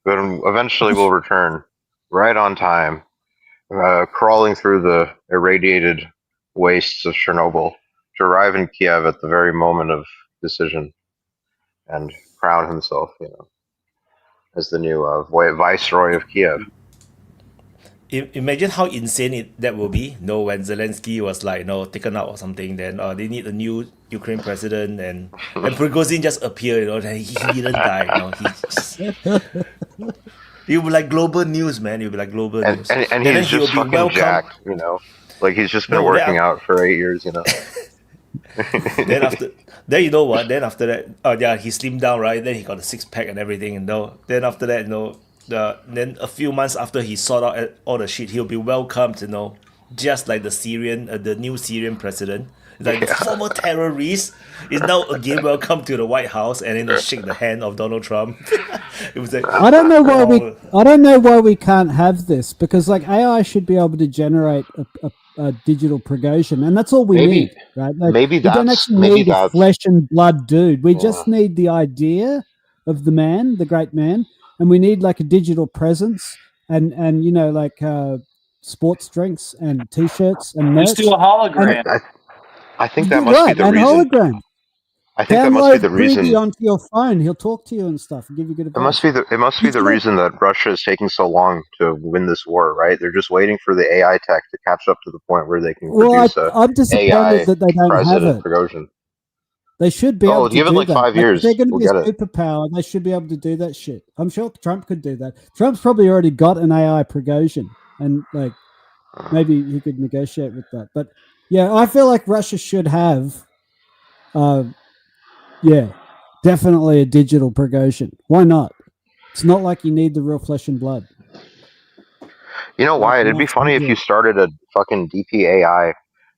But eventually we'll return right on time, crawling through the irradiated wastes of Chernobyl to arrive in Kiev at the very moment of decision and crown himself, as the new viceroy of Kiev. Imagine how insane that will be. When Zelensky was taken out or something, then they need a new Ukraine president, and Prigozhin just appeared. And he didn't die. You'll be like global news, man. You'll be like global news. And he's just fucking jacked, like he's just been working out for 8 years, Then after that, he slimmed down, right? Then he got a 6-pack and everything, Then after that, then a few months after he sort out all the shit, he'll be welcomed, just like the new Syrian president. The former terrorist is now again welcome to the White House and then shake the hand of Donald Trump. It was like, I don't know why we can't have this, because AI should be able to generate a digital Prigozhin, and that's all we need, right? We don't actually need a flesh and blood dude. We just need the idea of the man, the great man, and we need a digital presence and sports drinks and T-shirts and merch. Just do a hologram. I think that must be the reason. Hologram. I think that must be the reason. Priggy onto your phone, he'll talk to you and stuff, and give you good advice. It must be the reason that Russia is taking so long to win this war, right? They're just waiting for the AI tech to catch up to the point where they can produce I'm disappointed AI that they don't have it. Prigozhin. They should be able to give it do that. 5 years. If they're going to be a we'll superpower, they should be able to do that shit. I'm sure Trump could do that. Trump's probably already got an AI Prigozhin, and maybe he could negotiate with that. But yeah, I feel like Russia should have, definitely a digital Prigozhin. Why not? It's not like you need the real flesh and blood. Why? It'd be funny if you started a fucking DPAI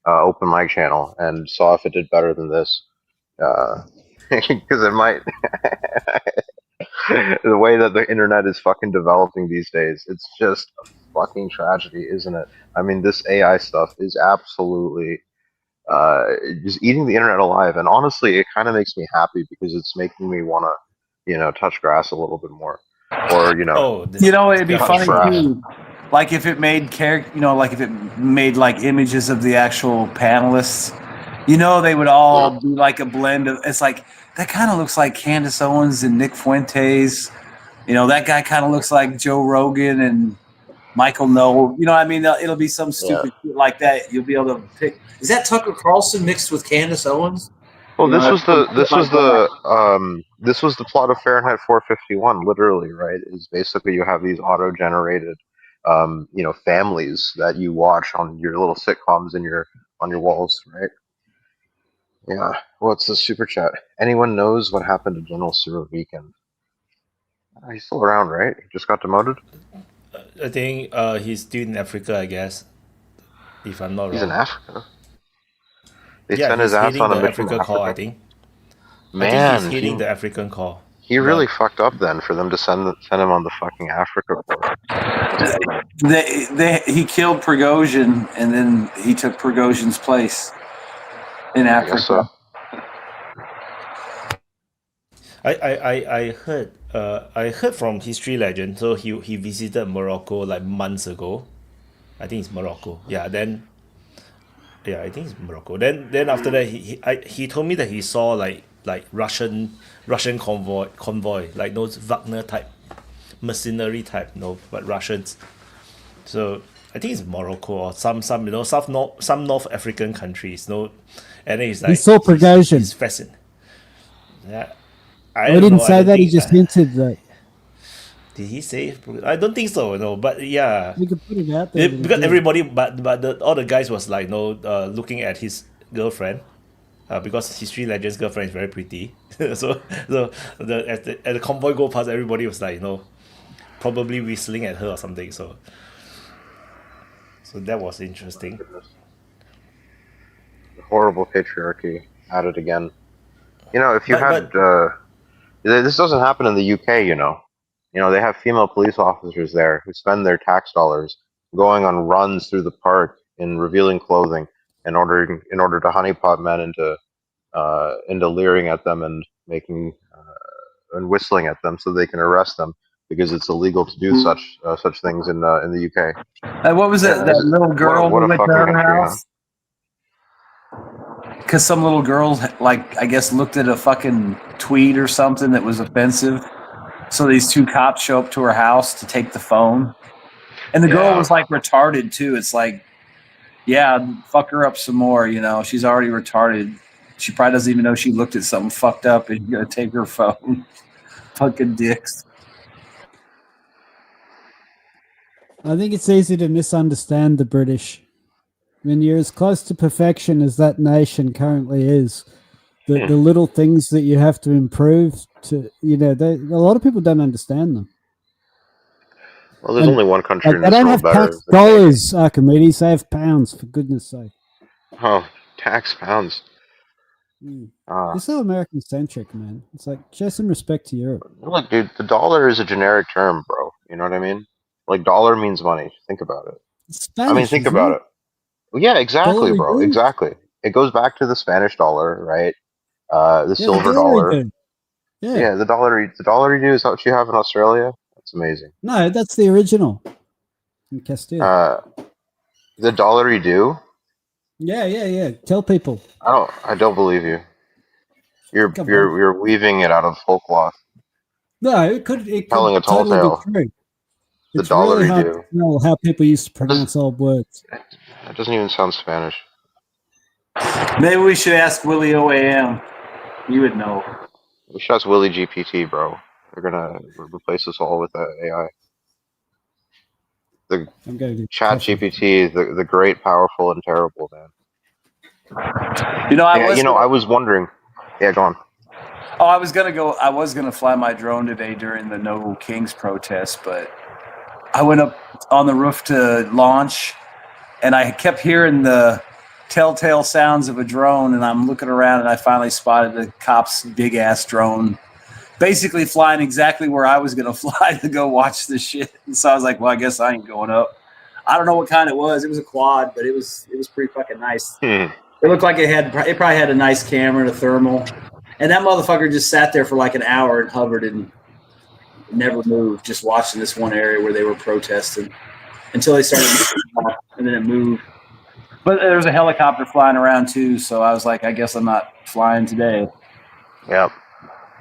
open mic channel and saw if it did better than this. Because it might. The way that the internet is fucking developing these days, it's just a fucking tragedy, isn't it? I mean, this AI stuff is absolutely just eating the internet alive, and honestly, it kind of makes me happy because it's making me want to, touch grass a little bit more, or it'd be funny too. Like if it made if it made images of the actual panelists, they would all be like a blend of. It's like that kind of looks like Candace Owens and Nick Fuentes. That guy kind of looks like Joe Rogan and Michael Noel. It'll be some stupid shit like that. You'll be able to pick. Is that Tucker Carlson mixed with Candace Owens? Well, You know, this was the shit like that. this was the plot of Fahrenheit 451. Literally, right? Is basically you have these auto-generated, families that you watch on your little sitcoms in your on your walls, right? Yeah. What's the super chat? Anyone knows what happened to General Surovikin? He's still around, right? He just got demoted. I think he's still in Africa, I guess, if I'm not He's in wrong. Africa. They Yeah, sent his he's ass heading on a the mission to Africa call, I Africa. think. I think he's Man, heading the African call. he But really fucked up then for them to send him on the fucking Africa course. He killed Prigozhin, and then he took Prigozhin's place in I guess Africa. so. I heard from history legend. So he visited Morocco like months ago. I think it's Morocco. Yeah. I think it's Morocco. Then after that he told me that he saw like Russian convoy like those Wagner type mercenary type, but Russians. So I think it's Morocco or some some North African countries, and then he's like He saw Prigozhin. He's fascinated. Yeah, I He don't didn't know. I say don't that. He think, just hinted that. did he say? I don't think so. No, but yeah, We could put it out there. because everybody, all the guys was like looking at his girlfriend. Because history legend's girlfriend is very pretty, so as the convoy go past, everybody was like probably whistling at her or something. So that was interesting. The horrible patriarchy at it again. If you But this doesn't happen in the UK. They have female police officers there who spend their tax dollars going on runs through the park in revealing clothing in order to honeypot men into leering at them and making and whistling at them so they can arrest them because it's illegal to do such things in the UK. What was it? Yeah, That little girl what who a went to fucking her country, huh? house? Because some little girl, I guess, looked at a fucking tweet or something that was offensive. So these two cops show up to her house to take the phone. And the girl Yeah. was like retarded too. It's like, yeah, fuck her up some more. She's already retarded. She probably doesn't even know she looked at something fucked up and you're going to take her phone. Fucking dicks. I think it's easy to misunderstand the British. When you're as close to perfection as that nation currently is, the little things that you have to improve to, a lot of people don't understand them. Well, there's only one country in They this don't world have better tax than Canada. dollars, Archimedes. They have pounds, for goodness sake. Oh, tax pounds. You're so American centric, man. It's like, show some respect to Europe. Look, dude, the dollar is a generic term, bro. You know what I mean? Like, dollar means money. Think about it. It's Spanish, Think isn't about it? it. Well, yeah, exactly, Dollar bro. reduce? Exactly. It goes back to the Spanish dollar, right? The Yeah, silver the dollar dollar. reduce. Yeah. Yeah, the dollar do is what you have in Australia. That's amazing. No, that's the original in Castile. The dollar do. Yeah. Tell people. I don't believe you. Come on. You're weaving it out of whole cloth. No, it could Telling a tall totally tale. be true. The It's really hard dollar-y-do. to know how people used to pronounce old words. That doesn't even sound Spanish. Maybe we should ask Willie OAM. You would know. We should ask Willie GPT, bro. They're gonna replace us all with AI. The I'm going to Chat GPT, the great, powerful, and terrible, man. I was wondering. Yeah, go on. Oh, I was gonna fly my drone today during the No Kings protest, but I went up on the roof to launch, and I kept hearing the telltale sounds of a drone, and I'm looking around, and I finally spotted the cop's big ass drone, basically flying exactly where I was gonna fly to go watch this shit. And so I was like, well, I guess I ain't going up. I don't know what kind it was. It was a quad, but it was pretty fucking nice. It looked like it probably had a nice camera and a thermal. And that motherfucker just sat there for like an hour and hovered and never moved, just watching this one area where they were protesting until they started moving, and then it moved. But there was a helicopter flying around too, so I was like, I guess I'm not flying today. Yep.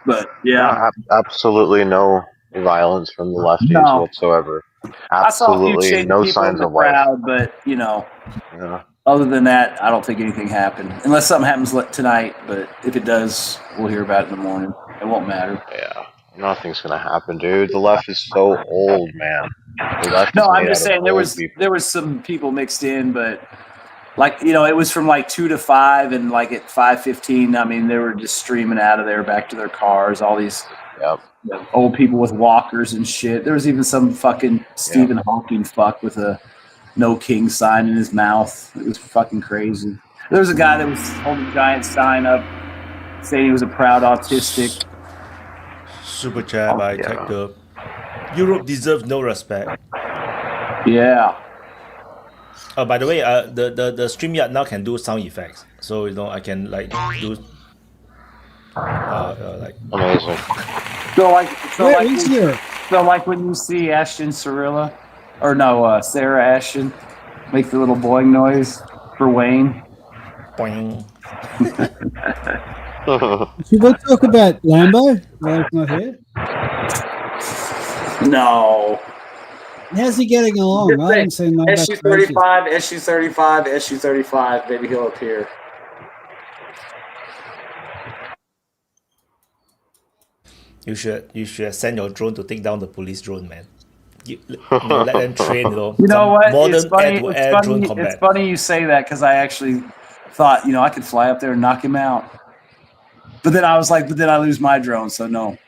But yeah. Absolutely no violence from the lefties whatsoever. Absolutely I saw a few no people signs in the of life. crowd, but Yeah. Other than that, I don't think anything happened. Unless something happens tonight, but if it does, we'll hear about it in the morning. It won't matter. Yeah, nothing's gonna happen, dude. The left is so old, man. The left No, is I'm made just out of saying there old was people. some people mixed in, but like it was from like 2 to 5, and like at 5:15, I mean they were just streaming out of there back to their cars. All these Yep. old people with walkers and shit. There was even some fucking Stephen Hawking fuck with a "No King" sign in his mouth. It was fucking crazy. There was a guy that was holding a giant sign up saying he was a proud autistic. Super chat by yeah. Tech Dub. Europe deserves no respect. Yeah. Oh, by the way, the StreamYard now can do sound effects, so I can like do like Amazing. Where is Europe? So like when you see Ashton Cirilla, or no, Sarah Ashton, make the little boing noise for Wayne. boing. Should we talk about Lambo while he's not here? No. How's he getting along? I haven't seen that. SU-35, SU-35, SU-35. Maybe he'll appear. You should send your drone to take down the police drone, man. Let them train, You know what? modern It's funny, air-to-air drone it's combat. funny you say that because I actually thought, I could fly up there and knock him out. But then I was like, I lose my drone, so no.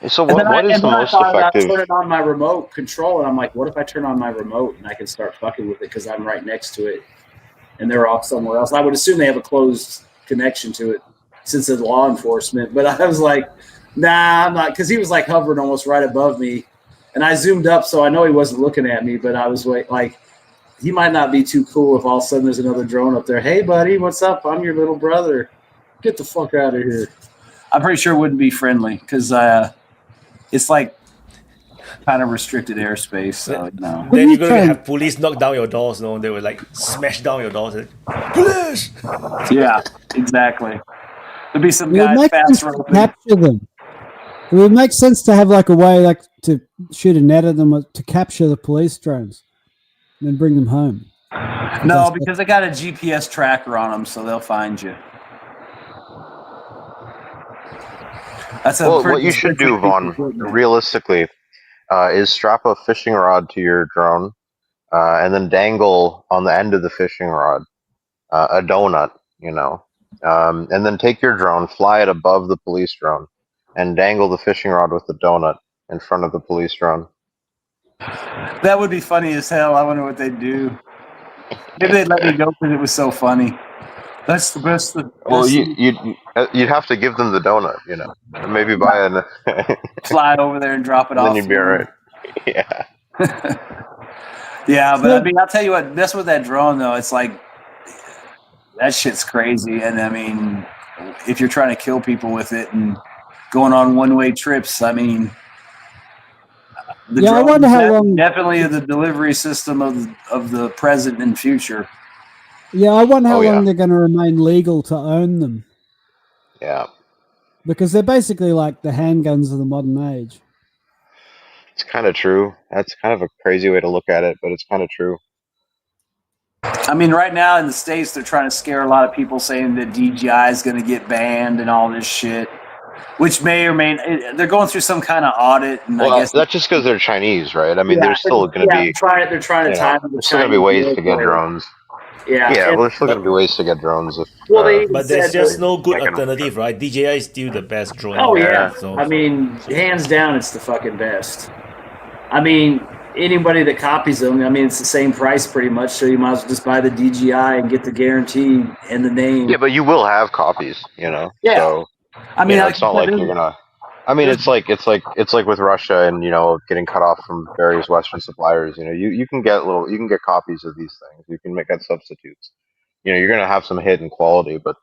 So what is the most effective? I turn it on my remote control, and I'm like, what if I turn on my remote and I can start fucking with it because I'm right next to it, and they're off somewhere else? I would assume they have a closed connection to it since it's law enforcement. But I was like, nah, I'm not, because he was like hovering almost right above me, and I zoomed up, so I know he wasn't looking at me. But I was like, he might not be too cool if all of a sudden there's another drone up there. Hey, buddy, what's up? I'm your little brother. Get the fuck out of here. I'm pretty sure it wouldn't be friendly because it's like kind of restricted airspace. So, no. Then you're gonna have police knock down your doors, They will like smash down your doors. Police! Yeah, exactly. There'd be some It would guys make sense fast to roping. capture them. It would make sense to have like a way like to shoot a net at them to capture the police drones and then bring them home. No, because they got a GPS tracker on them, so they'll find you. Well, what you should do, Vaughn, realistically, is strap a fishing rod to your drone, and then dangle on the end of the fishing rod a donut, and then take your drone, fly it above the police drone, and dangle the fishing rod with the donut in front of the police drone. That would be funny as hell. I wonder what they'd do. Maybe they'd let me go because it was so funny. That's the best. Well, you'd have to give them the donut, and maybe buy an. Fly over there and drop it off. Then you'd be all right. Yeah. Yeah, but I mean, I'll tell you what. That's with that drone, though. It's like that shit's crazy, and I mean, if you're trying to kill people with it and going on one-way trips, I mean, I wonder how long. Definitely the delivery system of the present and future. Yeah, I wonder how long they're going to remain legal to own them. Yeah. Because they're basically like the handguns of the modern age. It's kind of true. That's kind of a crazy way to look at it, but it's kind of true. I mean, right now in the States, they're trying to scare a lot of people saying that DJI is going to get banned and all this shit, which may or may they're going through some kind of audit. And well, I guess that's just because they're Chinese, right? I mean, there's still going to be. They're trying to time. There's still going to be ways to get drones. Yeah, well, there's still going to be ways to get drones. But there's just no good alternative, right? DJI is still the best drone. Oh, yeah. So. I mean, hands down, it's the fucking best. I mean, anybody that copies them, I mean, it's the same price pretty much, so you might as well just buy the DJI and get the guarantee and the name. Yeah, but you will have copies, Yeah. So, I mean, it's not like you're going to... I mean, it's like with Russia and getting cut off from various Western suppliers. You can get copies of these things. You can get substitutes. You're going to have some hit in quality, but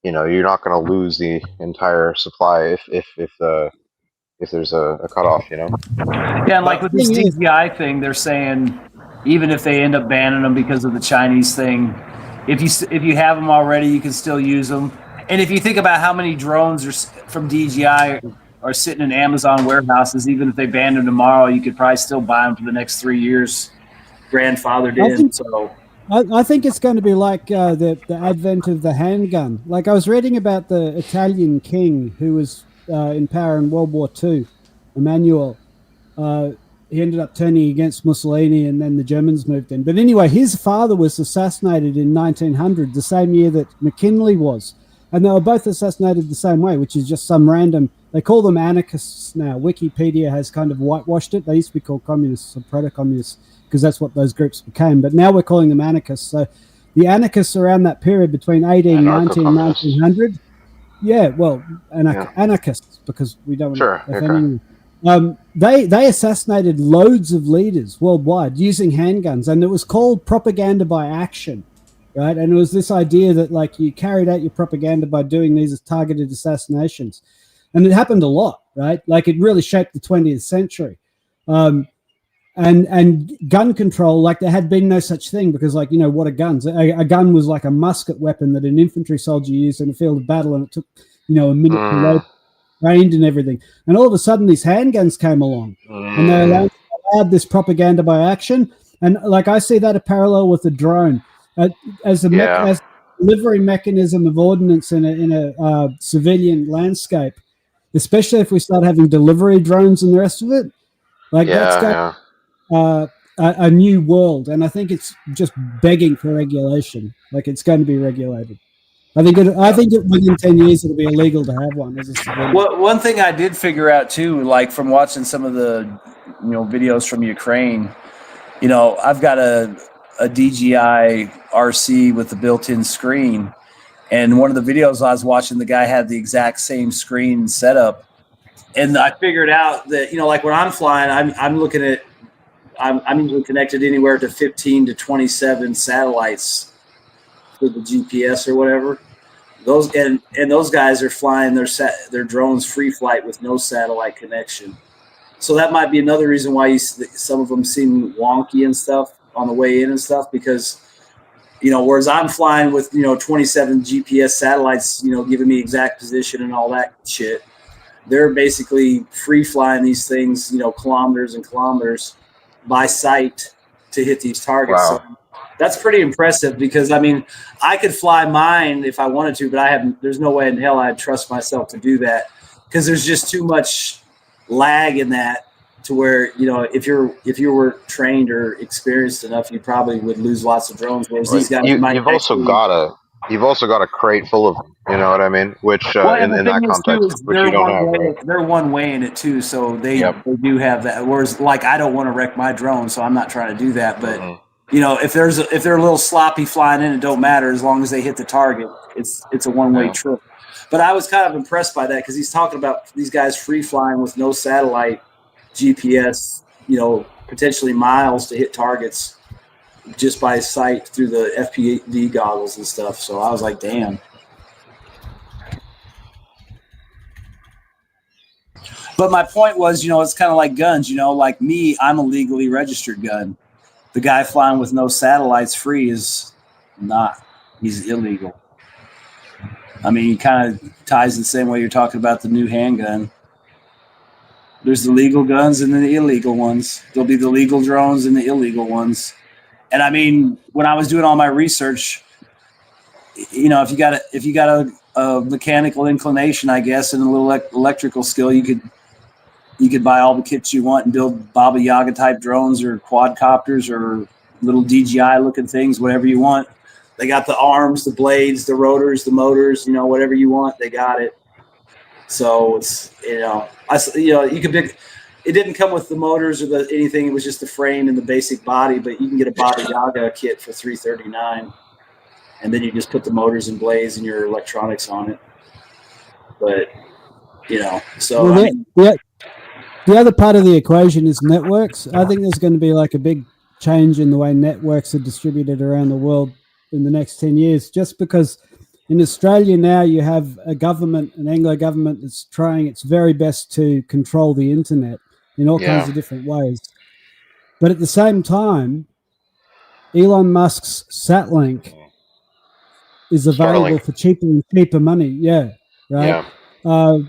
you're not going to lose the entire supply if there's a cutoff. Yeah, and like with this DJI thing, they're saying even if they end up banning them because of the Chinese thing, if you have them already, you can still use them. And if you think about how many drones are from DJI are sitting in Amazon warehouses, even if they banned them tomorrow, you could probably still buy them for the next 3 years, grandfathered in. I think it's going to be like the advent of the handgun. Like I was reading about the Italian king who was in power in World War II, Emmanuel. He ended up turning against Mussolini, and then the Germans moved in. But anyway, his father was assassinated in 1900, the same year that McKinley was. And they were both assassinated the same way, which is just some random... They call them anarchists now. Wikipedia has kind of whitewashed it. They used to be called communists or proto-communists because that's what those groups became. But now we're calling them anarchists. So the anarchists around that period between 1890 and 1900... Yeah, well, anarchists, because we don't... Sure, they assassinated loads of leaders worldwide using handguns, and it was called propaganda by action, right? And it was this idea that like you carried out your propaganda by doing these targeted assassinations, and it happened a lot, right? Like it really shaped the 20th century. And gun control, like there had been no such thing because, like, you know, what are guns? A gun was like a musket weapon that an infantry soldier used in a field of battle, and it took, you know, a minute to load, trained and everything. And all of a sudden, these handguns came along, and they allowed this propaganda by action. And like I see that a parallel with the drone as a delivery mechanism of ordnance in a civilian landscape, especially if we start having delivery drones and the rest of it. Like that's got a new world, and I think it's just begging for regulation. Like it's going to be regulated. I think within 10 years it'll be illegal to have one as a civilian. Well, one thing I did figure out too, like from watching some of the videos from Ukraine, I've got a DJI RC with the built-in screen, and one of the videos I was watching, the guy had the exact same screen setup, and I figured out that like when I'm flying, I'm looking at I'm usually connected anywhere to 15 to 27 satellites for the GPS or whatever. Those and those guys are flying their drones free flight with no satellite connection. So that might be another reason why some of them seem wonky and stuff on the way in and stuff, because whereas I'm flying with 27 GPS satellites, giving me exact position and all that shit, they're basically free flying these things, kilometers and kilometers by sight to hit these targets. Wow. So that's pretty impressive, because I could fly mine if I wanted to, but there's no way in hell I'd trust myself to do that, because there's just too much lag in that to where, if you were trained or experienced enough, you probably would lose lots of drones. Whereas these guys you've also got a crate full of them, you know what I mean? Which in that context, which you don't have. Right? They're one way in it too, so they do have that. Whereas, like, I don't want to wreck my drone, so I'm not trying to do that. But if they're a little sloppy flying in, it don't matter as long as they hit the target. It's a one-way trip. But I was kind of impressed by that, because he's talking about these guys free flying with no satellite GPS, potentially miles to hit targets just by sight through the FPV goggles and stuff. So I was like, damn. But my point was, it's kind of like guns, like me, I'm a legally registered gun. The guy flying with no satellites free is not. He's illegal. I mean, it kind of ties the same way you're talking about the new handgun. There's the legal guns and then the illegal ones. There'll be the legal drones and the illegal ones. And I mean, when I was doing all my research, if you got a mechanical inclination, I guess, and a little electrical skill, you could buy all the kits you want and build Baba Yaga type drones or quadcopters or little DJI looking things, whatever you want. They got the arms, the blades, the rotors, the motors, whatever you want, they got it. So it's, you could pick. It didn't come with the motors or anything. It was just the frame and the basic body. But you can get a Baba Yaga kit for $339, and then you just put the motors and blades and your electronics on it. But so the other part of the equation is networks. I think there's going to be like a big change in the way networks are distributed around the world in the next 10 years, just because in Australia now you have a government, an Anglo government, that's trying its very best to control the internet in all kinds of different ways. But at the same time, Elon Musk's Satlink is available for cheaper and cheaper money. Yeah, right. Yeah.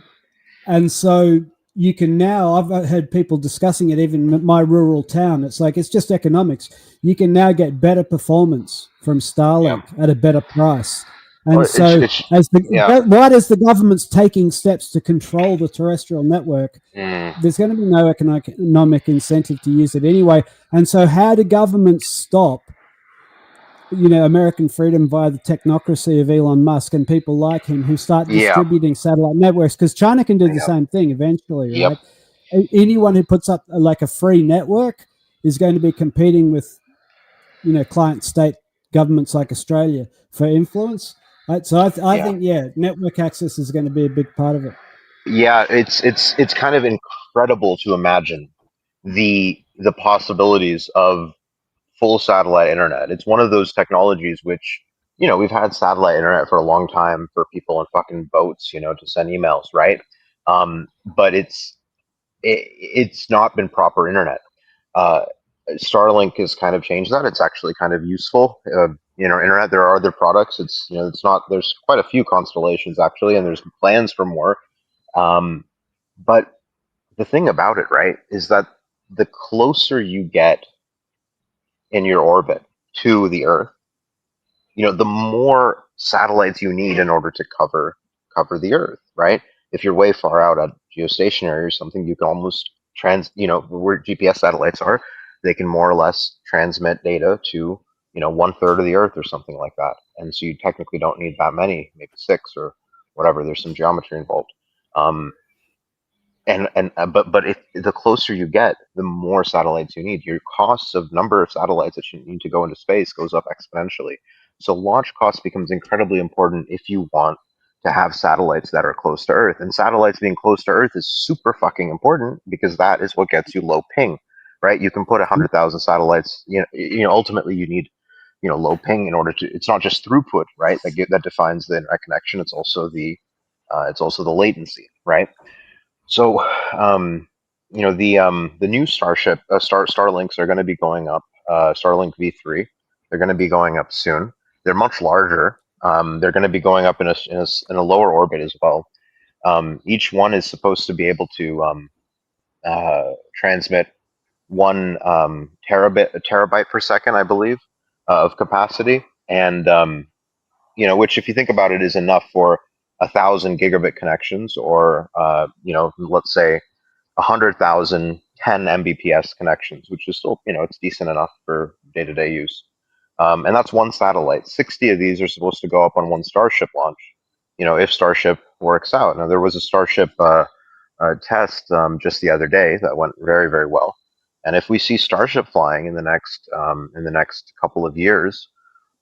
And so you can now, I've heard people discussing it even in my rural town. It's like, it's just economics. You can now get better performance from Starlink at a better price. And Well, so, yeah. right as the government's taking steps to control the terrestrial network, there's going to be no economic incentive to use it anyway. And so, how do governments stop, American freedom via the technocracy of Elon Musk and people like him who start distributing satellite networks? Because China can do the same thing eventually, right? Anyone who puts up like a free network is going to be competing with, client state governments like Australia for influence. Right? So I think, network access is going to be a big part of it. Yeah, it's kind of incredible to imagine the possibilities of full satellite internet. It's one of those technologies which, we've had satellite internet for a long time for people in fucking boats, to send emails, right? But it's not been proper internet. Starlink has kind of changed that. It's actually kind of useful. Internet. There are other products. It's not. There's quite a few constellations actually, and there's plans for more. But the thing about it, right, is that the closer you get in your orbit to the Earth, the more satellites you need in order to cover the Earth, right? If you're way far out at geostationary or something, you can almost where GPS satellites are, they can more or less transmit data to 1/3 of the Earth or something like that, and so you technically don't need that many, maybe 6 or whatever. There's some geometry involved. But if the closer you get, the more satellites you need. Your costs of number of satellites that you need to go into space goes up exponentially. So launch cost becomes incredibly important if you want to have satellites that are close to Earth. And satellites being close to Earth is super fucking important because that is what gets you low ping, right? You can put 100,000 satellites. Ultimately you need low ping in order to. It's not just throughput, right? That defines the internet connection. It's also the latency, right? So, the new Starlinks are going to be going up. Starlink V3, they're going to be going up soon. They're much larger. They're going to be going up in a lower orbit as well. Each one is supposed to be able to transmit 1 terabyte per second, I believe, of capacity, and which, if you think about it, is enough for 1,000 gigabit connections, or let's say 100,000 10 Mbps connections, which is still it's decent enough for day-to-day use. And that's one satellite. 60 of these are supposed to go up on one Starship launch. If Starship works out. Now there was a Starship test just the other day that went very, very well. And if we see Starship flying in the next couple of years,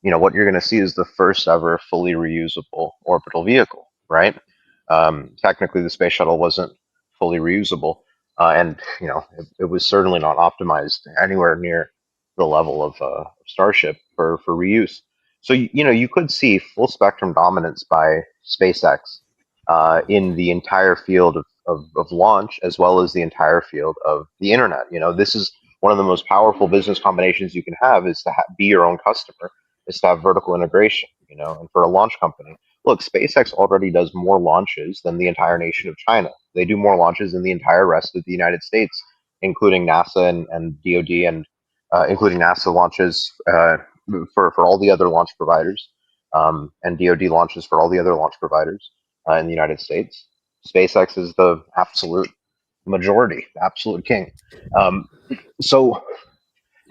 what you're going to see is the first ever fully reusable orbital vehicle, right? Technically, the space shuttle wasn't fully reusable, and it was certainly not optimized anywhere near the level of Starship for reuse. So you could see full spectrum dominance by SpaceX in the entire field of launch, as well as the entire field of the internet. This is one of the most powerful business combinations you can have, is to be your own customer, is to have vertical integration, and for a launch company. Look, SpaceX already does more launches than the entire nation of China. They do more launches than the entire rest of the United States, including NASA and DoD, and including NASA launches for all the other launch providers, and DoD launches for all the other launch providers in the United States. SpaceX is the absolute majority, the absolute king.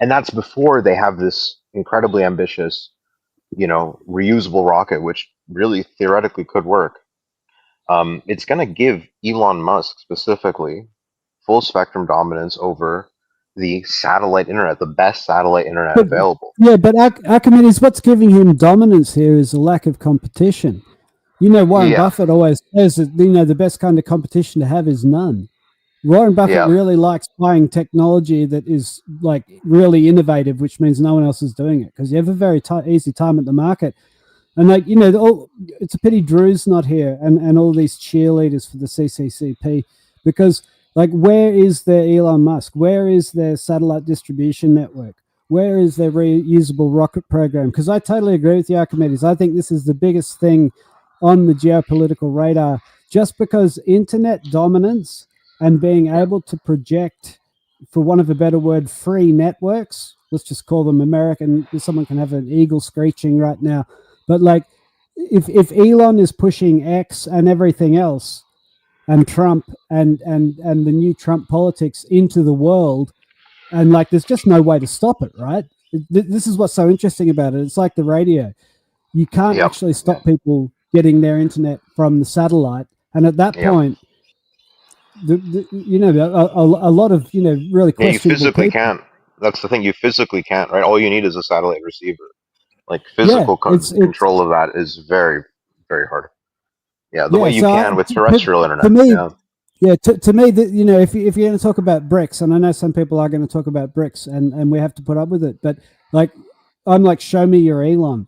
And that's before they have this incredibly ambitious, reusable rocket, which really theoretically could work. It's going to give Elon Musk specifically full spectrum dominance over the satellite internet, the best satellite internet available. Yeah, but Archimedes, what's giving him dominance here is a lack of competition. Warren Buffett always says that, the best kind of competition to have is none. Warren Buffett really likes buying technology that is like really innovative, which means no one else is doing it, because you have a very easy time at the market. And it's a pity Drew's not here and all these cheerleaders for the CCCP, because where is their Elon Musk? Where is their satellite distribution network? Where is their reusable rocket program? Because I totally agree with you, Archimedes. I think this is the biggest thing on the geopolitical radar, just because internet dominance and being able to project, for want of a better word, free networks let's just call them American. Someone can have an eagle screeching right now, but like if Elon is pushing X and everything else, and Trump and the new Trump politics into the world, and like there's just no way to stop it, right? This is what's so interesting about it. It's like the radio. You can't Yep. actually stop people getting their internet from the satellite, and at that Yep. point, a lot of really Yeah, you questionable physically people. can't. That's the thing. You physically can't, right? All you need is a satellite receiver. Like Yeah, physical it's control of that is very, very hard. Yeah, the way you so can with terrestrial internet. to me, Yeah. to me, if you're going to talk about BRICS, and I know some people are going to talk about BRICS, and we have to put up with it, but like, I'm like, show me your Elon.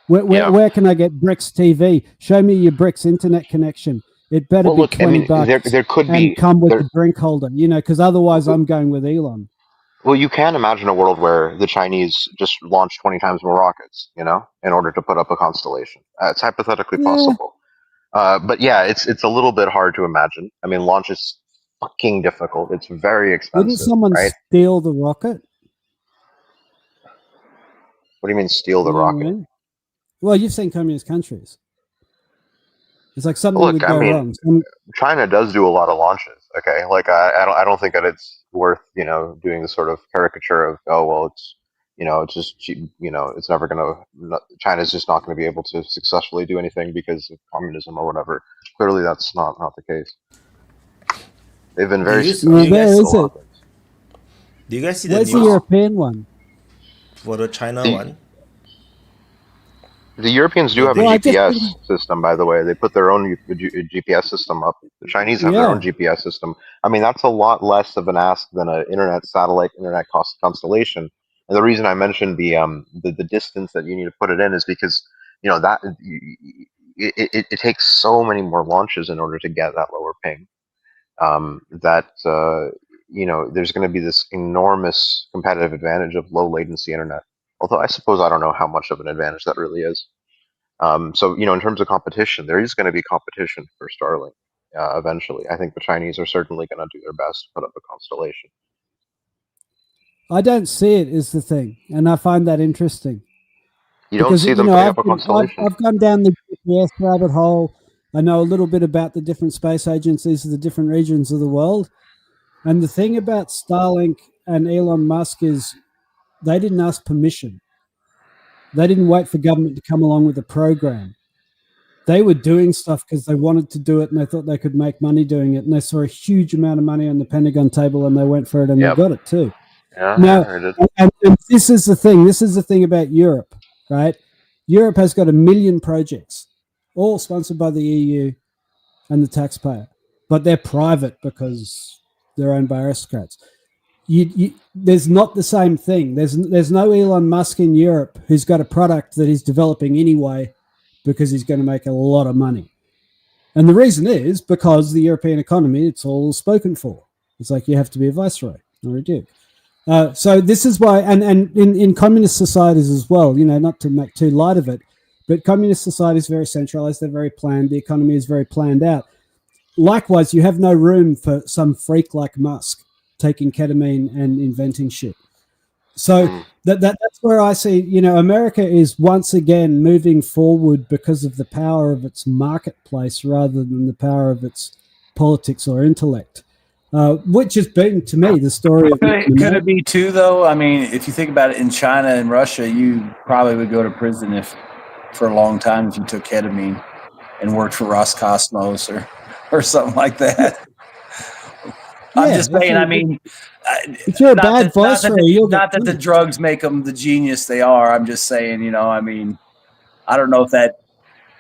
Where can I get BRICS TV? Show me your BRICS internet connection. It better Well, be look, I $20 mean, there could be and come with there. a drink holder, because otherwise I'm going with Elon. Well, you can imagine a world where the Chinese just launch 20 times more rockets, in order to put up a constellation. It's hypothetically Yeah. possible. But yeah, it's a little bit hard to imagine. I mean, launch is fucking difficult. It's very expensive. Wouldn't someone right? steal the rocket? What do you mean steal the You know what I rocket? mean? Well, you've seen communist countries. It's like something Look, would I go mean, wrong. China does do a lot of launches. Okay, like I don't think that it's worth doing the sort of caricature of, oh well, it's just cheap, it's never gonna, China's just not going to be able to successfully do anything because of communism or whatever. Clearly, that's not the case. They've been very Well, there is it. Do you guys see the Where's the news European one? for the China one? The Europeans do have a Well, I just GPS think- system, by the way. They put their own GPS system up. The Chinese have their own GPS system. I mean, that's a lot less of an ask than an internet constellation. And the reason I mentioned the distance that you need to put it in is because that it takes so many more launches in order to get that lower ping. There's going to be this enormous competitive advantage of low latency internet. Although I suppose I don't know how much of an advantage that really is. So in terms of competition, there is going to be competition for Starlink eventually. I think the Chinese are certainly going to do their best to put up a constellation. I don't see it is the thing, and I find that interesting. You don't see them putting up a I've constellation? I've gone down the GPS rabbit hole. I know a little bit about the different space agencies of the different regions of the world. And the thing about Starlink and Elon Musk is they didn't ask permission. They didn't wait for government to come along with a program. They were doing stuff because they wanted to do it and they thought they could make money doing it. And they saw a huge amount of money on the Pentagon table and they went for it and they got it too. Yeah, now, I heard it. and this is the thing. This is the thing about Europe, right? Europe has got 1 million projects, all sponsored by the EU and the taxpayer, but they're private because they're owned by aristocrats. There's not the same thing. There's no Elon Musk in Europe who's got a product that he's developing anyway because he's going to make a lot of money. And the reason is because the European economy, it's all spoken for. It's like you have to be a viceroy or a duke. So this is why, and in communist societies as well, not to make too light of it, but communist society is very centralized. They're very planned. The economy is very planned out. Likewise, you have no room for some freak like Musk taking ketamine and inventing shit. So that's where I see, America is once again moving forward because of the power of its marketplace rather than the power of its politics or intellect. Which has been, to me, the story of... Could it be too, though? I mean, if you think about it, in China and Russia, you probably would go to prison for a long time if you took ketamine and worked for Roscosmos or something like that. I'm just saying, I mean... If you're a bad viceroy, you'll not that the drugs make them the genius they are. I'm just saying, I mean, I don't know if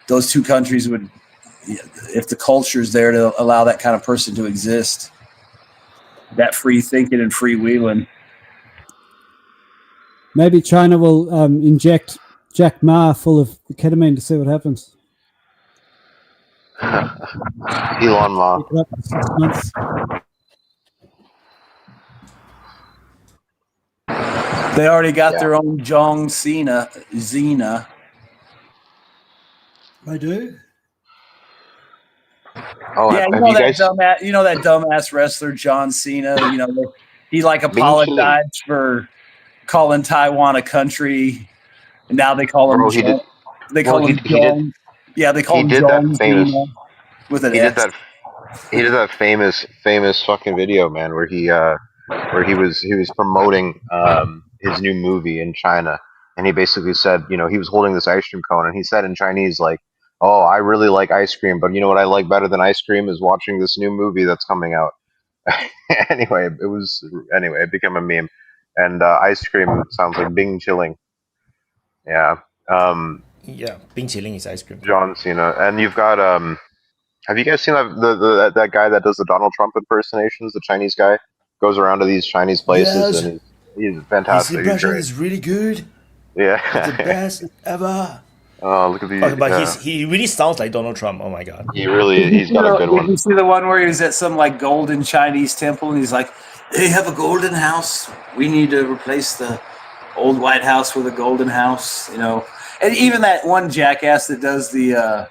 those two countries would... If the culture is there to allow that kind of person to exist. That free thinking and freewheeling. Maybe China will inject Jack Ma full of ketamine to see what happens. Elon Ma. Pick it up for 6 months. They already got their own Zhong Xena. I do. Oh, yeah, you know that dumbass wrestler John Cena. He apologized for calling Taiwan a country, and now they call him. Bro, he did. They call Well, him he did. Jong. Yeah, they call He him did that Jong famous. Zima with an He S. did that. He did that famous fucking video, man, where he was promoting his new movie in China, and he basically said, you know, he was holding this ice cream cone, and he said in Chinese like, "Oh, I really like ice cream, but you know what I like better than ice cream is watching this new movie that's coming out." Anyway, it became a meme, and ice cream sounds like Bing chilling. Yeah. Yeah, 冰淇淋 is ice cream. John Cena, and you've got have you guys seen that guy that does the Donald Trump impersonations? The Chinese guy goes around to these Chinese places, Yes. and he's His fantastic. He's impression great. is really good. Yeah. It's the best ever. Oh, look at the. But he really sounds like Donald Trump. Oh my god. He's got a good Did one. you see the one where he was at some like golden Chinese temple, and he's like, "They have a golden house. We need to replace the old White House with a golden house." You know, and even that one jackass that does the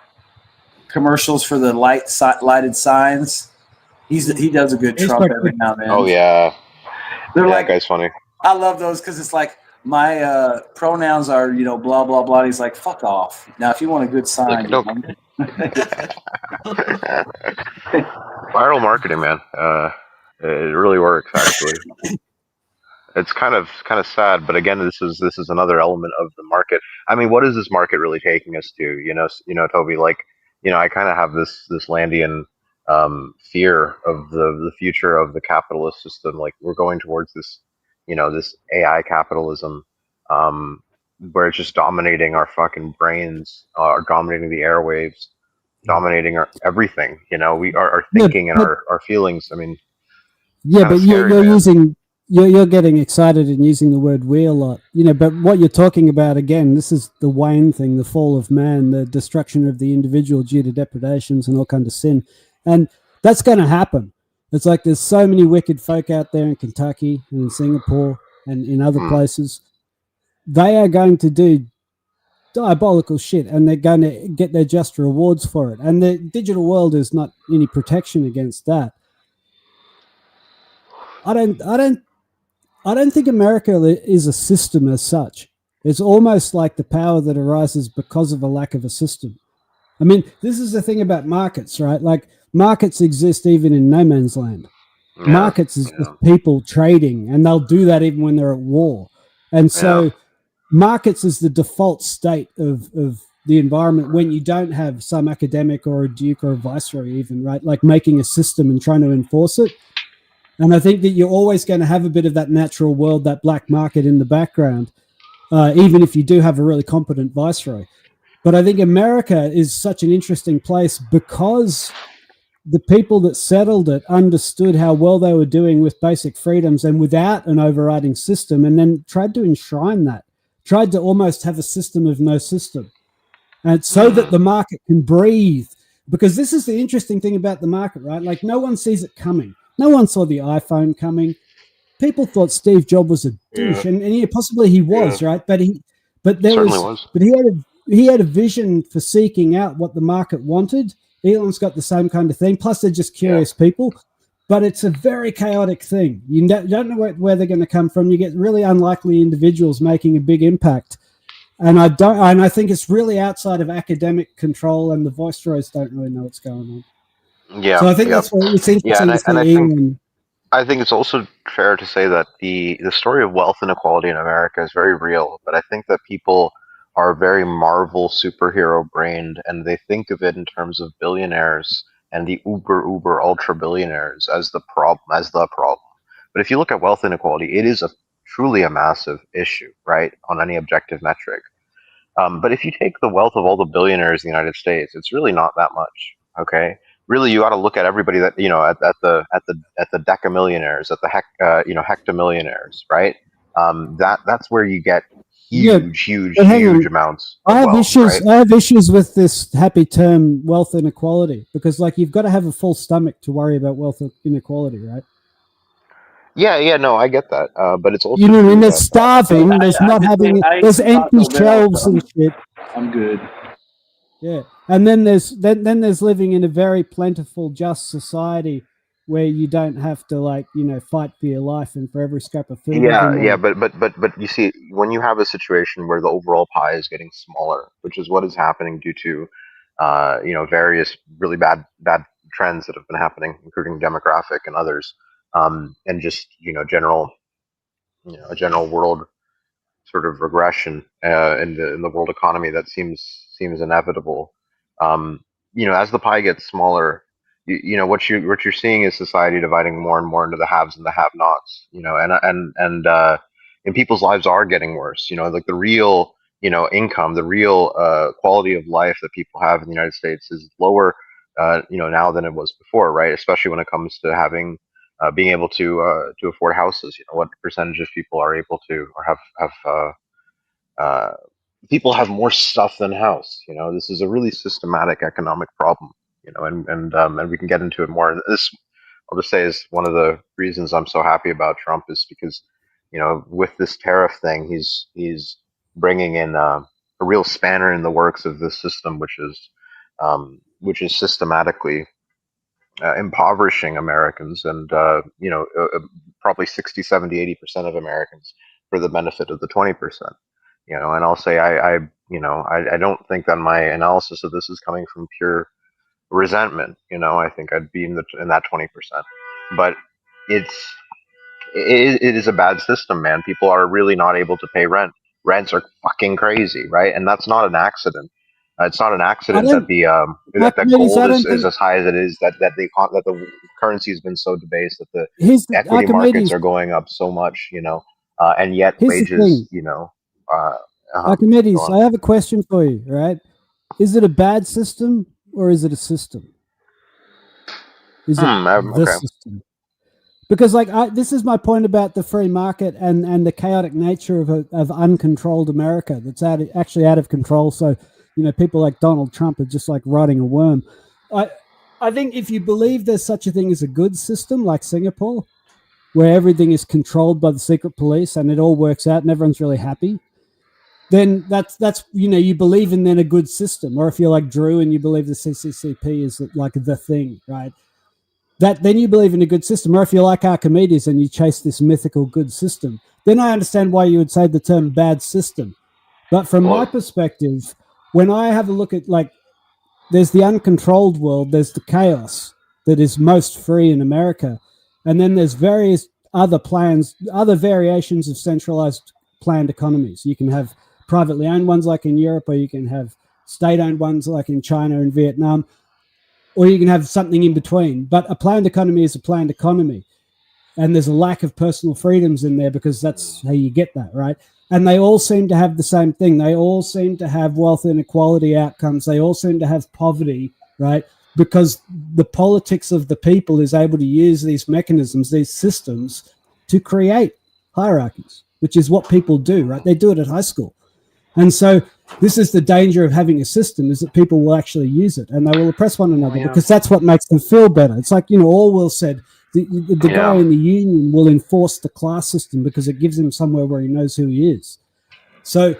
commercials for the lighted signs. He does a good Trump every now and then. Oh yeah. They're Yeah, like, that guy's funny. I love those because it's like my pronouns are, you know, blah blah blah. He's like, fuck off. Now, if you want a good sign, Nope. Viral marketing, man. It really works actually. It's kind of sad, but again, this is another element of the market. I mean, what is this market really taking us to? You know, Toby. Like, you know, I kind of have this Landian fear of the future of the capitalist system. Like, we're going towards this, you know, this AI capitalism, where it's just dominating our fucking brains, dominating the airwaves, dominating our everything. You know, our thinking and our feelings. I mean, yeah, kinda but scary, you're man. using you're getting excited and using the word "we" a lot, you know. But what you're talking about again, this is the Wayne thing, the fall of man, the destruction of the individual due to depredations and all kinds of sin, and that's going to happen. It's like there's so many wicked folk out there in Kentucky and in Singapore and in other places. They are going to do diabolical shit, and they're going to get their just rewards for it. And the digital world is not any protection against that. I don't think America is a system as such. It's almost like the power that arises because of a lack of a system. I mean, this is the thing about markets, right? Like, markets exist even in no man's land. Yeah, Markets is just people trading, and they'll do that even when they're at war. And so markets is the default state of the environment when you don't have some academic or a duke or a viceroy even, right? Like making a system and trying to enforce it. And I think that you're always going to have a bit of that natural world, that black market in the background, even if you do have a really competent viceroy. But I think America is such an interesting place because the people that settled it understood how well they were doing with basic freedoms and without an overriding system, and then tried to enshrine that, tried to almost have a system of no system. And so that the market can breathe. Because this is the interesting thing about the market, right? Like, no one sees it coming. No one saw the iPhone coming. People thought Steve Jobs was a douche, and possibly he was, right? But he had a vision for seeking out what the market wanted. Elon's got the same kind of thing. Plus, they're just curious people. But it's a very chaotic thing. You don't know where they're going to come from. You get really unlikely individuals making a big impact. And I think it's really outside of academic control, and the viceroys don't really know what's going on. Yeah. So I think that's what it's interesting to see. I think it's also fair to say that the story of wealth inequality in America is very real, but I think that people are very Marvel superhero brained, and they think of it in terms of billionaires and the uber ultra billionaires as the problem. But if you look at wealth inequality, it is truly a massive issue, right, on any objective metric. But if you take the wealth of all the billionaires in the United States, it's really not that much. Okay, really, you got to look at everybody that, you know, at the decamillionaires, at the hectomillionaires, right? That's where you get huge amounts. I have issues. Right? I have issues with this happy term wealth inequality, because like, you've got to have a full stomach to worry about wealth inequality, right? Yeah, no, I get that, but it's also, you know what I mean. They're starving. There's not having. There's empty shelves and shit. I'm good. Yeah, and then there's living in a very plentiful, just society where you don't have to like, you know, fight for your life and for every scrap of food every Yeah, morning. but you see, when you have a situation where the overall pie is getting smaller, which is what is happening due to, various really bad trends that have been happening, including demographic and others, and just general, a general world sort of regression in the world economy that seems inevitable. Um, as the pie gets smaller, what you're seeing is society dividing more and more into the haves and the have-nots. And people's lives are getting worse. Like the real income, the real quality of life that people have in the United States is lower, now than it was before, right? Especially when it comes to having being able to afford houses. What percentage of people are able to or have uh, people have more stuff than house. This is a really systematic economic problem. And we can get into it more. This, I'll just say, is one of the reasons I'm so happy about Trump is because with this tariff thing, he's bringing in a real spanner in the works of this system, which is systematically impoverishing Americans and probably 60, 70, 80% of Americans for the benefit of the 20%. And I'll say I don't think that my analysis of this is coming from pure resentment. I think I'd be in that 20%. But it's it is a bad system, man. People are really not able to pay rent. Rents are fucking crazy, right? And that's not an accident. It's not an I accident that don't, that Archimedes, gold I is, don't is think as high as it is. That the currency has been so debased that the here's the equity markets Archimedes. are going up so much. And yet Here's the wages. thing, Uh, Go Archimedes. on. I have a question for you. Right? Is it a bad system or is it a system? Is it the Okay. system? Because like this is my point about the free market and the chaotic nature of uncontrolled America that's actually out of control. So people like Donald Trump are just like riding a worm. I think if you believe there's such a thing as a good system like Singapore, where everything is controlled by the secret police and it all works out and everyone's really happy, then that's you believe in then a good system. Or if you're like Drew and you believe the CCCP is like the thing, right? That then you believe in a good system. Or if you're like Archimedes and you chase this mythical good system, then I understand why you would say the term bad system. But from my Well, perspective, when I have a look at like there's the uncontrolled world, there's the chaos that is most free in America, and then there's various other plans, other variations of centralized planned economies. You can have privately owned ones like in Europe, or you can have state-owned ones like in China and Vietnam, or you can have something in between. But a planned economy is a planned economy. And there's a lack of personal freedoms in there because that's how you get that, right? And they all seem to have the same thing. They all seem to have wealth inequality outcomes. They all seem to have poverty, right? Because the politics of the people is able to use these mechanisms, these systems, to create hierarchies, which is what people do, right? They do it at high school. And so this is the danger of having a system, is that people will actually use it and they will oppress one another because that's what makes them feel better. It's like, Orwell said, the guy in the union will enforce the class system because it gives him somewhere where he knows who he is. So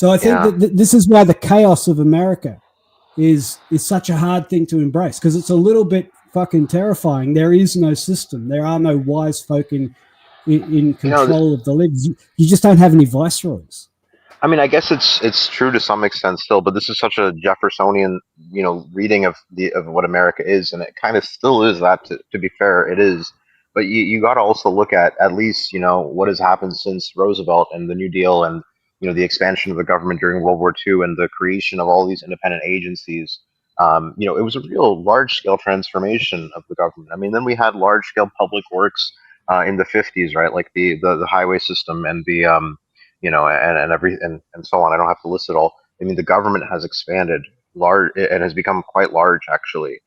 I think that this is why the chaos of America is such a hard thing to embrace, because it's a little bit fucking terrifying. There is no system. There are no wise folk in control of the libs. You just don't have any viceroys. I mean, I guess it's true to some extent still, but this is such a Jeffersonian, reading of what America is, and it kind of still is that. To be fair, it is. But you got to also look at least what has happened since Roosevelt and the New Deal, and the expansion of the government during World War II, and the creation of all these independent agencies. It was a real large scale transformation of the government. I mean, then we had large scale public works in the 50s, right? Like the highway system and the and so on. I don't have to list it all. I mean, the government has expanded large and has become quite large, actually,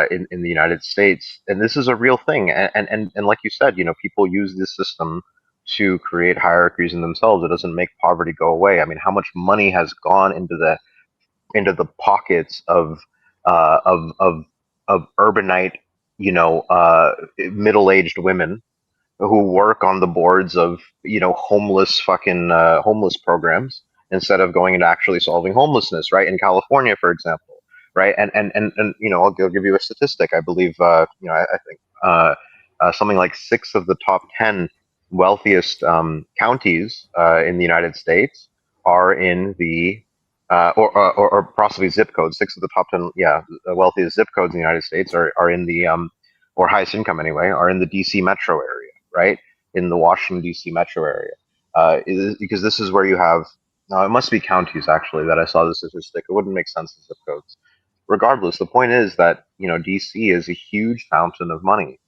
in the United States, and this is a real thing. And like you said, people use this system to create hierarchies in themselves. It doesn't make poverty go away. I mean, how much money has gone into the pockets of urbanite, middle-aged women who work on the boards of homeless programs instead of going into actually solving homelessness, right? In California, for example, right? And I'll give you a statistic. I believe I think something like 6 of the top 10 wealthiest counties in the United States are in the or possibly zip codes. 6 of the top 10, wealthiest zip codes in the United States are in the or highest income anyway, are in the DC metro area, right? In the Washington DC metro area, because this is where you have. Now it must be counties actually that I saw the statistic. It wouldn't make sense as zip codes. Regardless, the point is that DC is a huge fountain of money,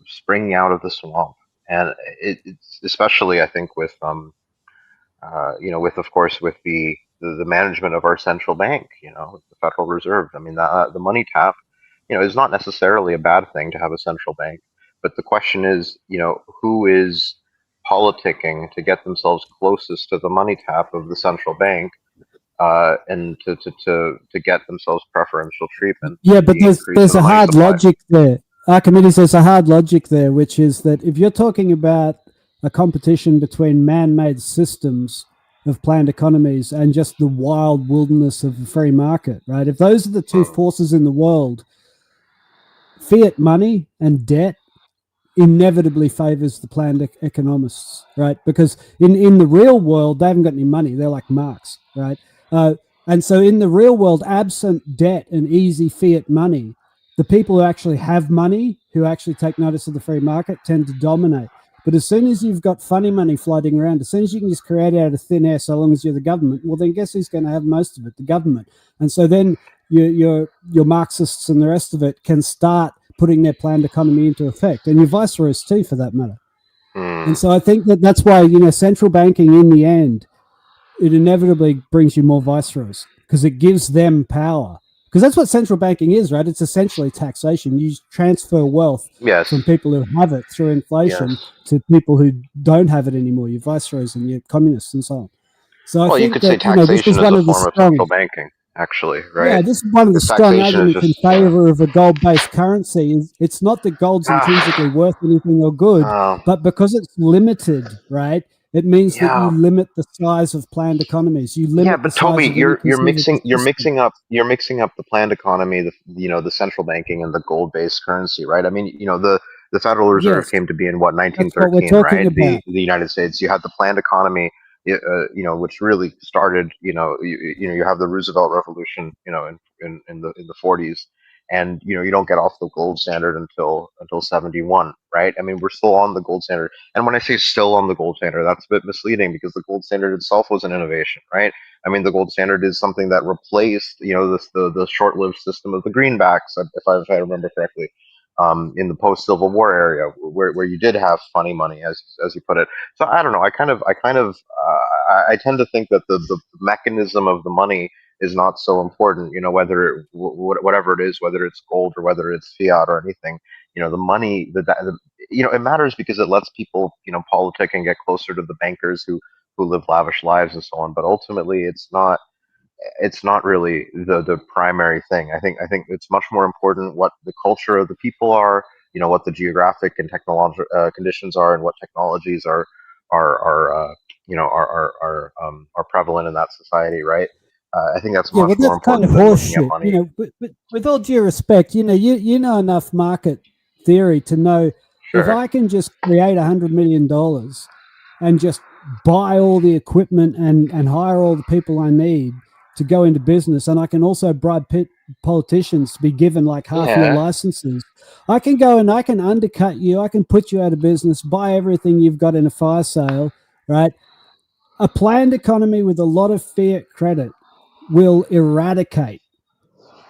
springing out of the swamp, and it's especially I think with with of course with the management of our central bank, the Federal Reserve. I mean, the money tap, is not necessarily a bad thing to have a central bank, but the question is, who is politicking to get themselves closest to the money tap of the central bank, and to get themselves preferential treatment. Yeah, but there's a hard logic there. Archimedes, there's a hard logic there, which is that if you're talking about a competition between man-made systems of planned economies and just the wild wilderness of the free market, right? If those are the two forces in the world, fiat money and debt inevitably favors the planned economists, right? Because in the real world, they haven't got any money. They're like Marx, right? And so in the real world, absent debt and easy fiat money, the people who actually have money, who actually take notice of the free market, tend to dominate. But as soon as you've got funny money floating around, as soon as you can just create it out of thin air, so long as you're the government, well, then guess who's going to have most of it? The government. And so then your Marxists and the rest of it can start putting their planned economy into effect, and your viceroys too, for that matter. And so I think that's why, central banking in the end, it inevitably brings you more viceroys because it gives them power. Because that's what central banking is, right? It's essentially taxation. You transfer wealth from people who have it through inflation to people who don't have it anymore, your viceroys and your communists and so on. So I think you could say taxation is a form of central banking, actually, right? Yeah, this is one of the strong arguments in favor of a gold-based currency. It's not that gold's intrinsically worth anything or good, but because it's limited, right? It means that you limit the size of planned economies. You limit. But Toby, you're mixing up the planned economy, the central banking, and the gold-based currency, right? I mean, the Federal Reserve came to be in 1913, right? The United States. You had the planned economy, which really started. You have the Roosevelt Revolution, in the 40s. And you don't get off the gold standard until 71, right? I mean, we're still on the gold standard. And when I say still on the gold standard, that's a bit misleading because the gold standard itself was an innovation, right? I mean, the gold standard is something that replaced, the short-lived system of the greenbacks, if I remember correctly, in the post-Civil War area, where you did have funny money, as you put it. So I don't know. I tend to think that the mechanism of the money is not so important, whatever it is, whether it's gold or whether it's fiat or anything, the money, it matters because it lets people, politic and get closer to the bankers who live lavish lives and so on. But ultimately, it's not really the primary thing. I think it's much more important what the culture of the people are, what the geographic and technological conditions are, and what technologies are prevalent in that society, right? I think that's much more important than looking at money. But with all due respect, you know enough market theory to know if I can just create $100 million and just buy all the equipment and hire all the people I need to go into business, and I can also bribe politicians to be given like half your licenses, I can go and I can undercut you, I can put you out of business, buy everything you've got in a fire sale, right? A planned economy with a lot of fiat credit will eradicate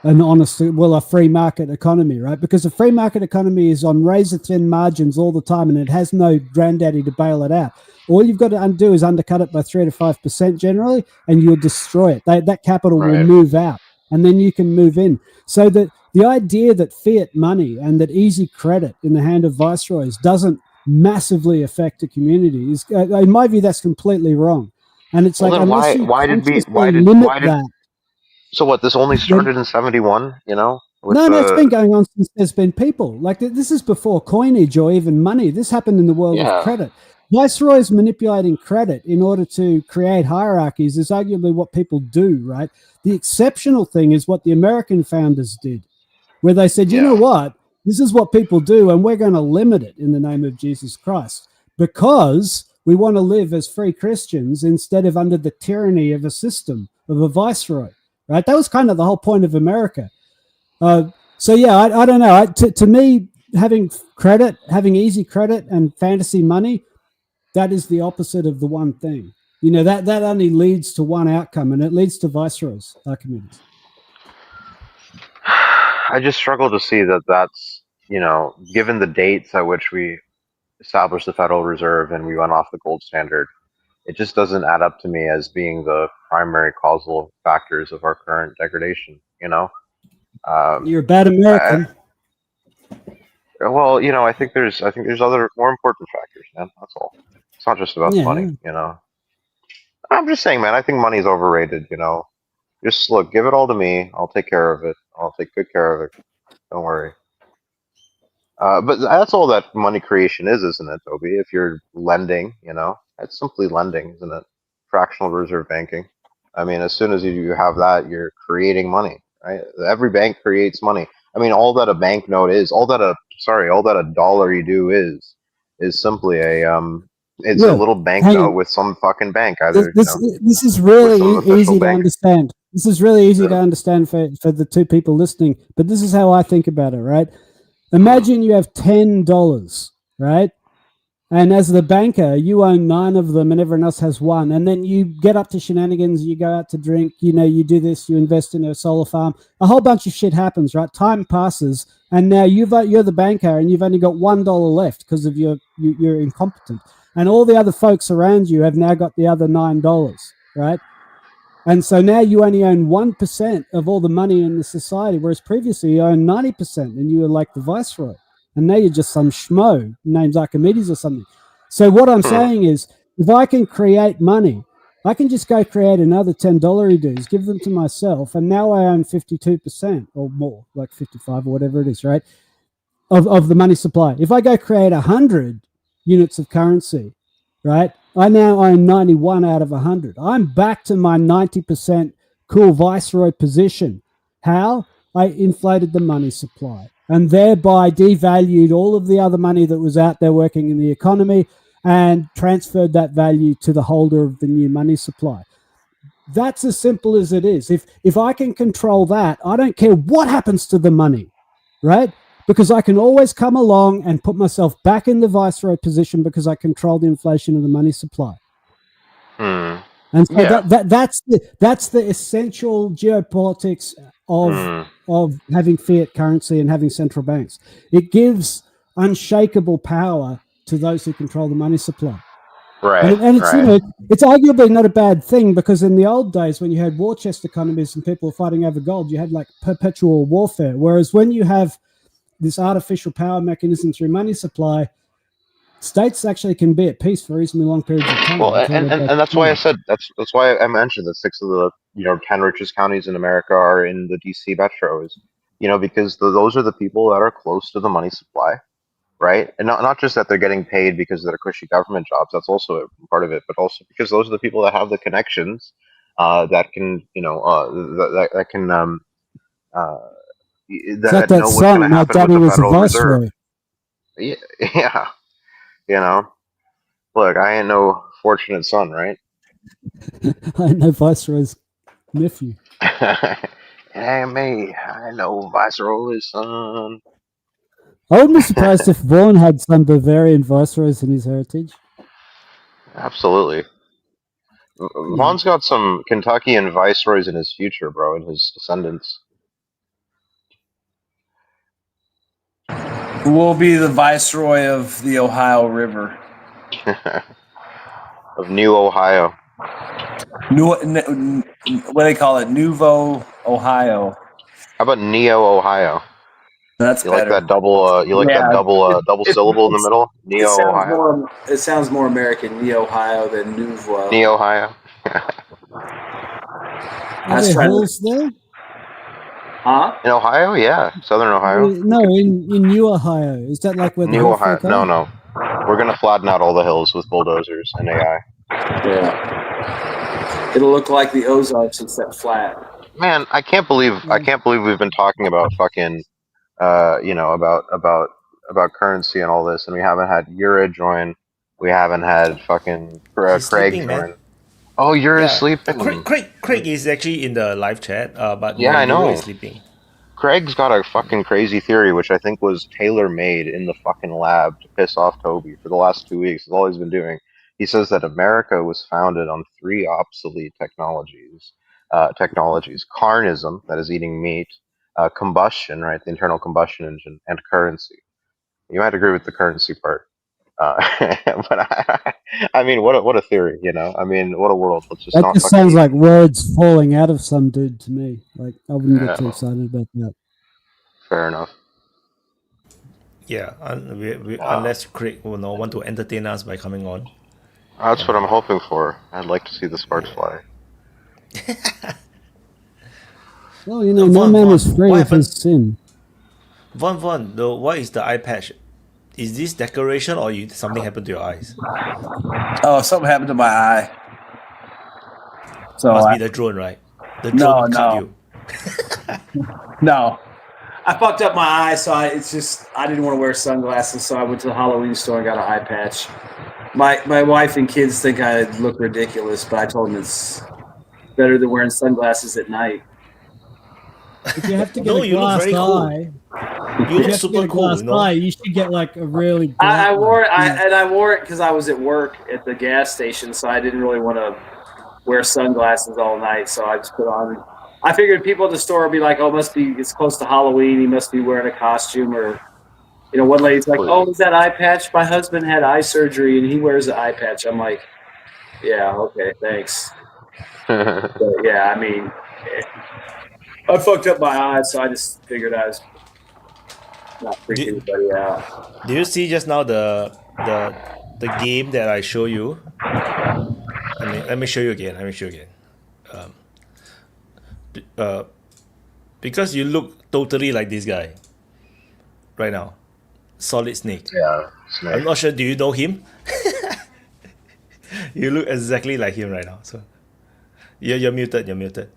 a free market economy, right? Because a free market economy is on razor thin margins all the time, and it has no granddaddy to bail it out. All you've got to undo is undercut it by 3 to 5% generally, and you'll destroy it. That capital will move out, and then you can move in. So that the idea that fiat money and that easy credit in the hand of viceroys doesn't massively affect a community is, in my view, that's completely wrong. And it's why did that. So what? This only started in 71, No, it's been going on since there's been people. Like, this is before coinage or even money. This happened in the world of credit. Viceroys manipulating credit in order to create hierarchies is arguably what people do, right? The exceptional thing is what the American founders did, where they said, you know what? This is what people do, and we're going to limit it in the name of Jesus Christ because we want to live as free Christians instead of under the tyranny of a system, of a viceroy, right? That was kind of the whole point of America. So, yeah, I don't know. To me, having credit, having easy credit and fantasy money, that is the opposite of the one thing. You know, that only leads to one outcome, and it leads to viceroys, Archimedes. I just struggle to see that that's, you know, given the dates at which we established the Federal Reserve and we went off the gold standard, it just doesn't add up to me as being the primary causal factors of our current degradation, you know? You're a bad American. Well, you know, I think there's other more important factors, man. That's all. It's not just about money, you know. I'm just saying, man, I think money's overrated, you know. Just look, give it all to me. I'll take care of it. I'll take good care of it. Don't worry. But that's all that money creation is, isn't it, Toby? If you're lending, you know, it's simply lending, isn't it? Fractional reserve banking. I mean, as soon as you have that, you're creating money, right? Every bank creates money. I mean, all that a banknote is, all that a dollar you do is simply a it's a little banknote with some fucking bank. Either this is really easy to understand. This is really easy to understand for the two people listening. But this is how I think about it, right? Imagine you have $10, right? And as the banker, you own 9 of them and everyone else has 1. And then you get up to shenanigans, you go out to drink, you know, you do this, you invest in a solar farm. A whole bunch of shit happens, right? Time passes, and now you're the banker and you've only got $1 left because of you're incompetent. And all the other folks around you have now got the other $9, right? And so now you only own 1% of all the money in the society, whereas previously you owned 90% and you were like the viceroy. And now you're just some schmo named Archimedes or something. So what I'm saying is, if I can create money, I can just go create another $10 dues, give them to myself, and now I own 52% or more, like 55 or whatever it is, right, of the money supply. If I go create 100 units of currency, right, I now own 91 out of 100. I'm back to my 90% cool viceroy position. How? I inflated the money supply and thereby devalued all of the other money that was out there working in the economy and transferred that value to the holder of the new money supply. That's as simple as it is. If I can control that, I don't care what happens to the money, right? Because I can always come along and put myself back in the viceroy position because I control the inflation of the money supply. And so that's the essential geopolitics of having fiat currency and having central banks. It gives unshakable power to those who control the money supply. Right. And it's, you know, it's arguably not a bad thing, because in the old days when you had war chest economies and people were fighting over gold, you had like perpetual warfare. Whereas when you have this artificial power mechanism through money supply, states actually can be at peace for reasonably long periods of time. Well, and that's why I said that's why I mentioned that 6 of the 10 richest counties in America are in the DC metro, is, you know, because those are the people that are close to the money supply, right? And not just that they're getting paid because they're cushy government jobs. That's also a part of it, but also because those are the people that have the connections that can, you know, that can know what's going to happen with the Federal Reserve. Yeah. You know, look, I ain't no fortunate son, right? I ain't no viceroy's nephew. Hey, me, I know viceroy's son. I wouldn't be surprised if Vaughan had some Bavarian viceroys in his heritage. Absolutely. Vaughan's got some Kentuckian viceroys in his future, bro, in his descendants. Who will be the viceroy of the Ohio River? Of New Ohio. What do they call it? Nouveau Ohio. How about Neo Ohio? That's you better. Like that double? You like that double syllable in the middle? Neo Ohio. It sounds more American, Neo Ohio, than Nouveau. Neo Ohio. Are there hills there? Huh? In Ohio, yeah, Southern Ohio. No, in New Ohio. Is that like where the New Ohio? No. We're gonna flatten out all the hills with bulldozers and AI. Yeah. It'll look like the Ozarks except flat. Man, I can't believe we've been talking about fucking about currency and all this, and we haven't had Yura join. We haven't had fucking He's Craig sleeping, join. man. Oh, Yura's Yeah, sleeping. Craig is actually in the live chat. But Yeah, no, I Euro know. is sleeping. Craig's got a fucking crazy theory, which I think was tailor-made in the fucking lab to piss off Toby for the last 2 weeks. That's all he's been doing. He says that America was founded on three obsolete technologies. Carnism, that is eating meat, combustion, right, the internal combustion engine, and currency. You might agree with the currency part. But I mean, what a theory, you know? I mean, what a world. Let's just That not just fucking sounds eat. like words falling out of some dude to me. Like I wouldn't Yeah, get too well, excited about that. fair enough. Yeah, unless Craig will not want to entertain us by coming on. That's what I'm hoping for. I'd like to see the sparks fly. Well, you know, no Von, man Von, is free what of his happened? sin. Von, what is the eye patch? Is this decoration or something happened to your eyes? Oh, something happened to my eye. So Must be the drone, right? The No, drone cut no. you. no, I fucked up my eye, so I didn't want to wear sunglasses, so I went to the Halloween store and got an eye patch. My wife and kids think I look ridiculous, but I told them it's better than wearing sunglasses at night. If you have to get No, a you look glass very cool. eye, You if you look have to super get a cool, glass you know? eye, you should get like a really. I bright wore it, one. I wore it because I was at work at the gas station, so I didn't really want to wear sunglasses all night. So I just put on. I figured people at the store would be like, "Oh, it's close to Halloween. He must be wearing a costume." Or, you know, one lady's like, Please. "Oh, is that eye patch? My husband had eye surgery and he wears an eye patch." I'm like, "Yeah, okay, thanks." But yeah, I mean, I fucked up my eyes, so I just figured I was not freaking anybody out. Do you see just now the game that I show you? Let me show you again. Because you look totally like this guy right now. Solid Snake. Yeah, I'm Snake. not sure. Do you know him? You look exactly like him right now. So you're muted. You're muted.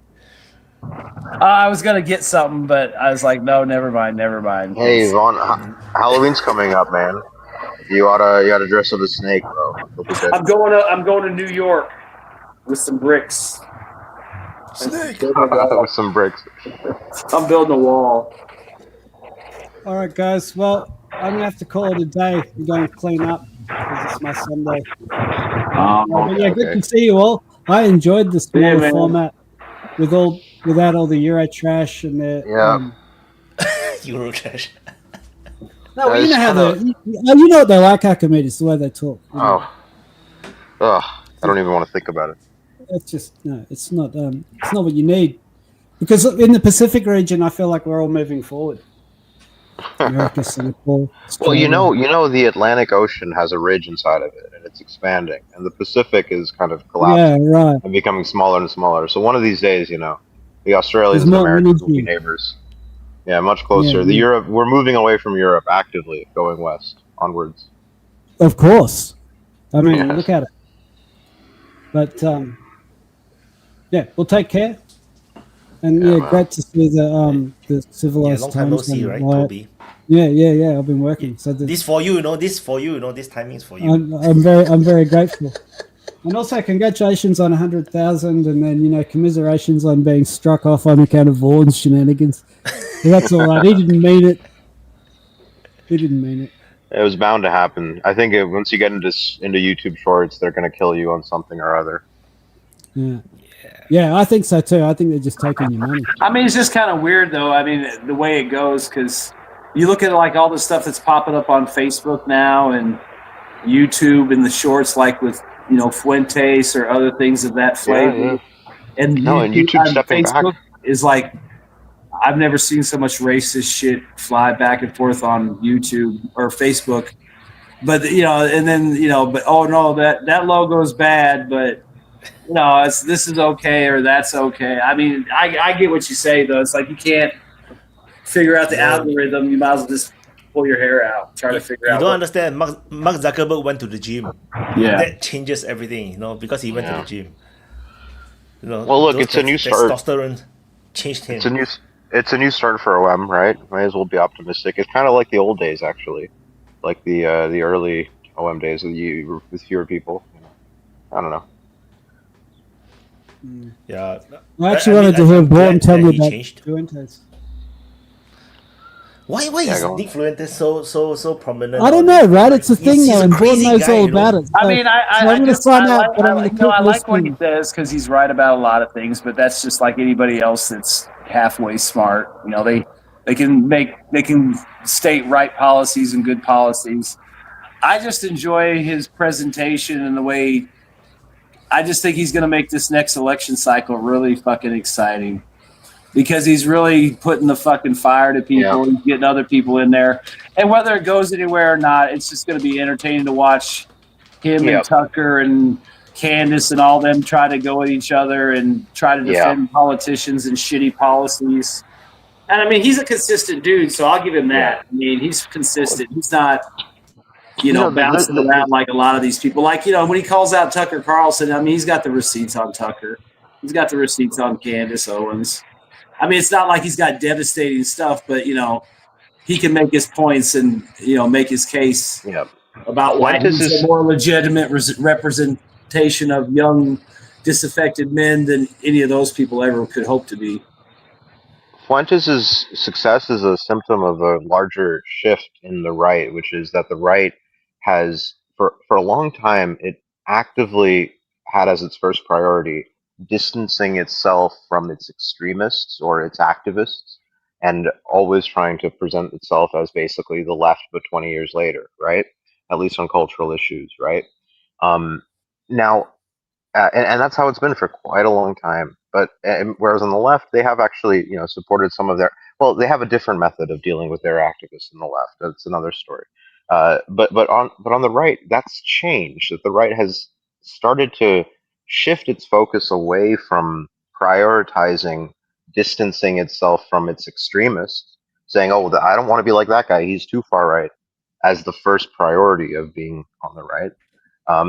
I was gonna get something, but I was like, "No, never mind." Hey, Vaughn, Halloween's coming up, man. You oughta dress up as Snake, bro. It'll be good. I'm going to New York with some bricks. Snake. With some bricks. I'm building a wall. All right, guys. Well, I'm gonna have to call it a day. I'm going to clean up because it's my Sunday. But yeah, good Okay. to see you all. I enjoyed the smaller man. format without all the Euro trash and the. Yeah. Euro trash. No, well, you It's know how kinda- you know what they like, Archimedes, the way they talk. You know. Ugh. I don't even want to think about it. It's just no. It's not what you need, because in the Pacific region, I feel like we're all moving forward. America, Singapore, Well, Australia. you know, the Atlantic Ocean has a ridge inside of it, and it's expanding, and the Pacific is kind of Yeah, collapsing right. and becoming smaller and smaller. So one of these days, you know, the Australians There's and more Americans will be energy. neighbors. Yeah, much closer. Yeah. We're moving away from Europe actively, going west onwards. Of course. I mean, Yes. look at it. But yeah, we'll take care. And Yeah, yeah, man. great to see the Yeah, civilized long time no times. see, and right, Wyatt. Toby? Yeah. I've been working, so This for you, you know. This for you, you know. This timing is for you. I'm very grateful. And also, congratulations on 100,000, and then commiserations on being struck off on account of Vaughn's shenanigans. That's all right. He didn't mean it. It was bound to happen. I think once you get into YouTube Shorts, they're gonna kill you on something or other. Yeah, I think so too. I think they're just taking your money. I mean, it's just kind of weird, though. I mean, the way it goes, because you look at like all the stuff that's popping up on Facebook now and YouTube and the shorts, like with Fuentes or other things of that flavor. Yeah. And And YouTube stepping back. Facebook is like, I've never seen so much racist shit fly back and forth on YouTube or Facebook. But and then but oh no, that logo is bad, but this is okay or that's okay. I mean, I get what you say though. It's like you can't figure out the algorithm. You might as well just pull your hair out, try to figure out. You don't understand. Mark Zuckerberg went to the gym. Yeah. That changes everything, because he went to the gym. Well, look, it's a new start. Testosterone changed him. It's it's a new start for OM, right? Might as well be optimistic. It's kind of like the old days, actually, like the early OM days with fewer people. You know? I don't know. Yeah. I actually wanted to hear Vaughan tell me he about changed. Fuentes. Why Yeah, is go on. Nick Fuentes so prominent? I don't know, right? It's a thing, he's though, a and Vaughan crazy knows guy, all you know? about it. I So- mean, so I I'm going to just sign I out, like but I'm going to keep I like what he listening. says because he's right about a lot of things, but that's just like anybody else that's halfway smart. You know, they can state right policies and good policies. I just enjoy his presentation and the way. I just think he's going to make this next election cycle really fucking exciting because he's really putting the fucking fire to people. Yeah. He's getting other people in there, and whether it goes anywhere or not, it's just going to be entertaining to watch him Yeah. and Tucker and Candace and all them try to go at each other and try to defend politicians and shitty policies. And I mean, he's a consistent dude, so I'll give him that. I mean, he's consistent. He's not, bouncing around like a lot of these people. Like, when he calls out Tucker Carlson, I mean, he's got the receipts on Tucker. He's got the receipts on Candace Owens. I mean, it's not like he's got devastating stuff, but, he can make his points and, make his case about why Fuentes he's is- a more legitimate representation of young, disaffected men than any of those people ever could hope to be. Fuentes' success is a symptom of a larger shift in the right, which is that the right has, for a long time, it actively had as its first priority distancing itself from its extremists or its activists, and always trying to present itself as basically the left, but 20 years later, right? At least on cultural issues, right? Now, and that's how it's been for quite a long time. But whereas on the left, they have actually, supported some of their. Well, they have a different method of dealing with their activists in the left. That's another story. But on the right, that's changed. That the right has started to shift its focus away from prioritizing distancing itself from its extremists, saying, "Oh, I don't want to be like that guy. He's too far right," as the first priority of being on the right.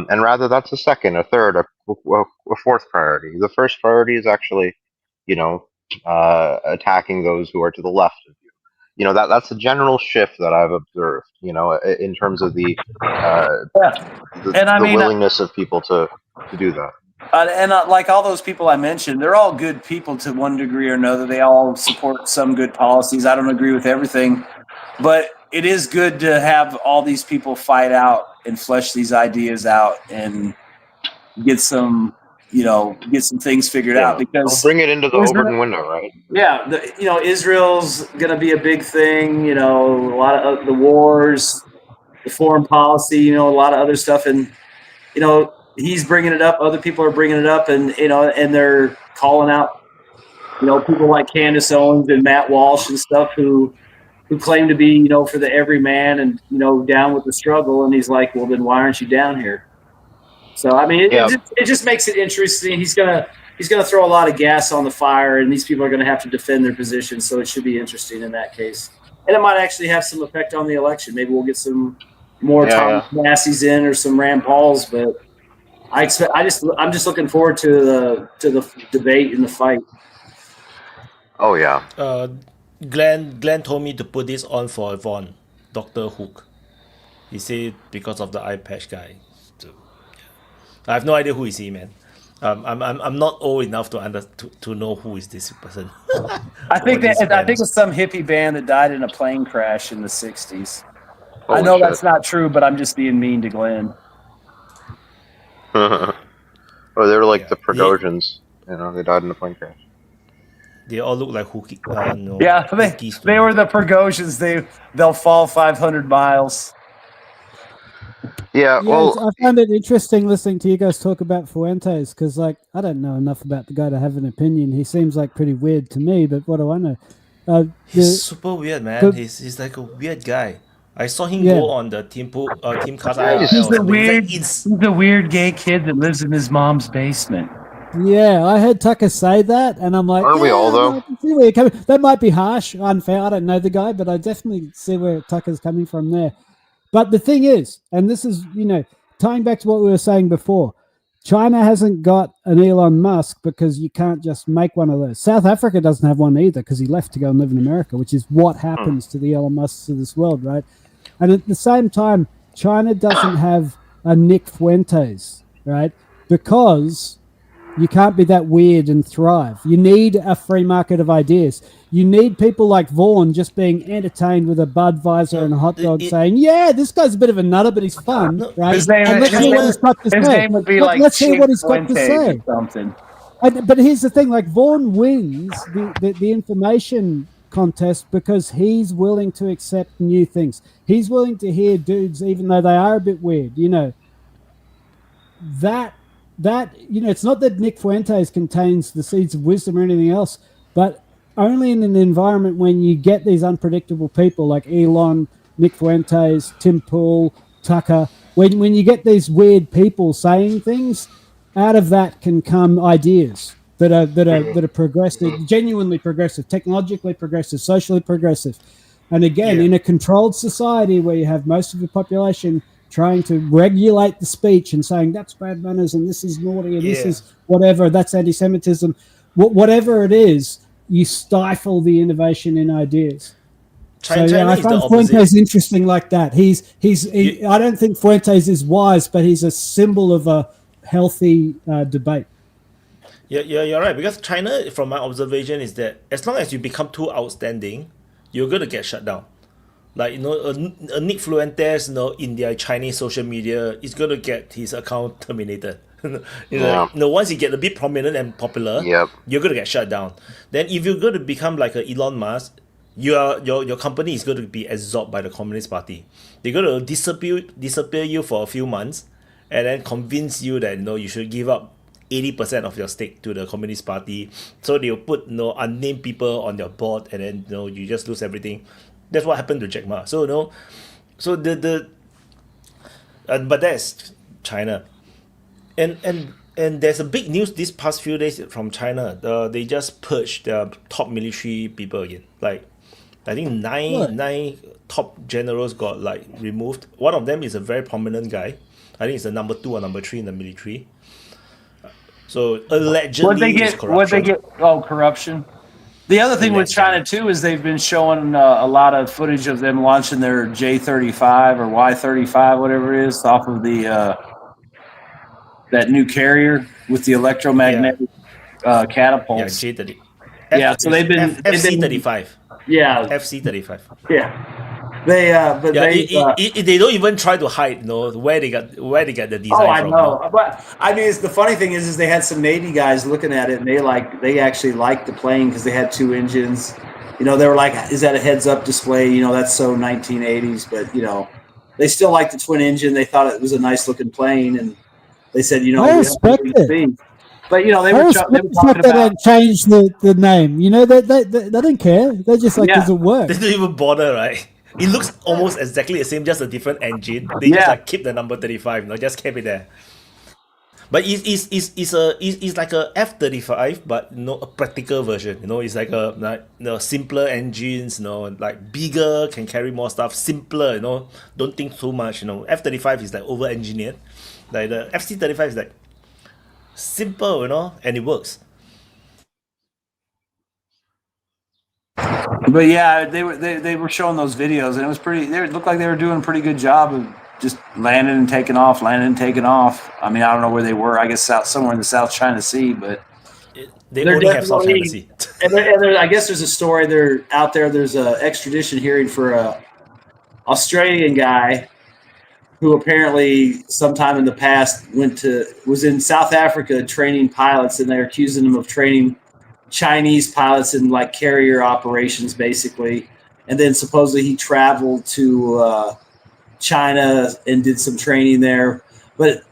And rather, that's a second, a third, a fourth priority. The first priority is actually, attacking those who are to the left of you. That's a general shift that I've observed. In terms of the willingness of people to do that. And like all those people I mentioned, they're all good people to one degree or another. They all support some good policies. I don't agree with everything, but it is good to have all these people fight out and flesh these ideas out and get some things figured out, because bring it into the open window, right? Yeah, Israel's going to be a big thing. A lot of the wars, the foreign policy, a lot of other stuff, and he's bringing it up. Other people are bringing it up, and and they're calling out, people like Candace Owens and Matt Walsh and stuff who claim to be, for the everyman and down with the struggle. And he's like, well, then why aren't you down here? So I mean, it just makes it interesting. He's gonna throw a lot of gas on the fire, and these people are gonna have to defend their position. So it should be interesting in that case, and it might actually have some effect on the election. Maybe we'll get some more Thomas Massey's in or some Rand Pauls, but I'm just looking forward to the debate and the fight. Oh yeah. Glenn told me to put this on for Yvonne, Dr. Hook. He said because of the eye patch guy. So, I have no idea who is he, man. I'm not old enough to know who is this person. I think it's some hippie band that died in a plane crash in the '60s. I know that's not true, but I'm just being mean to Glenn. Oh, they're like the Prigozhins. They died in a plane crash. They all look like hooky. Yeah, they were the Prigozhins. They'll fall 500 miles. Yeah, well, I found it interesting listening to you guys talk about Fuentes because, I don't know enough about the guy to have an opinion. He seems like pretty weird to me, but what do I know? He's super weird, man. He's like a weird guy. I saw him go on the Team Casa. He's the weird gay kid that lives in his mom's basement. Yeah, I heard Tucker say that, and I'm like, aren't we all though? I can see where you're coming. That might be harsh, unfair. I don't know the guy, but I definitely see where Tucker's coming from there. But the thing is, and this is, tying back to what we were saying before, China hasn't got an Elon Musk because you can't just make one of those. South Africa doesn't have one either because he left to go and live in America, which is what happens to the Elon Musks of this world, right? And at the same time, China doesn't have a Nick Fuentes, right? Because you can't be that weird and thrive. You need a free market of ideas. You need people like Vaughan just being entertained with a Budweiser and a hot dog saying, yeah, this guy's a bit of a nutter, but he's fun, right? His name, and let's hear what he's got to his say. name would be like Let's hear what he's got to Fuentes say. or something. But here's the thing, like Vaughan wins the information contest because he's willing to accept new things. He's willing to hear dudes, even though they are a bit weird, you know. That it's not that Nick Fuentes contains the seeds of wisdom or anything else, but only in an environment when you get these unpredictable people like Elon, Nick Fuentes, Tim Pool, Tucker, when you get these weird people saying things, out of that can come ideas that are progressive, genuinely progressive, technologically progressive, socially progressive. And again, in a controlled society where you have most of the population trying to regulate the speech and saying that's bad manners and this is naughty and this is whatever, that's anti-Semitism, whatever it is, you stifle the innovation in ideas. China I find Fuentes interesting like that. I don't think Fuentes is wise, but he's a symbol of a healthy debate. Yeah, you're right. Because China, from my observation, is that as long as you become too outstanding, you're going to get shut down. Like, a Nick Fuentes, in their Chinese social media, is going to get his account terminated. Once you get a bit prominent and popular, you're going to get shut down. Then if you're going to become like a Elon Musk, your company is going to be absorbed by the Communist Party. They're going to disappear you for a few months and then convince you that you should give up 80% of your stake to the Communist Party. So they'll put unnamed people on your board, and then you just lose everything. That's what happened to Jack Ma. So but that's China, and there's a big news this past few days from China. They just purged their top military people again. Like, I think nine top generals got removed. One of them is a very prominent guy. I think it's the number 2 or number 3 in the military. So allegedly, what they get? Oh, corruption. The other thing with China too is they've been showing a lot of footage of them launching their J-35 or Y-35, whatever it is, off of the that new carrier with the electromagnetic catapults. Yeah, J-30. So they've been FC-35. Yeah, FC-35. Yeah. They don't even try to hide where they got the design from. Oh, I know. But I mean, the funny thing is they had some Navy guys looking at it, and they actually liked the plane because they had 2 engines. They were like, "Is that a heads-up display?" That's so 1980s, but they still liked the twin engine. They thought it was a nice-looking plane, and they said, I respect it. But they were talking about change the name. They don't care. They're just like, does it work? They don't even bother, right? It looks almost exactly the same, just a different engine. They just keep the number 35, just keep it there. But it's like a F-35, but a practical version. It's like simpler engines. Bigger, can carry more stuff. Simpler. Don't think too much. F-35 is over engineered. Like the FC-35 is simple, and it works. But yeah, they were showing those videos, and it was pretty. It looked like they were doing a pretty good job of just landing and taking off. I mean, I don't know where they were. I guess somewhere in the South China Sea, but they only have South China Sea. And I guess there's a story there out there. There's a extradition hearing for a Australian guy who apparently sometime in the past was in South Africa training pilots, and they're accusing him of training Chinese pilots in carrier operations, basically. And then supposedly he traveled to China and did some training there. But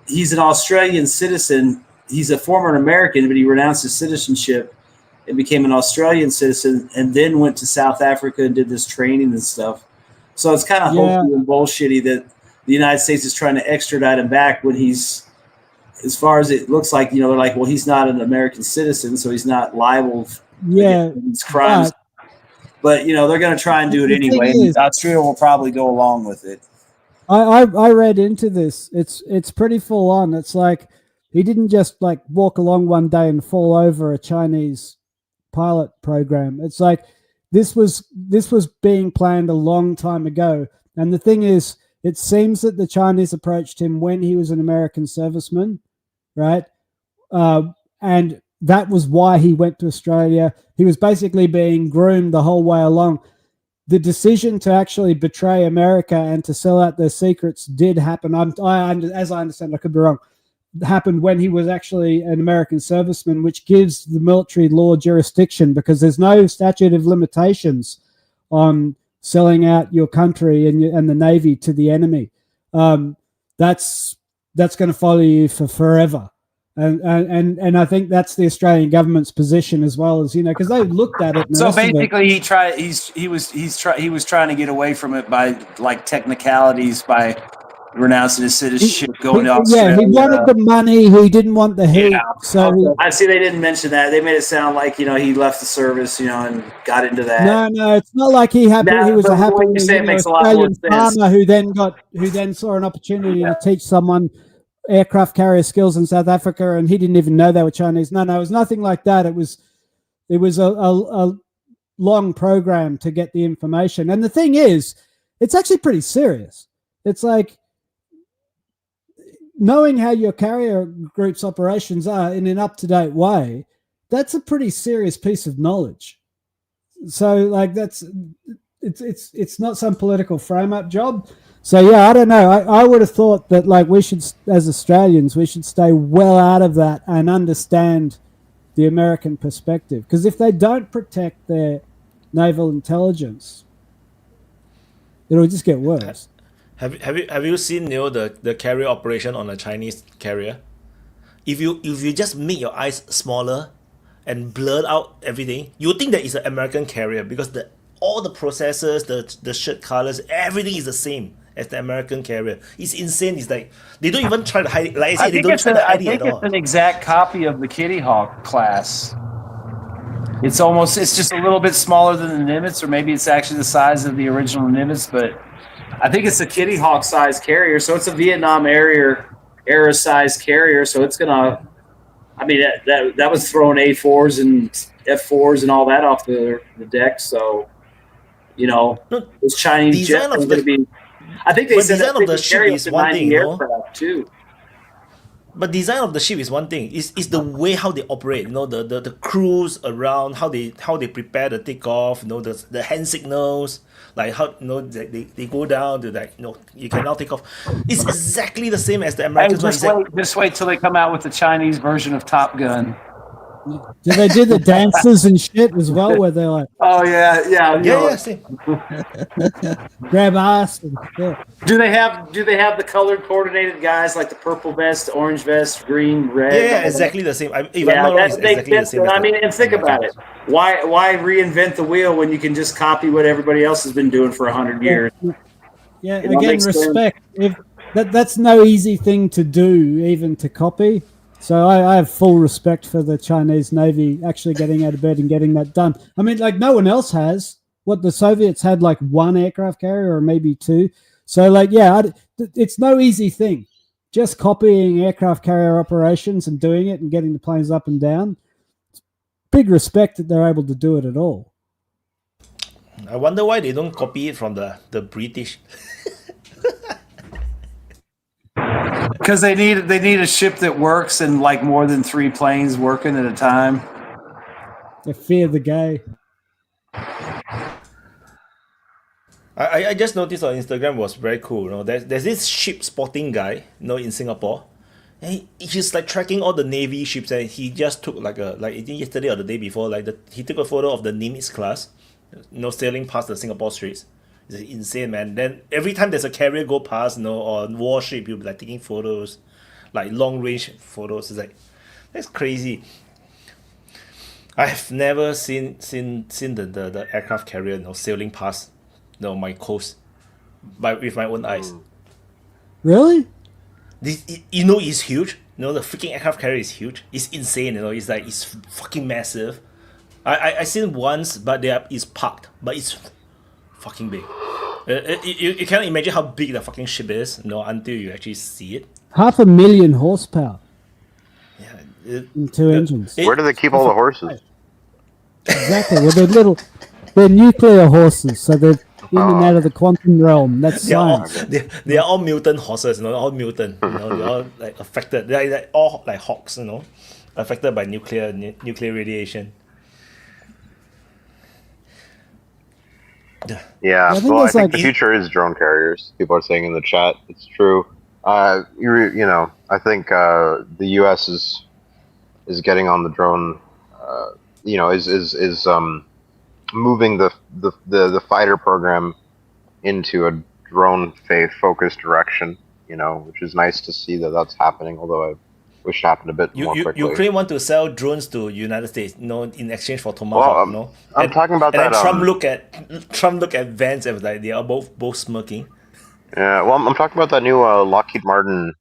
he's an Australian citizen. He's a former American, but he renounced his citizenship and became an Australian citizen, and then went to South Africa and did this training and stuff. So it's kind of hokey and bullshitty that the United States is trying to extradite him back when he's, as far as it looks like, they're like, well, he's not an American citizen, so he's not liable for these crimes. But, they're going to try and do it anyway. Australia will probably go along with it. I read into this. It's pretty full on. It's like He didn't just like walk along one day and fall over a Chinese pilot program. It's like this was being planned a long time ago. And the thing is, it seems that the Chinese approached him when he was an American serviceman, right? And that was why he went to Australia. He was basically being groomed the whole way along. The decision to actually betray America and to sell out their secrets did happen. As I understand, I could be wrong, happened when he was actually an American serviceman, which gives the military law jurisdiction because there's no statute of limitations on selling out your country and the Navy to the enemy. That's going to follow you for forever. And I think that's the Australian government's position as well, as because they looked at it. So basically, he was trying to get away from it by like technicalities, by renouncing his citizenship, going to Australia. Yeah, he wanted the money. He didn't want the heat. Yeah. So I see they didn't mention that. They made it sound like he left the service, and got into that. No, it's not like he was a happy Australian farmer who then saw an opportunity to teach someone aircraft carrier skills in South Africa, and he didn't even know they were Chinese. No, it was nothing like that. It was a long program to get the information. And the thing is, it's actually pretty serious. It's like knowing how your carrier group's operations are in an up-to-date way. That's a pretty serious piece of knowledge. So, like, it's not some political frame-up job. So, yeah, I don't know. I would have thought that, like, we should, as Australians, we should stay well out of that and understand the American perspective. Because if they don't protect their naval intelligence, it'll just get worse. Have you seen the carrier operation on a Chinese carrier? If you just make your eyes smaller and blur out everything, you think that it's an American carrier because all the processors, the shirt colors, everything is the same as the American carrier. It's insane. It's like they don't even try to hide it. Like I said, they don't try to hide it at all. I think it's an exact copy of the Kitty Hawk class. It's just a little bit smaller than the Nimitz, or maybe it's actually the size of the original Nimitz, but I think it's a Kitty Hawk size carrier. So it's a Vietnam era size carrier. So it's gonna, I mean, that was throwing A4s and F4s and all that off the deck. So, those Chinese jets are going to be. I think they said design of the ship is one thing, too. But design of the ship is one thing. It's the way how they operate. The crews around, how they prepare the takeoff. The hand signals, like how they go down to like you can now take off. It's exactly the same as the American one. Just wait till they come out with the Chinese version of Top Gun. Do they do the dances and shit as well, where they're like, oh yeah, same. grab ass and shit. Do they have the colored coordinated guys like the purple vest, orange vest, green, red? Yeah, exactly the same. If I'm not wrong, it's exactly the same. I mean, and think about it. Why reinvent the wheel when you can just copy what everybody else has been doing for 100 years? Yeah, again, respect. If that's no easy thing to do, even to copy. So I have full respect for the Chinese Navy actually getting out of bed and getting that done. I mean, like no one else has. What the Soviets had like one aircraft carrier or maybe two. So like, yeah, it's no easy thing. Just copying aircraft carrier operations and doing it and getting the planes up and down. Big respect that they're able to do it at all. I wonder why they don't copy it from the British. Because they need a ship that works and like more than 3 planes working at a time. They fear the gay. I just noticed on Instagram was very cool. There's this ship spotting guy, in Singapore, and he's like tracking all the Navy ships, and he just took I think yesterday or the day before, he took a photo of the Nimitz class, sailing past the Singapore Straits. It's insane, man. Then every time there's a carrier go past, or warship, you'll be like taking photos, like long range photos. It's like that's crazy. I've never seen the aircraft carrier sailing past my coast with my own eyes. Really? It's huge. The freaking aircraft carrier is huge. It's insane. It's like it's fucking massive. I seen once, but it's parked, but it's fucking big. You can't imagine how big the fucking ship is, until you actually see it. 500,000 horsepower. in two engines. Where do they keep all the horses? Exactly. Well, they're nuclear horses, so they're in and out of the quantum realm. That's They are science. all they are all mutant horses, all mutant. They're all like affected. They're like all like hawks, affected by nuclear radiation. Yeah, I think well, I that's think like- the future is drone carriers. People are saying in the chat, it's true. I think the U.S. is getting on the drone. Is moving the fighter program into a drone focused direction. Which is nice to see that that's happening. Although I wish it happened a bit more quickly. Ukraine want to sell drones to United States, in exchange for Tomahawk. I'm talking about and that. Then Trump look at Vance and was like, they are both smirking. Yeah, well, I'm talking about that new Lockheed Martin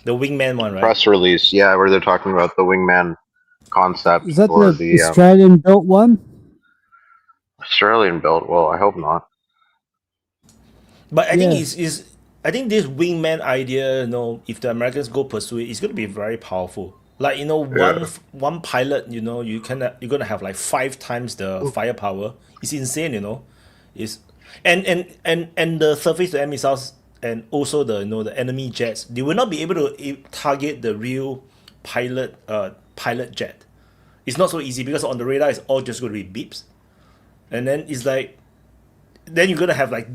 the wingman one, right? press release. Yeah, where they're talking about the wingman concept. Is that for the Australian built one? Australian built? Well, I hope not. But I think I think this wingman idea, if the Americans go pursue it, it's going to be very powerful. Like one pilot, you're gonna have like 5 times the firepower. It's insane, It's and the surface-to-air missiles and also the the enemy jets, they will not be able to target the real pilot jet. It's not so easy because on the radar it's all just going to be beeps, and then it's like, then you're gonna have like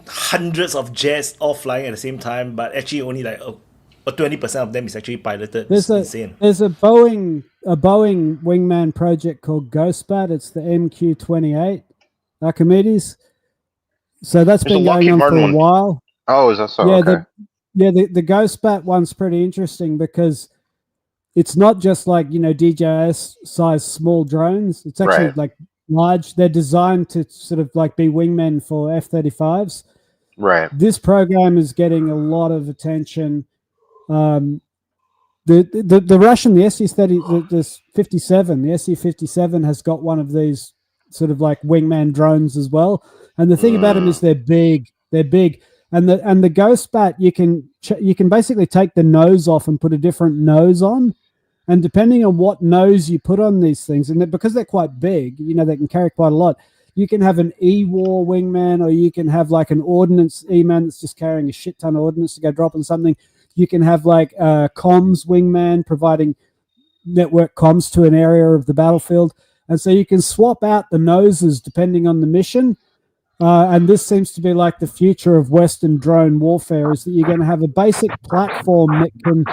hundreds of jets all flying at the same time, but actually only like 20% of them is actually piloted. It's insane. There's a Boeing wingman project called GhostBat. It's the MQ-28 Archimedes. So that's been going on for a while. Oh, is that so? Yeah, okay. the GhostBat one's pretty interesting because it's not just like DJI size small drones. It's actually like large. They're designed to sort of like be wingmen for F-35s. Right. This program is getting a lot of attention. The Russian, the SU-30, the 57, the SU-57 has got one of these sort of like wingman drones as well. And the thing about them is they're big, and the GhostBat you can basically take the nose off and put a different nose on, and depending on what nose you put on these things, and because they're quite big, they can carry quite a lot. You can have an E-war wingman, or you can have like an ordnance E-man that's just carrying a shit ton of ordnance to go drop on something. You can have like a comms wingman providing network comms to an area of the battlefield. And so you can swap out the noses depending on the mission. And this seems to be like the future of Western drone warfare, is that you're going to have a basic platform that can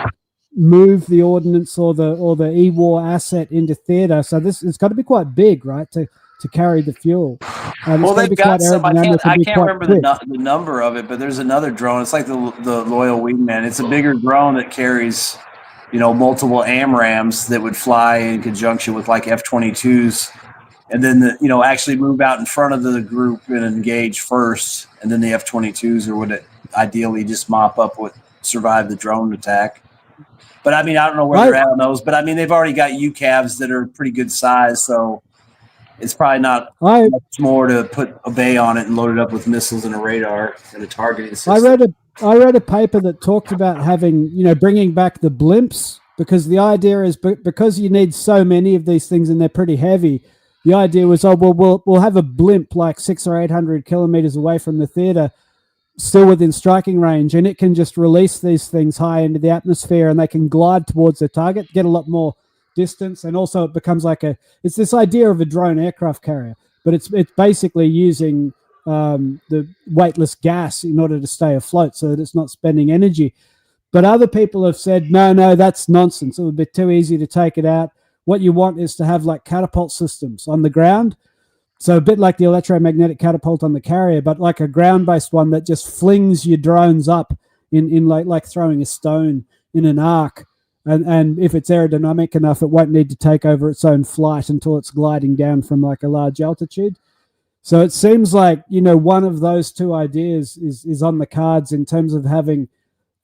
move the ordnance or the E-war asset into theater. So it's got to be quite big, right, to carry the fuel. Well, they've got some. I can't remember the number of it, but there's another drone. It's like the Loyal Wingman. It's a bigger drone that carries, multiple AMRAAMs that would fly in conjunction with like F-22s, and then actually move out in front of the group and engage first, and then the F-22s would ideally just survive the drone attack. But I mean, I don't know where they're at on those. But I mean, they've already got UCAVs that are pretty good size, so it's probably not much more to put a bay on it and load it up with missiles and a radar and a targeting system. I read a paper that talked about having, bringing back the blimps, because the idea is because you need so many of these things and they're pretty heavy. The idea was, we'll have a blimp like 600 or 800 kilometers away from the theater, still within striking range, and it can just release these things high into the atmosphere, and they can glide towards their target, get a lot more distance, and also it becomes like it's this idea of a drone aircraft carrier, but it's basically using the weightless gas in order to stay afloat so that it's not spending energy. But other people have said, no, that's nonsense. It would be too easy to take it out. What you want is to have like catapult systems on the ground. So a bit like the electromagnetic catapult on the carrier, but like a ground-based one that just flings your drones up in like throwing a stone in an arc. And if it's aerodynamic enough, it won't need to take over its own flight until it's gliding down from like a large altitude. So it seems like, one of those two ideas is on the cards in terms of having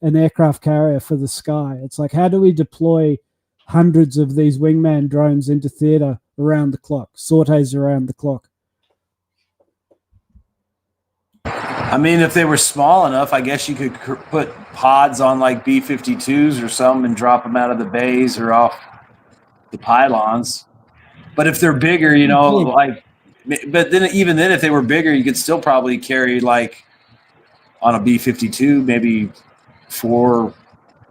an aircraft carrier for the sky. It's like, how do we deploy hundreds of these wingman drones into theater around the clock, sorties around the clock? I mean, if they were small enough, I guess you could put pods on like B-52s or something and drop them out of the bays or off the pylons. But if they're bigger, you know, like, but then even then, if they were bigger, you could still probably carry like on a B-52, maybe 4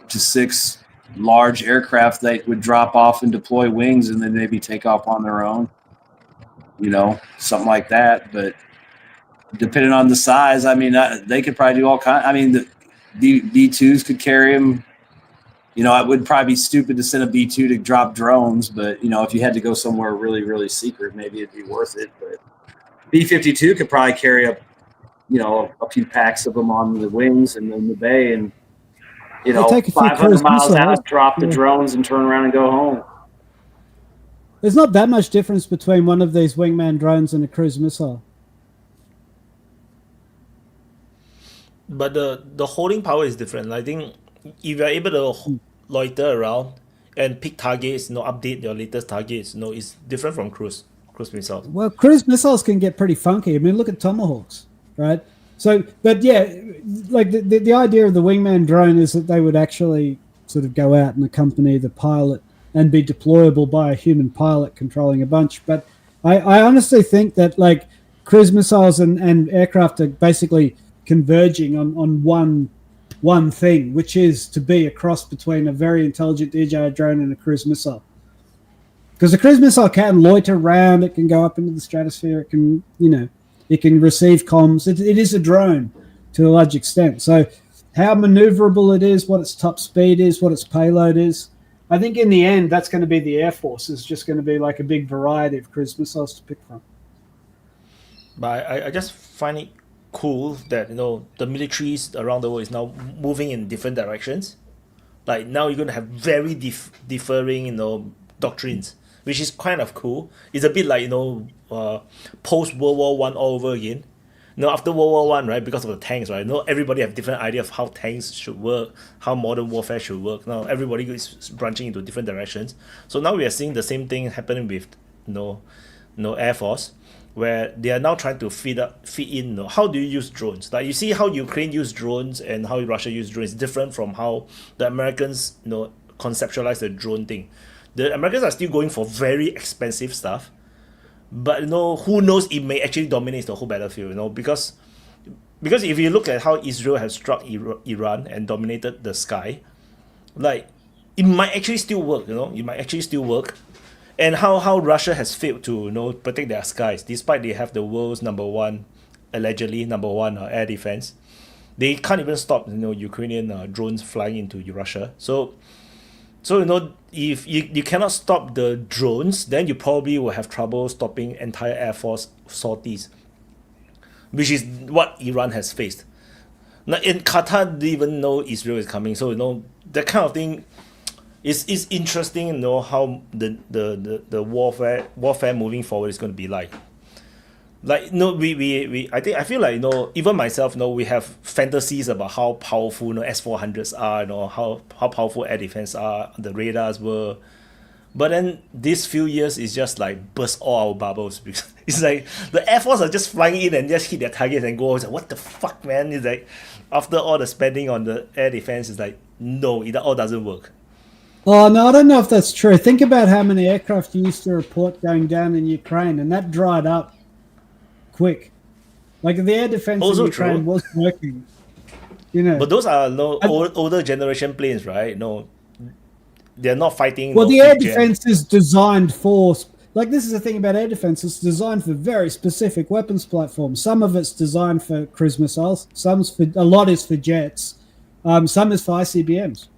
to 6 large aircraft that would drop off and deploy wings and then maybe take off on their own, you know, something like that. But depending on the size, I mean, they could probably do all kinds. I mean, the B-2s could carry them. You know, it would probably be stupid to send a B-2 to drop drones, but, you know, if you had to go somewhere really, really secret, maybe it'd be worth it. But B-52 could probably carry a few packs of them on the wings and in the bay and, you know, 500 miles out, drop the drones and turn around and go home. There's not that much difference between one of these wingman drones and a cruise missile. But the holding power is different. I think if you're able to loiter around and pick targets, you know, update your latest targets, you know, it's different from cruise missiles. Well, cruise missiles can get pretty funky. I mean, look at Tomahawks, right? So, but yeah, like the idea of the wingman drone is that they would actually sort of go out and accompany the pilot and be deployable by a human pilot controlling a bunch. But I honestly think that like cruise missiles and aircraft are basically converging on one thing, which is to be a cross between a very intelligent DJI drone and a cruise missile. Because the cruise missile can loiter around, it can go up into the stratosphere, it can, you know, it can receive comms. It is a drone to a large extent. So how maneuverable it is, what its top speed is, what its payload is, I think in the end that's going to be the Air Force. It's just going to be like a big variety of cruise missiles to pick from. But I just find it cool that, you know, the militaries around the world is now moving in different directions. Like now you're going to have very differing, you know, doctrines, which is kind of cool. It's a bit like, you know, post World War I all over again. You know, after World War I, right, because of the tanks, right, you know, everybody have different idea of how tanks should work, how modern warfare should work. Now everybody is branching into different directions. So now we are seeing the same thing happening with, you know, Air Force, where they are now trying to feed in, you know, how do you use drones? Like you see how Ukraine use drones and how Russia use drones is different from how the Americans, you know, conceptualize the drone thing. The Americans are still going for very expensive stuff, but, you know, who knows, it may actually dominate the whole battlefield, you know, because if you look at how Israel has struck Iran and dominated the sky, like it might actually still work, you know, and how Russia has failed to, you know, protect their skies despite they have the world's allegedly number one air defense. They can't even stop, you know, Ukrainian drones flying into Russia. So you know, if you cannot stop the drones, then you probably will have trouble stopping entire Air Force sorties, which is what Iran has faced. Now, in Qatar, didn't even know Israel is coming, so, you know, that kind of thing is interesting. You know how the warfare moving forward is going to be like. Like, you know, I feel like, you know, even myself, you know, we have fantasies about how powerful, you know, S-400s are, you know, how powerful air defense are, the radars were. But then these few years is just like burst all our bubbles, because it's like the Air Force are just flying in and just hit their targets and go. It's like, what the fuck, man? It's like after all the spending on the air defense, it's like, no, it all doesn't work. Oh, no, I don't know if that's true. Think about how many aircraft you used to report going down in Ukraine, and that dried up quick. Like the air defense Also in Ukraine was working, you know. But those are older generation planes, right? No, they're not fighting. Well, the air defense is designed for, like, this is the thing about air defense. It's designed for very specific weapons platforms. Some of it's designed for cruise missiles. A lot is for jets. Some is for ICBMs.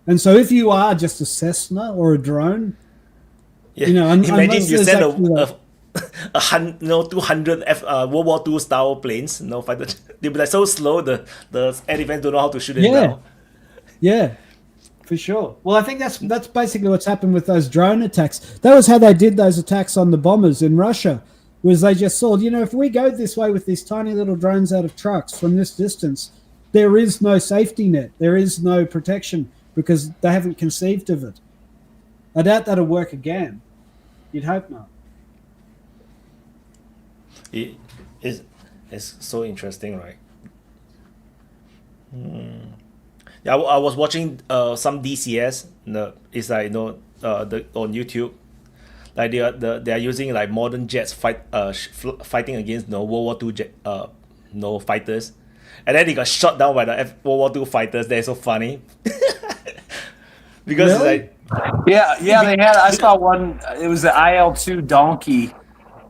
And so if you are just a Cessna or a drone, you know, imagine you send a 200 World War II style planes, you know, fighter. They'll be like so slow, the air defense don't know how to shoot it down. Yeah, for sure. Well, I think that's basically what's happened with those drone attacks. That was how they did those attacks on the bombers in Russia, was they just saw, you know, if we go this way with these tiny little drones out of trucks from this distance, there is no safety net. There is no protection because they haven't conceived of it. I doubt that'll work again. You'd hope not. It's so interesting, right? Yeah, I was watching some DCS. It's like on YouTube, like they are using like modern jets fighting against World War II jet fighters, and then they got shot down by the World War II fighters. They're so funny because Really? it's like Yeah, they had. I saw one. It was the IL-2 Donkey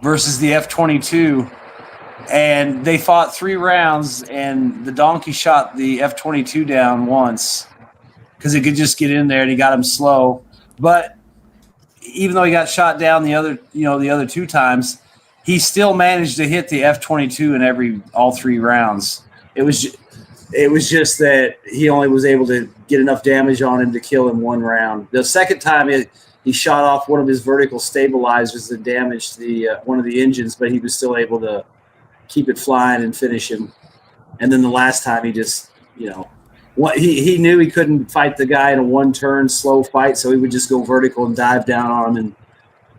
versus the F-22, and they fought 3 rounds, and the Donkey shot the F-22 down once because it could just get in there, and he got him slow. But even though he got shot down the other 2 times, he still managed to hit the F-22 in all 3 rounds. It was just that he only was able to get enough damage on him to kill him 1 round. The second time he shot off one of his vertical stabilizers that damaged one of the engines, but he was still able to keep it flying and finish him. And then the last time he just, he knew he couldn't fight the guy in a 1-turn slow fight, so he would just go vertical and dive down on him and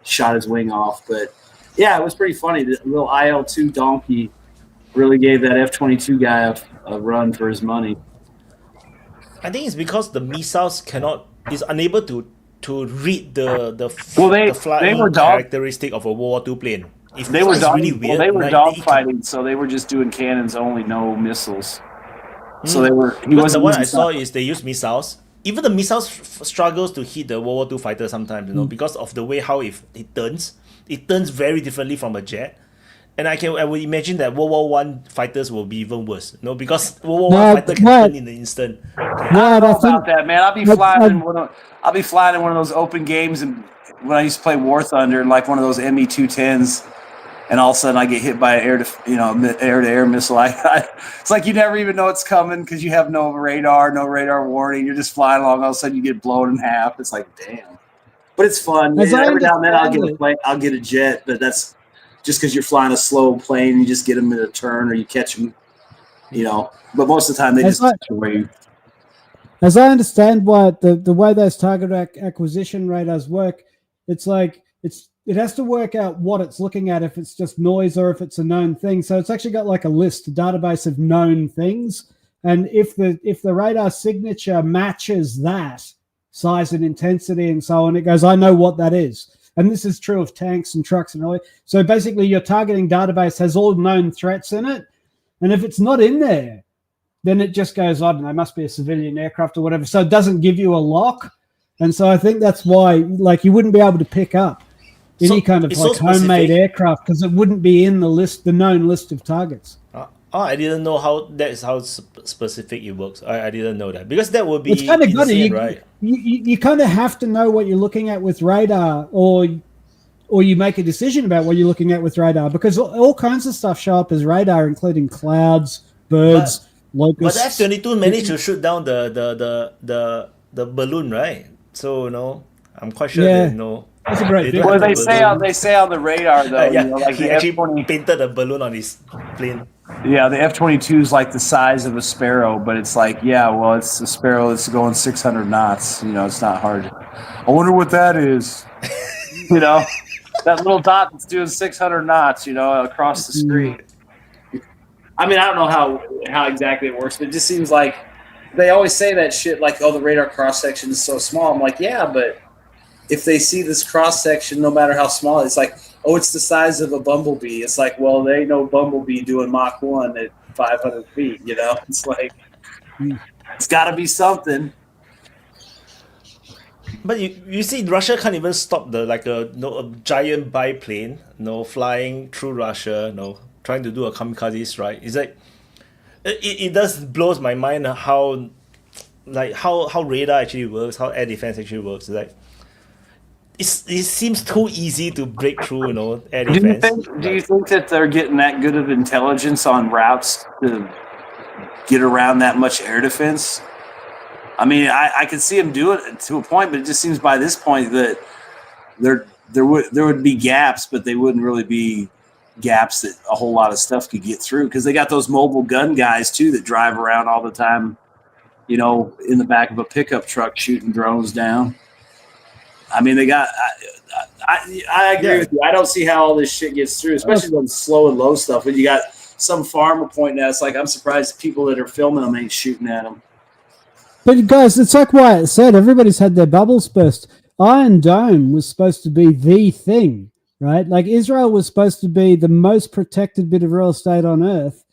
shot his wing off. But yeah, it was pretty funny. The little IL-2 Donkey really gave that F-22 guy a run for his money. I think it's because the missiles is unable to read the flying characteristic of a World War II plane. They were really weird. They were dogfighting, so they were just doing cannons only, no missiles. So they were. The one I saw is they use missiles. Even the missiles struggles to hit the World War II fighter sometimes, because of the way how it turns. It turns very differently from a jet. And I would imagine that World War I fighters will be even worse, because World War I fighter can turn in an instant. I don't know about that, man. I'll be flying in one of those open games, and when I used to play War Thunder, like one of those ME-210s, and all of a sudden I get hit by an air-to-air missile. It's like you never even know it's coming because you have no radar warning. You're just flying along. All of a sudden you get blown in half. It's like, damn. But it's fun. Every now and then I'll get a jet, but that's just because you're flying a slow plane. You just get them in a turn or you catch them, But most of the time they just destroy you. As I understand what the way those target acquisition radars work, it's like it has to work out what it's looking at, if it's just noise or if it's a known thing. So it's actually got like a database of known things. And if the radar signature matches that size and intensity and so on, it goes, I know what that is. And this is true of tanks and trucks and all that. So basically your targeting database has all known threats in it. And if it's not in there, then it just goes, I don't know, must be a civilian aircraft or whatever. So it doesn't give you a lock. And so I think that's why, you wouldn't be able to pick up any kind of homemade aircraft because it wouldn't be in the known list of targets. I didn't know how specific it works. I didn't know that, because that would be it's kind of insane, right? You kind of have to know what you're looking at with radar, or you make a decision about what you're looking at with radar, because all kinds of stuff show up as radar, including clouds, birds, locusts. But the F-22 managed to shoot down the balloon, right? So I'm quite sure they know. That's a great Well, they say on the radar though. He actually painted a balloon on his plane. Yeah, the F-22 is like the size of a sparrow, but it's like, it's a sparrow that's going 600 knots. It's not hard. I wonder what that is. That little dot that's doing 600 knots, across the screen. I mean, I don't know how exactly it works, but it just seems like they always say that shit, like, the radar cross-section is so small. I'm like, yeah, but if they see this cross-section, no matter how small, it's like, it's the size of a bumblebee. It's like, well, there ain't no bumblebee doing Mach 1 at 500 feet, It's like, it's got to be something. But you see, Russia can't even stop a giant biplane, flying through Russia, trying to do a kamikaze strike. It's like, it does blows my mind how radar actually works, how air defense actually works. It's like, it seems too easy to break through, air defense. Do you think that they're getting that good of intelligence on routes to get around that much air defense? I mean, I could see them do it to a point, but it just seems by this point that there would be gaps, but they wouldn't really be gaps that a whole lot of stuff could get through, because they got those mobile gun guys too that drive around all the time, in the back of a pickup truck shooting drones down. I mean, they got. I agree with you. I don't see how all this shit gets through, especially on slow and low stuff. When you got some farmer pointing at us. Like, I'm surprised the people that are filming them ain't shooting at them. But guys, it's like Wyatt said, everybody's had their bubbles burst. Iron Dome was supposed to be the thing, right? Like Israel was supposed to be the most protected bit of real estate on earth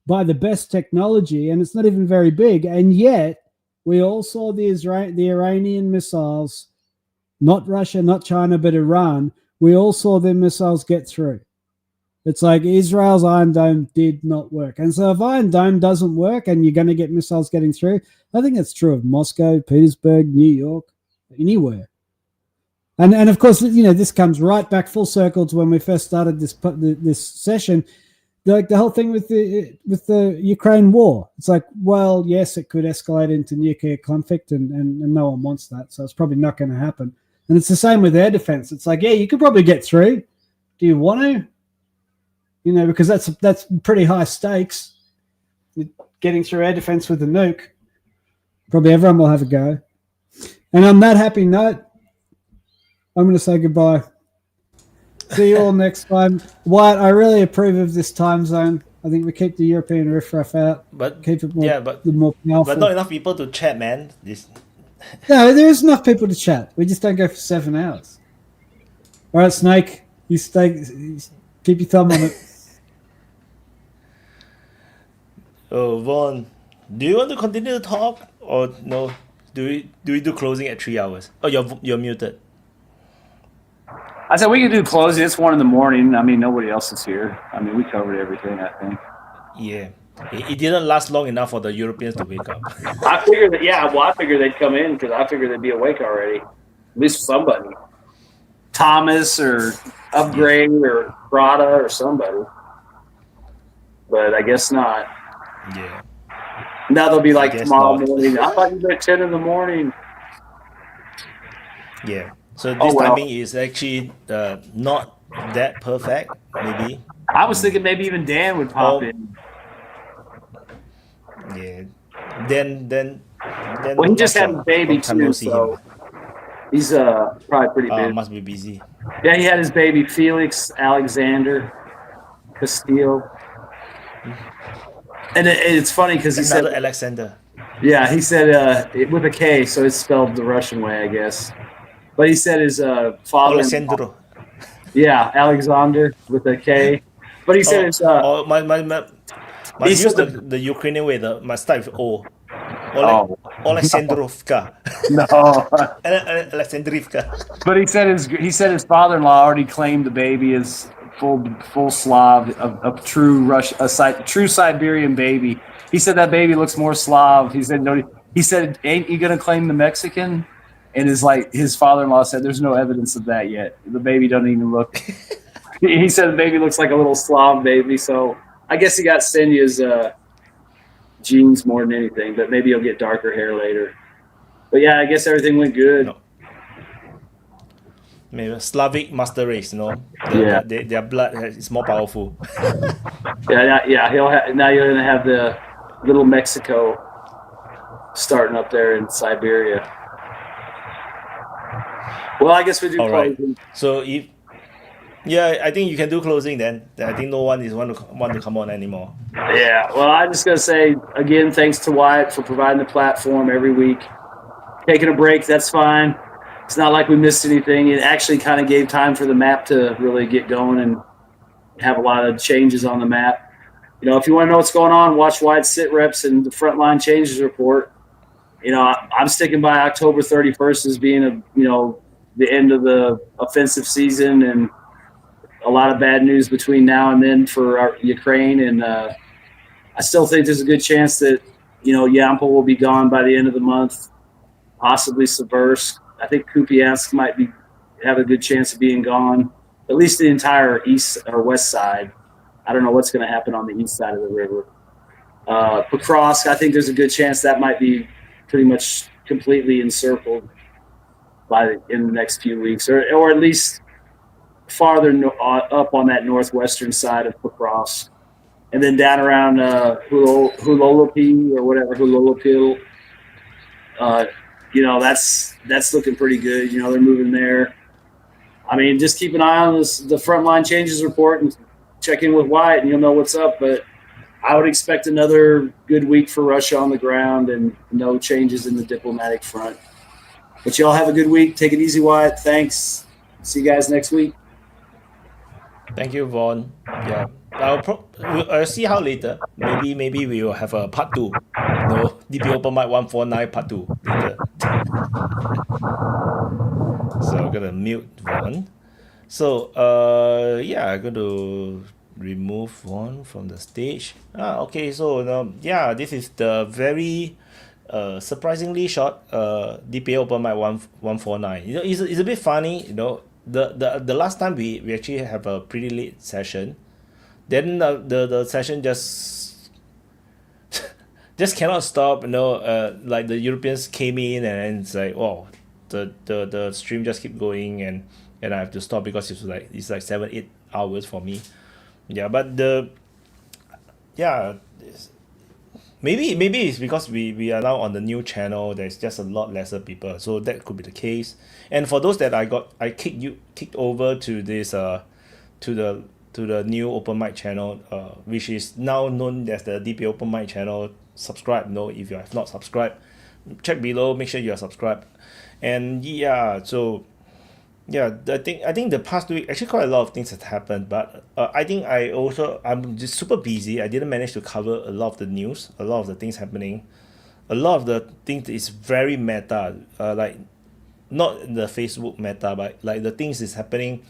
by the best technology, and it's not even very big. And yet we all saw the Iranian missiles, not Russia, not China, but Iran. We all saw their missiles get through. It's like Israel's Iron Dome did not work. And so if Iron Dome doesn't work and you're going to get missiles getting through, I think that's true of Moscow, Petersburg, New York, anywhere. And of course, this comes right back full circle to when we first started this session, like the whole thing with the Ukraine war. It's like, well, yes, it could escalate into nuclear conflict, and no one wants that, so it's probably not going to happen. And it's the same with air defense. It's like, yeah, you could probably get through. Do you want to? Because that's pretty high stakes. Getting through air defense with a nuke. Probably everyone will have a go. And on that happy note, I'm going to say goodbye. See you all next time. Wyatt, I really approve of this time zone. I think we keep the European riffraff out. But keep it more, yeah, but more powerful. But not enough people to chat, man. No, there is enough people to chat. We just don't go for 7 hours. All right, Snake, you stay. Keep your thumb on it. Oh, Vaughn, do you want to continue to talk or no? Do we do closing at 3 hours? Oh, you're muted. I said we could do closing. It's 1 a.m. I mean, nobody else is here. I mean, we covered everything, I think. Yeah. It didn't last long enough for the Europeans to wake up. I figured that, I figured they'd come in because I figured they'd be awake already. At least somebody. Thomas or Upgrade or Prada or somebody. But I guess not. Yeah. Now they'll be like tomorrow not. morning. I thought you were at 10 in the morning. Yeah. So this timing is actually not that perfect, maybe. I was thinking maybe even Dan would pop in. Yeah. Then. Well, he just had a baby too, so he's probably pretty busy. Must be busy. Yeah, he had his baby Felix Alexander Castillo. And it's funny because he said Alexander. Yeah, he said with a K, so it's spelled the Russian way, I guess. But he said his father. Alexandro. Yeah, Alexander with a K. But he said it's he used the Ukrainian way. Must start with O. Alexandrovka. No. Alexandrivka. But he said his father-in-law already claimed the baby as full Slav, a true true Siberian baby. He said that baby looks more Slav. He said no. He said, "Ain't you gonna claim the Mexican?" And his father-in-law said, "There's no evidence of that yet. The baby doesn't even look." He said the baby looks like a little Slav baby. So I guess he got Senya's genes more than anything. But maybe he'll get darker hair later. But yeah, I guess everything went good. No. Maybe Slavic master race, their blood is more powerful. Yeah. Now you're gonna have the little Mexico starting up there in Siberia. Well, I guess we do closing. Right. So I think you can do closing then. I think no one is want to come on anymore. Yeah. Well, I'm just gonna say again, thanks to Wyatt for providing the platform every week. Taking a break, that's fine. It's not like we missed anything. It actually kind of gave time for the map to really get going and have a lot of changes on the map. If you want to know what's going on, watch Wyatt's sit reps and the frontline changes report. I'm sticking by October 31st as being the end of the offensive season, and a lot of bad news between now and then for Ukraine. And I still think there's a good chance that Yampa will be gone by the end of the month, possibly Seversk. I think Kupiansk might have a good chance of being gone, at least the entire east or west side. I don't know what's going to happen on the east side of the river. Pokrovsk, I think there's a good chance that might be pretty much completely encircled in the next few weeks, or at least farther up on that northwestern side of Pokrovsk. And then down around Hulolopi or whatever, Hulolopil, that's looking pretty good. They're moving there. I mean, just keep an eye on the frontline changes report and check in with Wyatt, and you'll know what's up. But I would expect another good week for Russia on the ground and no changes in the diplomatic front. But y'all have a good week. Take it easy, Wyatt. Thanks. See you guys next week. Thank you, Vaughn. Yeah, I'll see how later. Maybe we will have a part 2. No, DPA Open Mic 149 part 2 later. So I'm gonna mute Vaughn. So yeah, I'm going to remove Vaughn from the stage. Okay, so yeah, this is the very surprisingly short DPA Open Mic 149. You know, it's a bit funny, you know. The last time we actually have a pretty late session, then the session just cannot stop, you know. Like the Europeans came in and it's like, oh, the stream just keep going and I have to stop because it's like 7-8 hours for me. Yeah, but maybe it's because we are now on the new channel. There's just a lot lesser people, so that could be the case. And for those that I kicked over to this to the new open mic channel, which is now known as the DPA Open Mic channel. Subscribe, no, if you have not subscribed, check below, make sure you are subscribed. And yeah, so yeah, I think the past week actually quite a lot of things have happened, but I think I'm just super busy. I didn't manage to cover a lot of the news, a lot of the things happening. A lot of the things is very meta, like not the Facebook meta, but like the things is happening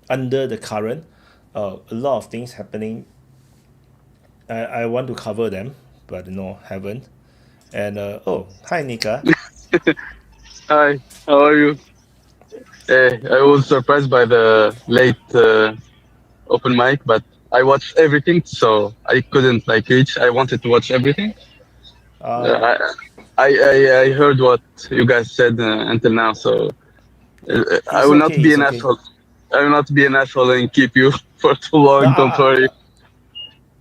under the current. A lot of things happening. I want to cover them, but no, haven't. And oh, hi Nika. Hi, how are you? I was surprised by the late open mic, but I watched everything, so I couldn't reach. I wanted to watch everything. I, I heard what you guys said until now, so I will not be an asshole. I will not be an asshole and keep you for too long. Don't worry.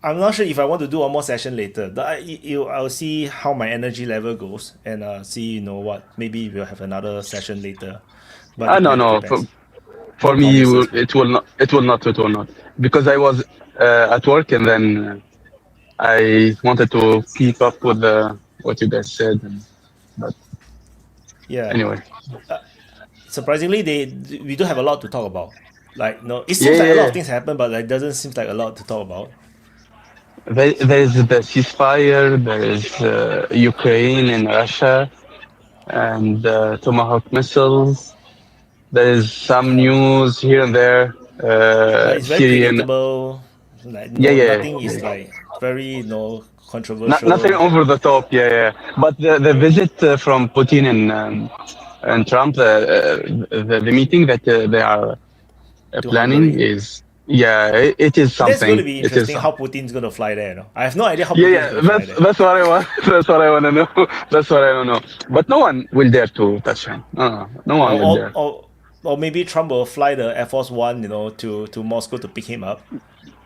I'm not sure if I want to do one more session later. I'll see how my energy level goes and see what. Maybe we'll have another session later. But no. For me, it will not. Because I was at work and then I wanted to keep up with what you guys said. But yeah. Anyway. Surprisingly, we do have a lot to talk about. It seems like a lot of things happen, but it doesn't seem like a lot to talk about. There is the ceasefire, there is Ukraine and Russia, and Tomahawk missiles. There is some news here and there. It's very predictable. Nothing is very controversial. Nothing over the top. But the visit from Putin and Trump, the meeting that they are planning Hungary? is. Yeah, it is something. That's going to be interesting. How Putin's going to fly there. No? I have no idea how Putin's going to fly there. That's what I want. That's what I want to know. That's what I don't know. But no one will dare to touch him. No one will dare. Or maybe Trump will fly the Air Force One, to Moscow to pick him up.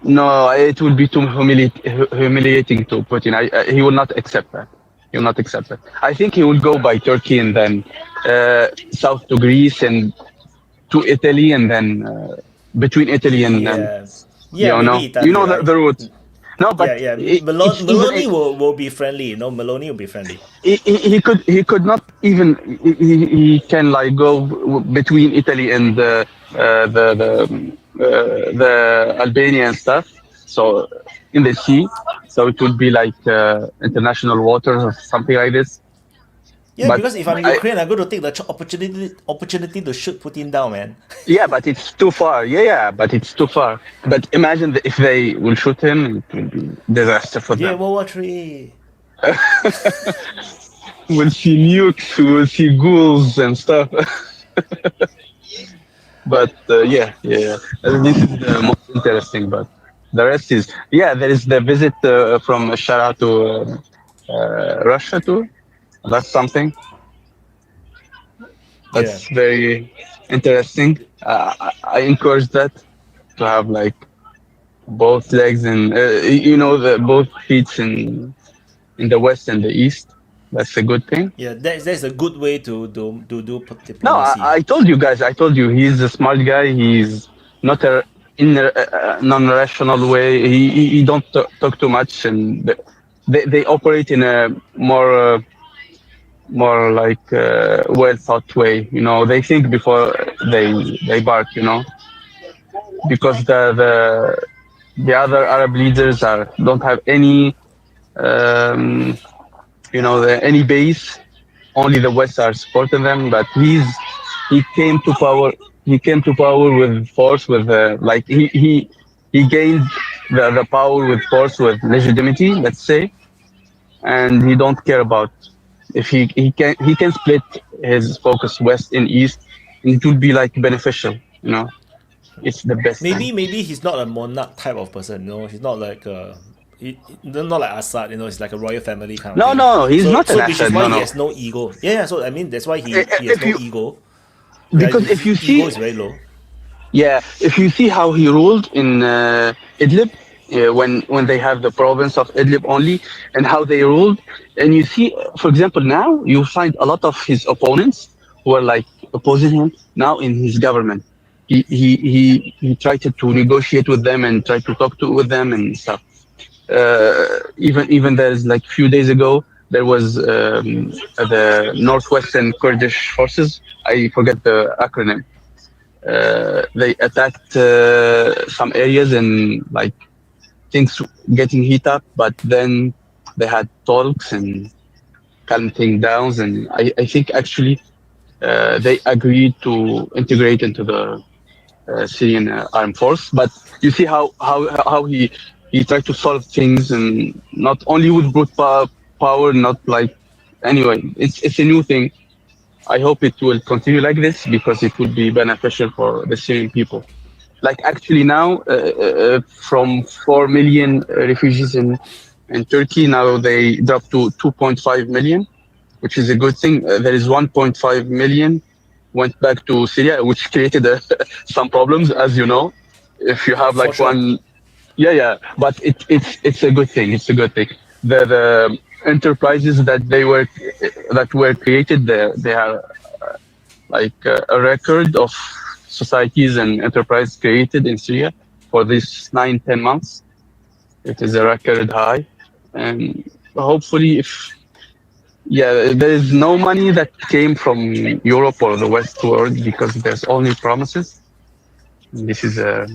No, it will be too humiliating to Putin. He will not accept that. He will not accept that. I think he will go by Turkey and then south to Greece and to Italy and then. Between Italy and maybe Italy, the route. No, but Meloni will be friendly. Meloni will be friendly. He could not even he can go between Italy and the Albania and stuff. So in the sea, so it would be international waters or something like this. Yeah, because if I'm Ukraine, I'm going to take the opportunity to shoot Putin down, man. Yeah, but it's too far. Yeah, but it's too far. But imagine if they will shoot him, it will be disaster for them. Yeah, World War III. We'll see nukes, we'll see ghouls and stuff. But this is the most interesting. But the rest is there is the visit from Shara to Russia too. That's something. That's very interesting. I encourage that to have both legs and both feet in the west and the east. That's a good thing. Yeah, that's a good way to do diplomacy. No, I told you guys. I told you he's a smart guy. He's not a in a non-rational way. He don't talk too much, and they operate in a more like well thought way. You know, they think before they bark. You know, because the other Arab leaders don't have any any base. Only the West are supporting them, but he came to power. He came to power with force, with like he gained the power with force, with legitimacy, let's say, and he don't care about if he can split his focus west and east, and it will be like beneficial. You know, it's the best thing. Maybe he's not a monarch type of person. You know, he's not like not like Assad. You know, it's like a royal family kind of No, thing. no, he's not an so which is Assad. why No, he no. has no ego. Yeah. So I mean, that's why he has If no you ego. because Right? if you His see ego is very low. Yeah, if you see how he ruled in Idlib, when they have the province of Idlib only, and how they ruled, and you see, for example, now you find a lot of his opponents who are like opposing him now in his government. He tried to negotiate with them and try to talk with them and stuff. Even there's like a few days ago there was the Northwestern Kurdish forces. I forget the acronym. They attacked some areas and like things getting heat up, but then they had talks and calm things down, and I think actually they agreed to integrate into the Syrian armed force. But you see how he tried to solve things, and not only with brute power, not like anyway. It's a new thing. I hope it will continue like this because it will be beneficial for the Syrian people. Like actually now, from 4 million refugees in Turkey, now they dropped to 2.5 million, which is a good thing. There is 1.5 million went back to Syria, which created some problems, as you know. If you have For like sure. one, yeah, but it's a good thing. It's a good thing. The enterprises that were created, they are like a record of societies and enterprise created in Syria for these 9-10 months. It is a record high, and hopefully, if there is no money that came from Europe or the West world because there's only promises. This is a.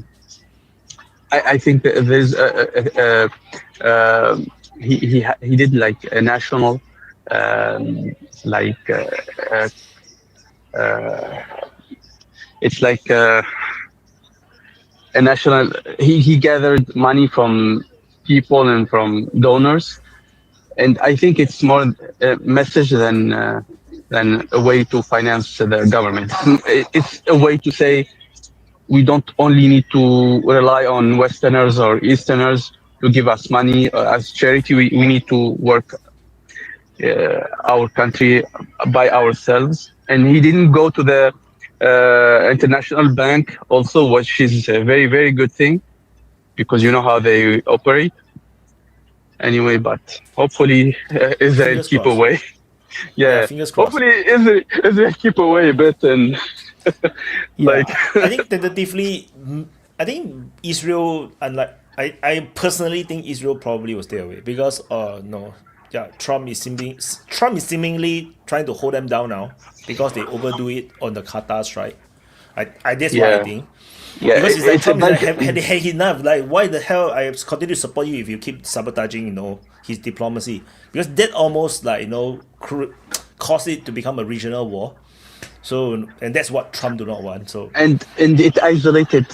I think that there's he did like a national like it's like a national. He gathered money from people and from donors, and I think it's more a message than a way to finance the government. It's a way to say we don't only need to rely on Westerners or Easterners to give us money as charity. We need to work our country by ourselves. And he didn't go to the international bank also, which is a very, very good thing because you know how they operate. Anyway, but hopefully Israel Fingers keep crossed. away. Yeah, Yeah, fingers crossed. hopefully Israel keep away a bit and Yeah, like I think tentatively, I think Israel, unlike I personally think Israel probably will stay away because no, yeah, Trump is seemingly trying to hold them down now because they overdo it on the Qatar strike. I that's what I yeah, think. yeah. Because it's like It's a Trump is bad. like had enough. Like why the hell I continue to support you if you keep sabotaging, his diplomacy? Because that almost like caused it to become a regional war. So and that's what Trump do not want. So And it isolated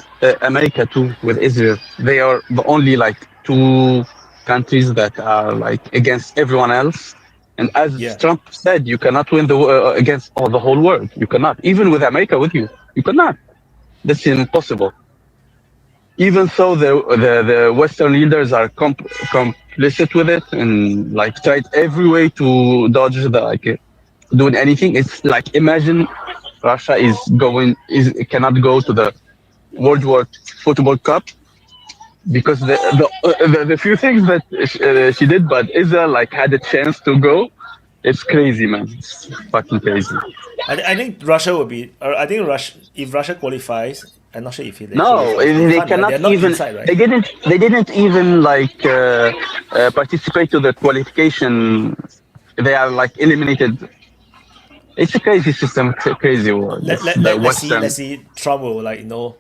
America too with Israel. They are the only like two countries that are like against everyone else. And as yeah, Trump said, you cannot win against all the whole world. You cannot, even with America with you. You cannot. That's impossible. Even so, the Western leaders are complicit with it and like tried every way to dodge the like doing anything. It's like imagine Russia is cannot go to the World War Football Cup because the few things that she did, but Israel like had a chance to go. It's crazy, man. It's fucking crazy. I think Russia will be. I think if Russia qualifies, I'm not sure if they No, they cannot they're not even. inside, right? They didn't even like participate to the qualification. They are like eliminated. It's a crazy system, crazy world. Let's see Trump will like no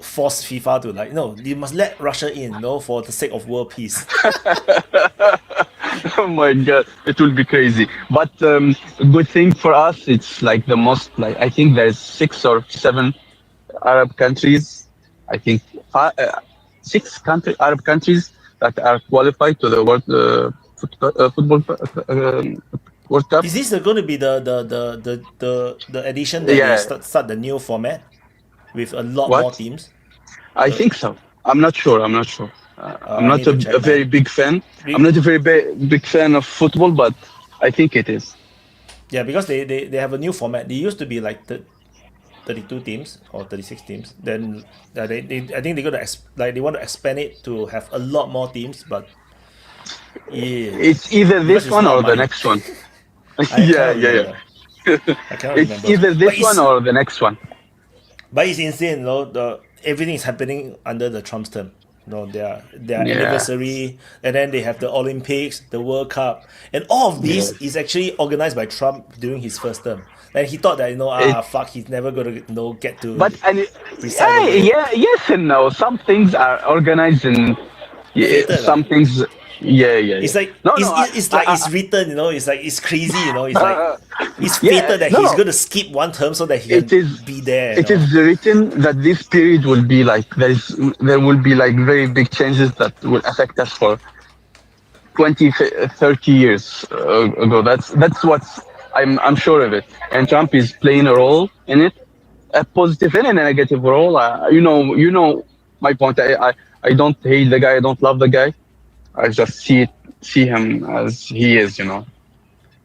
force FIFA to like no, you must let Russia in, no, for the sake of world peace. Oh my god, it will be crazy. But good thing for us, it's like the most like I think there's 6 or 7 Arab countries. I think Arab countries that are qualified to the football World Cup. Is this going to be the edition that Yeah. they start the new format with a lot What? more teams? I think so. I'm not sure. I'm not I not need to check a very that. big fan. I'm not a very big fan of football, but I think it is. Yeah, because they have a new format. They used to be like 32 teams or 36 teams. Then I think they're gonna they want to expand it to have a lot more teams. But yeah, It's either because this it's one not or the money. next one. I yeah. I cannot It's remember. either But this one or the next one. But it's insane, everything is happening under the Trump's term. Their Yeah. anniversary, and then they have the Olympics, the World Cup, and all of this Yeah. is actually organized by Trump during his first term. And he thought that fuck, he's never gonna get to. But Recite over it. yes and no. Some things are organized and Fated, some things. Yeah. It's like No, it's like it's written, it's like it's crazy, it's like it's Yeah, fated that no. he's gonna skip one term so that he It can is- be there. It is written that this period will be like there will be like very big changes that will affect us for 20, 30 years ago. That's what's I'm sure of it. And Trump is playing a role in it, a positive and a negative role. You know my point. I don't hate the guy. I don't love the guy. I just see him as he is.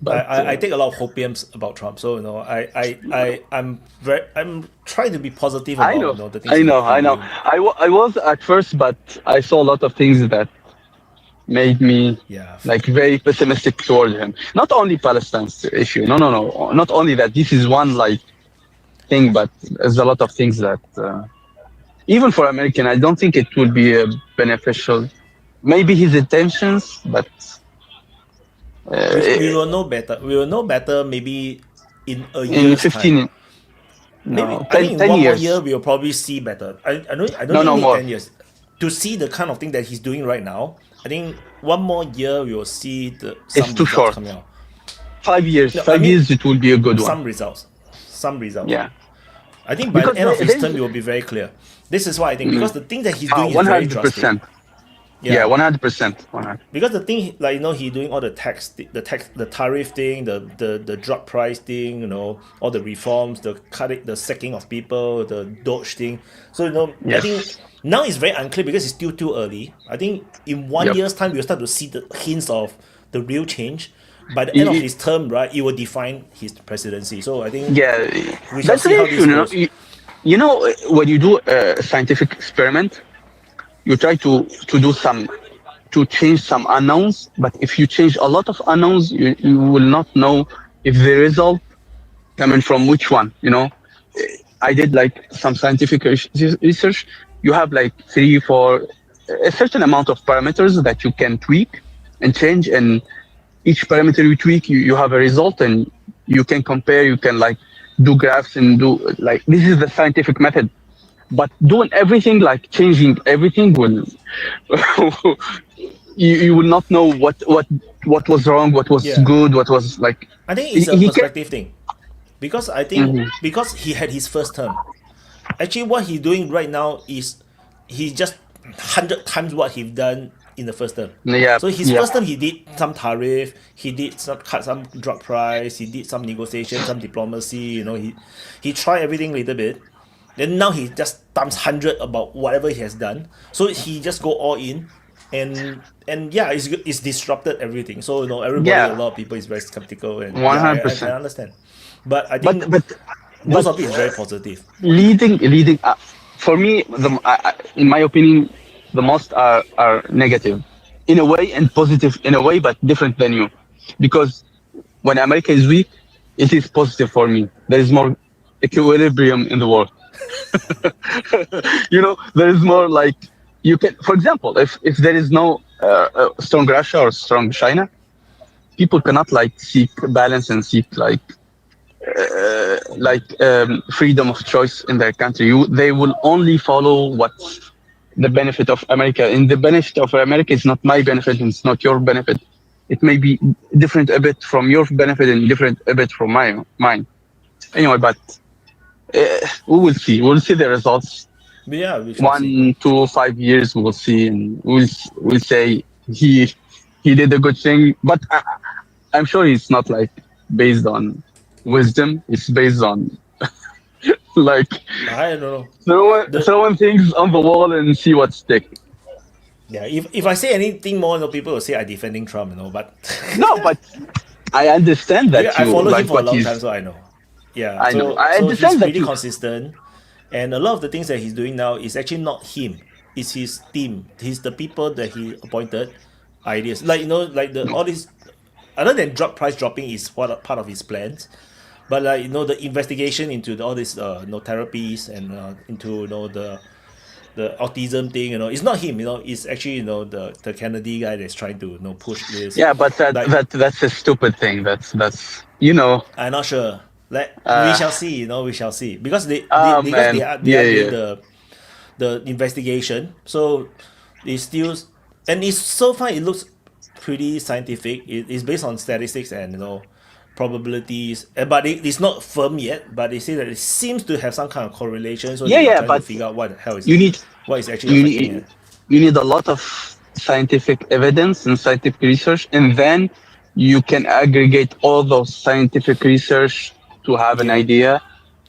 But I take a lot of hopiums about Trump, so I'm trying to be positive about I know, the things I he's know. doing. I was at first, but I saw a lot of things that made me Yeah. like very pessimistic toward him. Not only Palestine's issue. No. Not only that. This is one like thing, but there's a lot of things that even for American, I don't think it would be beneficial. Maybe his intentions, but We will know better. We will know better maybe in a in year's 15, time. Maybe no, I think in 10 one more years. year we'll probably see better. I don't No, think no we need more. 10 years to see the kind of thing that he's doing right now. I think one more year we will see some too results short. coming out. 5 years. No, I 5 mean, years, it will be a good one. Some results. Yeah. I think by Because the end of his there's- term it will be very clear. This is why I think because the thing that he's doing is very drastic. 100%. Yeah, 100%. 100. Because the thing, like he doing all the the tariff thing, the drug price thing, all the reforms, the sacking of people, the Doge thing. So I Yes. think now it's very unclear because it's still too early. I think in 1 Yep. year's time we'll start to see the hints of the real change. By the end of his term, right, it will define his presidency. So I think Yeah, we shall that's see the how issue. this goes. When you do a scientific experiment, you try to change some unknowns, but if you change a lot of unknowns, you will not know if the result coming from which one. I did like some scientific research. You have like 3, 4, a certain amount of parameters that you can tweak and change, and each parameter you tweak, you have a result, and you can compare. You can like do graphs and do like this is the scientific method. But doing everything, like changing everything, will you will not know what was wrong, what was Yeah. good, what was like. I think it's a he perspective thing. Because I think because he had his first term. Actually what he's doing right now is he just 100 times what he's done in the first term. Yeah, So his yeah. first term he did some tariff, he did cut some drug price, he did some negotiation, some diplomacy, he tried everything a little bit. Then now he just times 100 about whatever he has done. So he just go all in, and yeah, it's disrupted everything. So everybody, Yeah. a lot of people is very skeptical, and 100%. I understand. But I think But most of it is very positive. leading for me, in my opinion, the most are negative in a way and positive in a way, but different than you, because when America is weak, it is positive for me. There is more equilibrium in the world. There is more like you can, for example, if there is no strong Russia or strong China, people cannot like seek balance and seek freedom of choice in their country. They will only follow what's the benefit of America. And the benefit of America is not my benefit, and it's not your benefit. It may be different a bit from your benefit and different a bit from mine. Anyway, but we will see. We'll see the results. But yeah, we shall see. 1, 2, 5 years, we'll see, and we'll say he did a good thing. But I'm sure it's not like based on wisdom. It's based on like I don't know. throwing things on the wall and see what sticks. Yeah, if I say anything more, people will say I'm defending Trump, but No, but I understand that I you follow like him for a what long he's. time, so I know. Yeah, I know. I so understand he's that pretty you. consistent, and a lot of the things that he's doing now is actually not him. It's his team. He's the people that he appointed. Ideas like all these, other than drug price dropping is part of his plans, but the investigation into all these therapies and into the autism thing, it's not him, it's actually the Kennedy guy that's trying to push this. Yeah, but that's a stupid thing. I'm not sure. Like we Uh, shall see, we shall see because they because man, they are doing yeah. the investigation, so it's still, and it's so far it looks pretty scientific. It's based on statistics and probabilities, but it's not firm yet. But they say that it seems to have some kind of correlation, so Yeah, they are yeah, trying to but figure out what the hell is you need what is actually you affecting it. need you need a lot of scientific evidence and scientific research, and then you can aggregate all those scientific research to have an Yeah. idea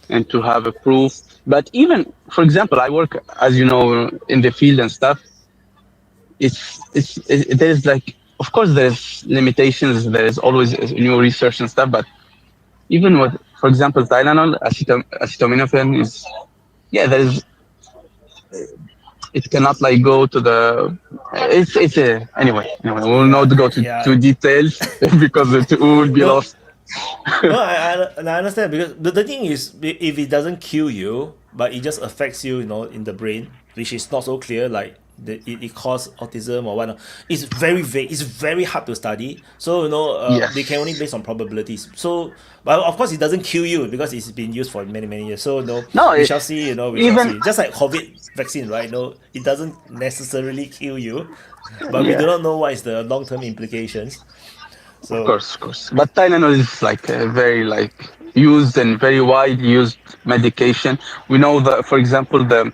and to have a proof. But even, for example, I work, as you know, in the field and stuff. There's like, of course, there's limitations. There is always new research and stuff. But even with, for example, Tylenol, acetaminophen is, yeah, there is. It cannot like go to the. It's a anyway. Anyway, we will not go Yeah. to details because it will be No, lost. no, I understand because the thing is, if it doesn't kill you, but it just affects you, in the brain, which is not so clear, like it causes autism or whatnot. It's very vague. It's very hard to study. So Yes. they can only based on probabilities. So, but of course, it doesn't kill you because it's been used for many years. So No, we shall see. We shall even see. Just like COVID vaccine, right? No, it doesn't necessarily kill you, but we Yeah. do not know what is the long-term implications. So Of course. But Tylenol is like a very like used and very wide used medication. We know that, for example, the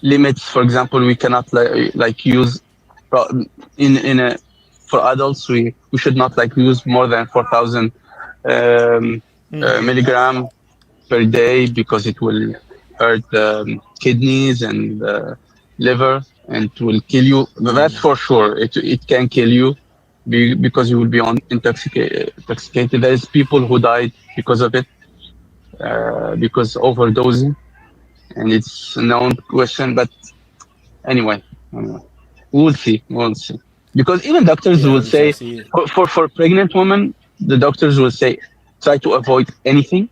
limits. For example, we cannot like use in a for adults. We should not like use more than 4,000 milligram per day because it will hurt the kidneys and the liver and it will kill you. That's for sure. It can kill you because you will be intoxicated. There's people who died because of it, because overdosing, and it's a known question. But anyway, we'll see. We'll see. Because even doctors yeah, will we shall say see. for pregnant women, the doctors will say try to avoid anything,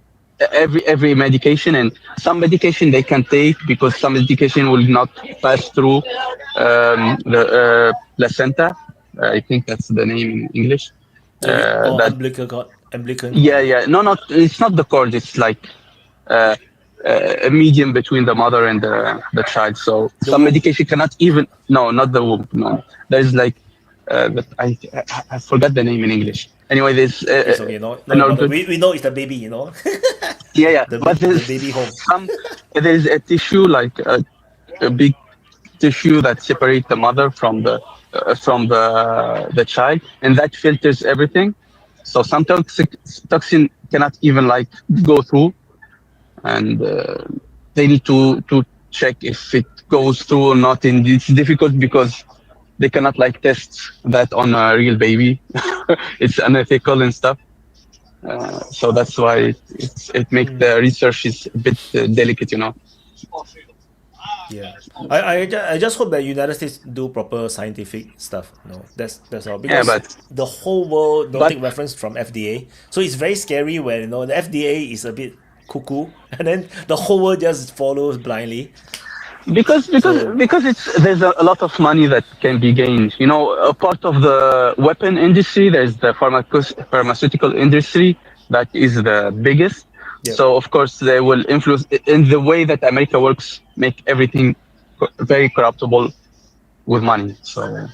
every medication, and some medication they can take because some medication will not pass through the placenta. I think that's the name in English. That Umbilical cord. yeah. No, not it's not the cord. It's like uh, a medium between the mother and the child. So The some womb. medication cannot even. No, not the womb. No, there's like. But I forgot the name in English. Anyway, there's It's okay, no an bother. organ. We know it's the baby, Yeah. But the there's baby home. there's a tissue like a big tissue that separates the mother from the child, and that filters everything. So some toxin cannot even like go through, and they need to check if it goes through or not. And it's difficult because they cannot like test that on a real baby. It's unethical and stuff. So that's why it makes the research is a bit delicate. Yeah, I just hope that United States do proper scientific stuff. That's all Yeah, because the whole world don't but take reference from FDA, so it's very scary when the FDA is a bit cuckoo, and then the whole world just follows blindly. Because there's a lot of money that can be gained. You know, a part of the weapon industry, there's the pharmaceutical industry that is the biggest. Yep. So of course they will influence in the way that America works, make everything very corruptible with money. So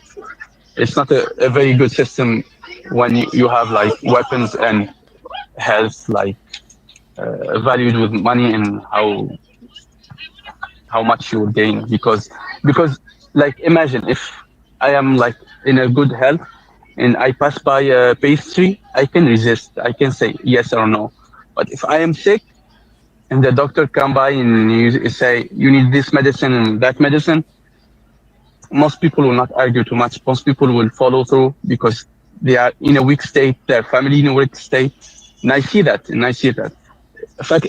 it's not a very good system when you have like weapons and health like valued with money and how much you will gain because like imagine if I am like in a good health and I pass by a pastry, I can resist. I can say yes or no. But if I am sick and the doctor come by and you say you need this medicine and that medicine, most people will not argue too much. Most people will follow through because they are in a weak state, their family in a weak state. And I see that. In fact,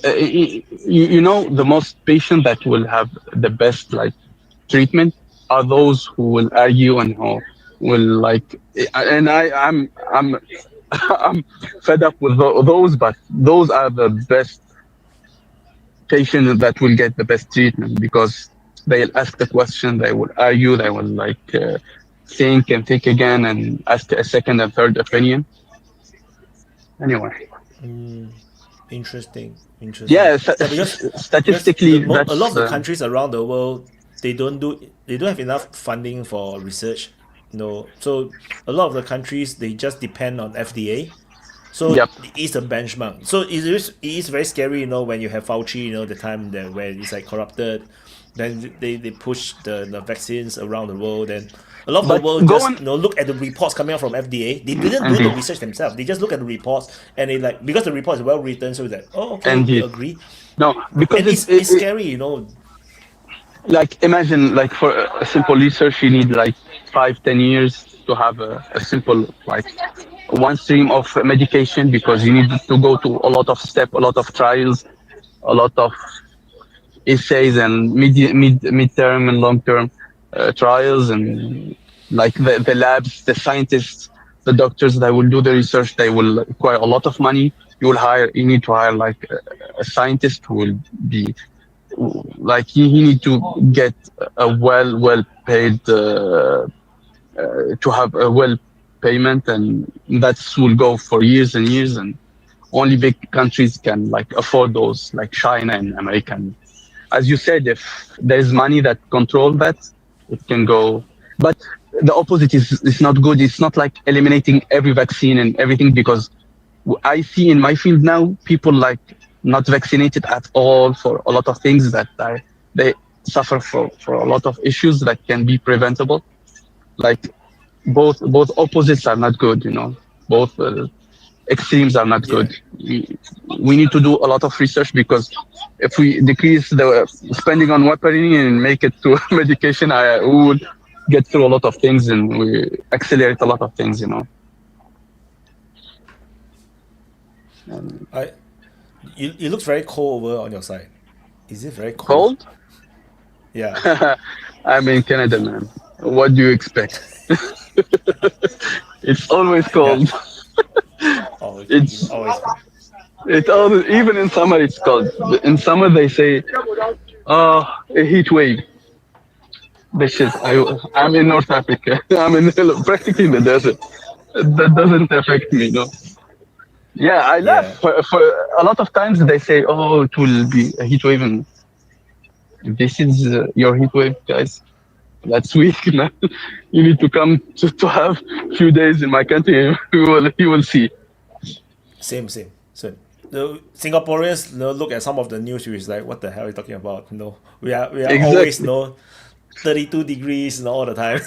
you know, the most patient that will have the best like treatment are those who will argue and who will like. And I'm I'm fed up with those, but those are the best patients that will get the best treatment because they'll ask the question, they will argue, they will like think and think again and ask a second and third opinion. Anyway. Interesting. Yeah, because statistically, a lot of the countries around the world they don't have enough funding for research. You know, so a lot of the countries they just depend on FDA. So Yep. it is a benchmark. So it is very scary, you know, when you have Fauci, you know, the time that where it's like corrupted, then they push the vaccines around the world, and a lot of the world just you know look at the reports coming out from FDA. They didn't do the research themselves. They just look at the reports and they like because the report is well written, so that we agree. No, because and it's scary, you know. Like imagine like for a simple research you need like 5-10 years to have a simple like one stream of medication because you need to go to a lot of steps, a lot of trials, a lot of essays and mid-term and long-term trials and like the labs, the scientists, the doctors that will do the research, they will require a lot of money. You need to hire like a scientist who will be like he need to get a well paid to have a well payment, and that will go for years and years, and only big countries can like afford those, like China and America. As you said, if there's money that control that, it can go. But the opposite is not good. It's not like eliminating every vaccine and everything, because I see in my field now people like not vaccinated at all for a lot of things that they suffer for a lot of issues that can be preventable. Like both opposites are not good, you know. Both extremes are not good. We need to do a lot of research, because if we decrease the spending on weaponry and make it to medication, we will get through a lot of things and we accelerate a lot of things, you know. It looks very cold over on your side. Is it very cold? Cold? Yeah. I'm in Canada, man. What do you expect? It's always cold. Yeah. It's always cold. It's always, even in summer it's cold. In summer they say, a heat wave. This is I'm in North Africa. I'm in practically in the desert. That doesn't affect me, you know. Yeah, I laugh. For a lot of times they say, "Oh, it will be a heat wave," and this is your heat wave, guys. That's weak, man. You need to come to have a few days in my country. You will see. Same. So the Singaporeans look at some of the news, which is like, what the hell are you talking about? No, we are Exactly. always 32 degrees all the time.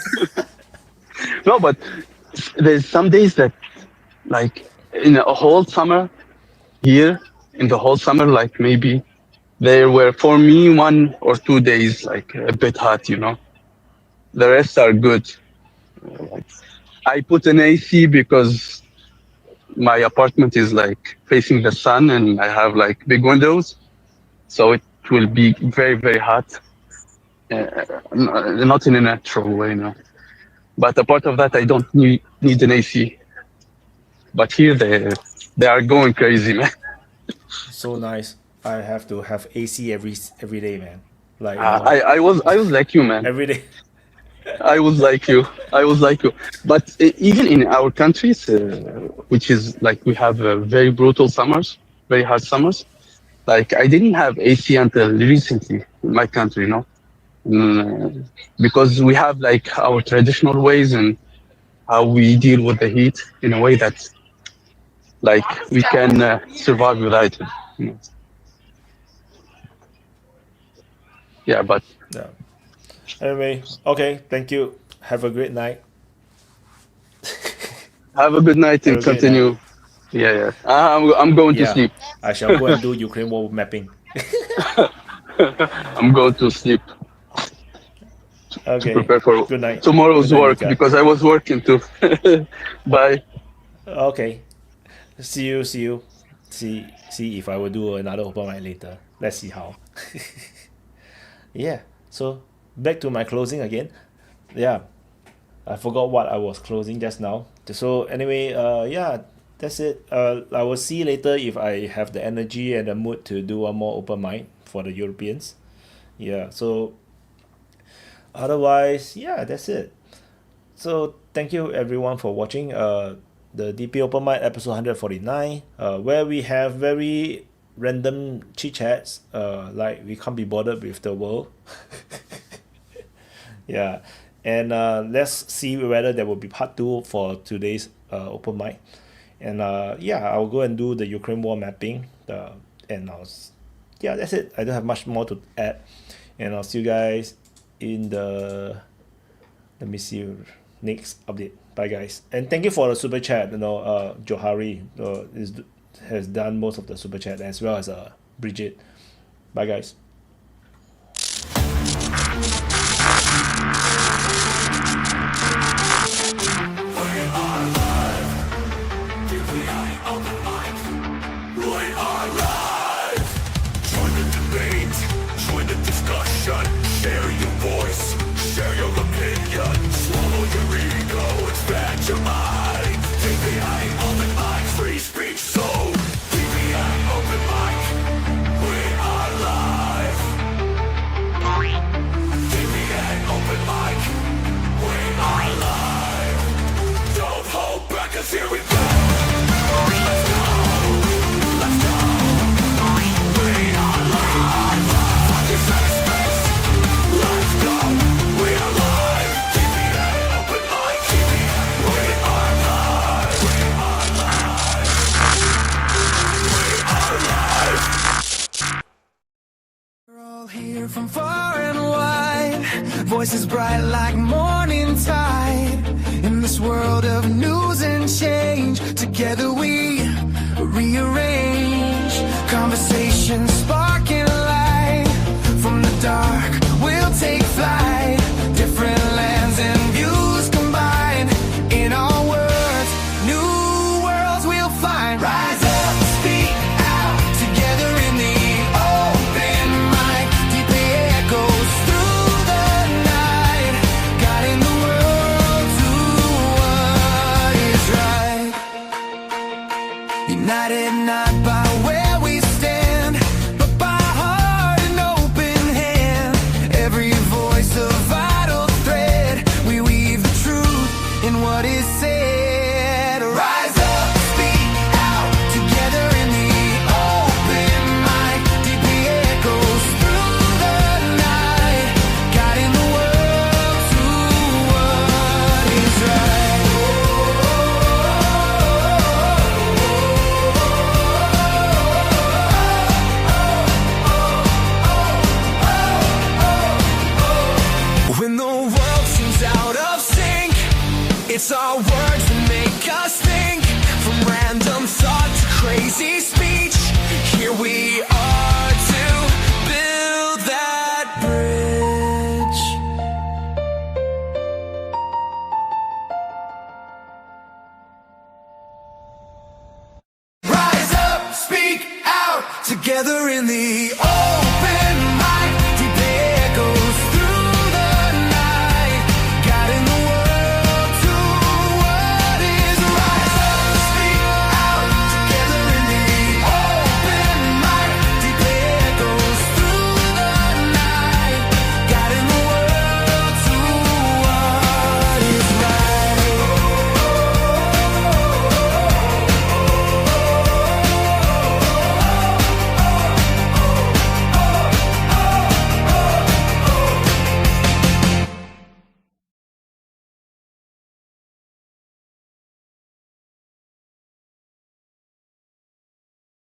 No, but there's some days that like in a whole summer here, in the whole summer, like maybe there were for me 1 or 2 days like a bit hot, you know. The rest are good. Like, I put an AC because my apartment is like facing the sun and I have like big windows, so it will be very, very hot. Not in a natural way, no. But apart of that, I don't need an AC. But here they are going crazy, man. So nice. I have to have AC every day, man. Like I was like you, man. every day. I was like you. But even in our countries, which is like we have very brutal summers, very hard summers. Like I didn't have AC until recently in my country, you know, because we have like our traditional ways and how we deal with the heat in a way that like we can survive without it. You know? Yeah, but Yeah. Anyway, okay. Thank you. Have a great night. have a good night Have and a great continue. night. Yeah. I'm going to Yeah. sleep. I shall go and do Ukraine war mapping. I'm going to sleep to Okay. prepare for Good night. tomorrow's Good night, work Nika. because I was working too. Bye. Okay. See you. See if I will do another open mic later. Let's see how. Yeah. So back to my closing again. Yeah. I forgot what I was closing just now. So anyway, yeah, that's it. I will see later if I have the energy and the mood to do one more open mic for the Europeans. Yeah. So otherwise, yeah, that's it. So thank you everyone for watching the DPA Open Mic episode 149, where we have very random chit chats, like we can't be bothered with the world. Yeah, and let's see whether there will be part 2 for today's open mic. And yeah, I'll go and do the Ukraine war mapping. And yeah, that's it. I don't have much more to add. And I'll see you guys in the, let me see, next update. Bye guys, and thank you for the super chat. Johari has done most of the super chat, as well as Bridget. Bye guys. Join the debate, join the discussion, share your voice, share your opinion, swallow your ego, expand your mind. DPA Open Mic, free speech zone. DPA Open Mic, we are live. DPA Open Mic, we are live. Don't hold back, 'cause here we go. Let's go. Let's go. We are live. Fuck your safe space. Let's go. We are live. DPA Open Mic. DPA. We are live. We are live. We are live. We're all here from far and wide, voices bright like morning tide. In this world of news and change, together we rearrange. Conversations sparking light, from the dark we'll take flight. Different lands and views combined, in our words, new worlds we'll find. Rise up, speak out, together in the open mic. DPA echoes through the night, guiding the world to what is right. United not by where we stand, but by heart and open hand. Every voice a vital thread, we weave the truth in what is said. Rise up, speak out, together in the open mic. DPA echoes through the night, guiding the world to what is right. When the world seems out of sync, it's our words that make us think. From random thought to crazy speech, here we are to build that bridge. Rise up, speak out, together in the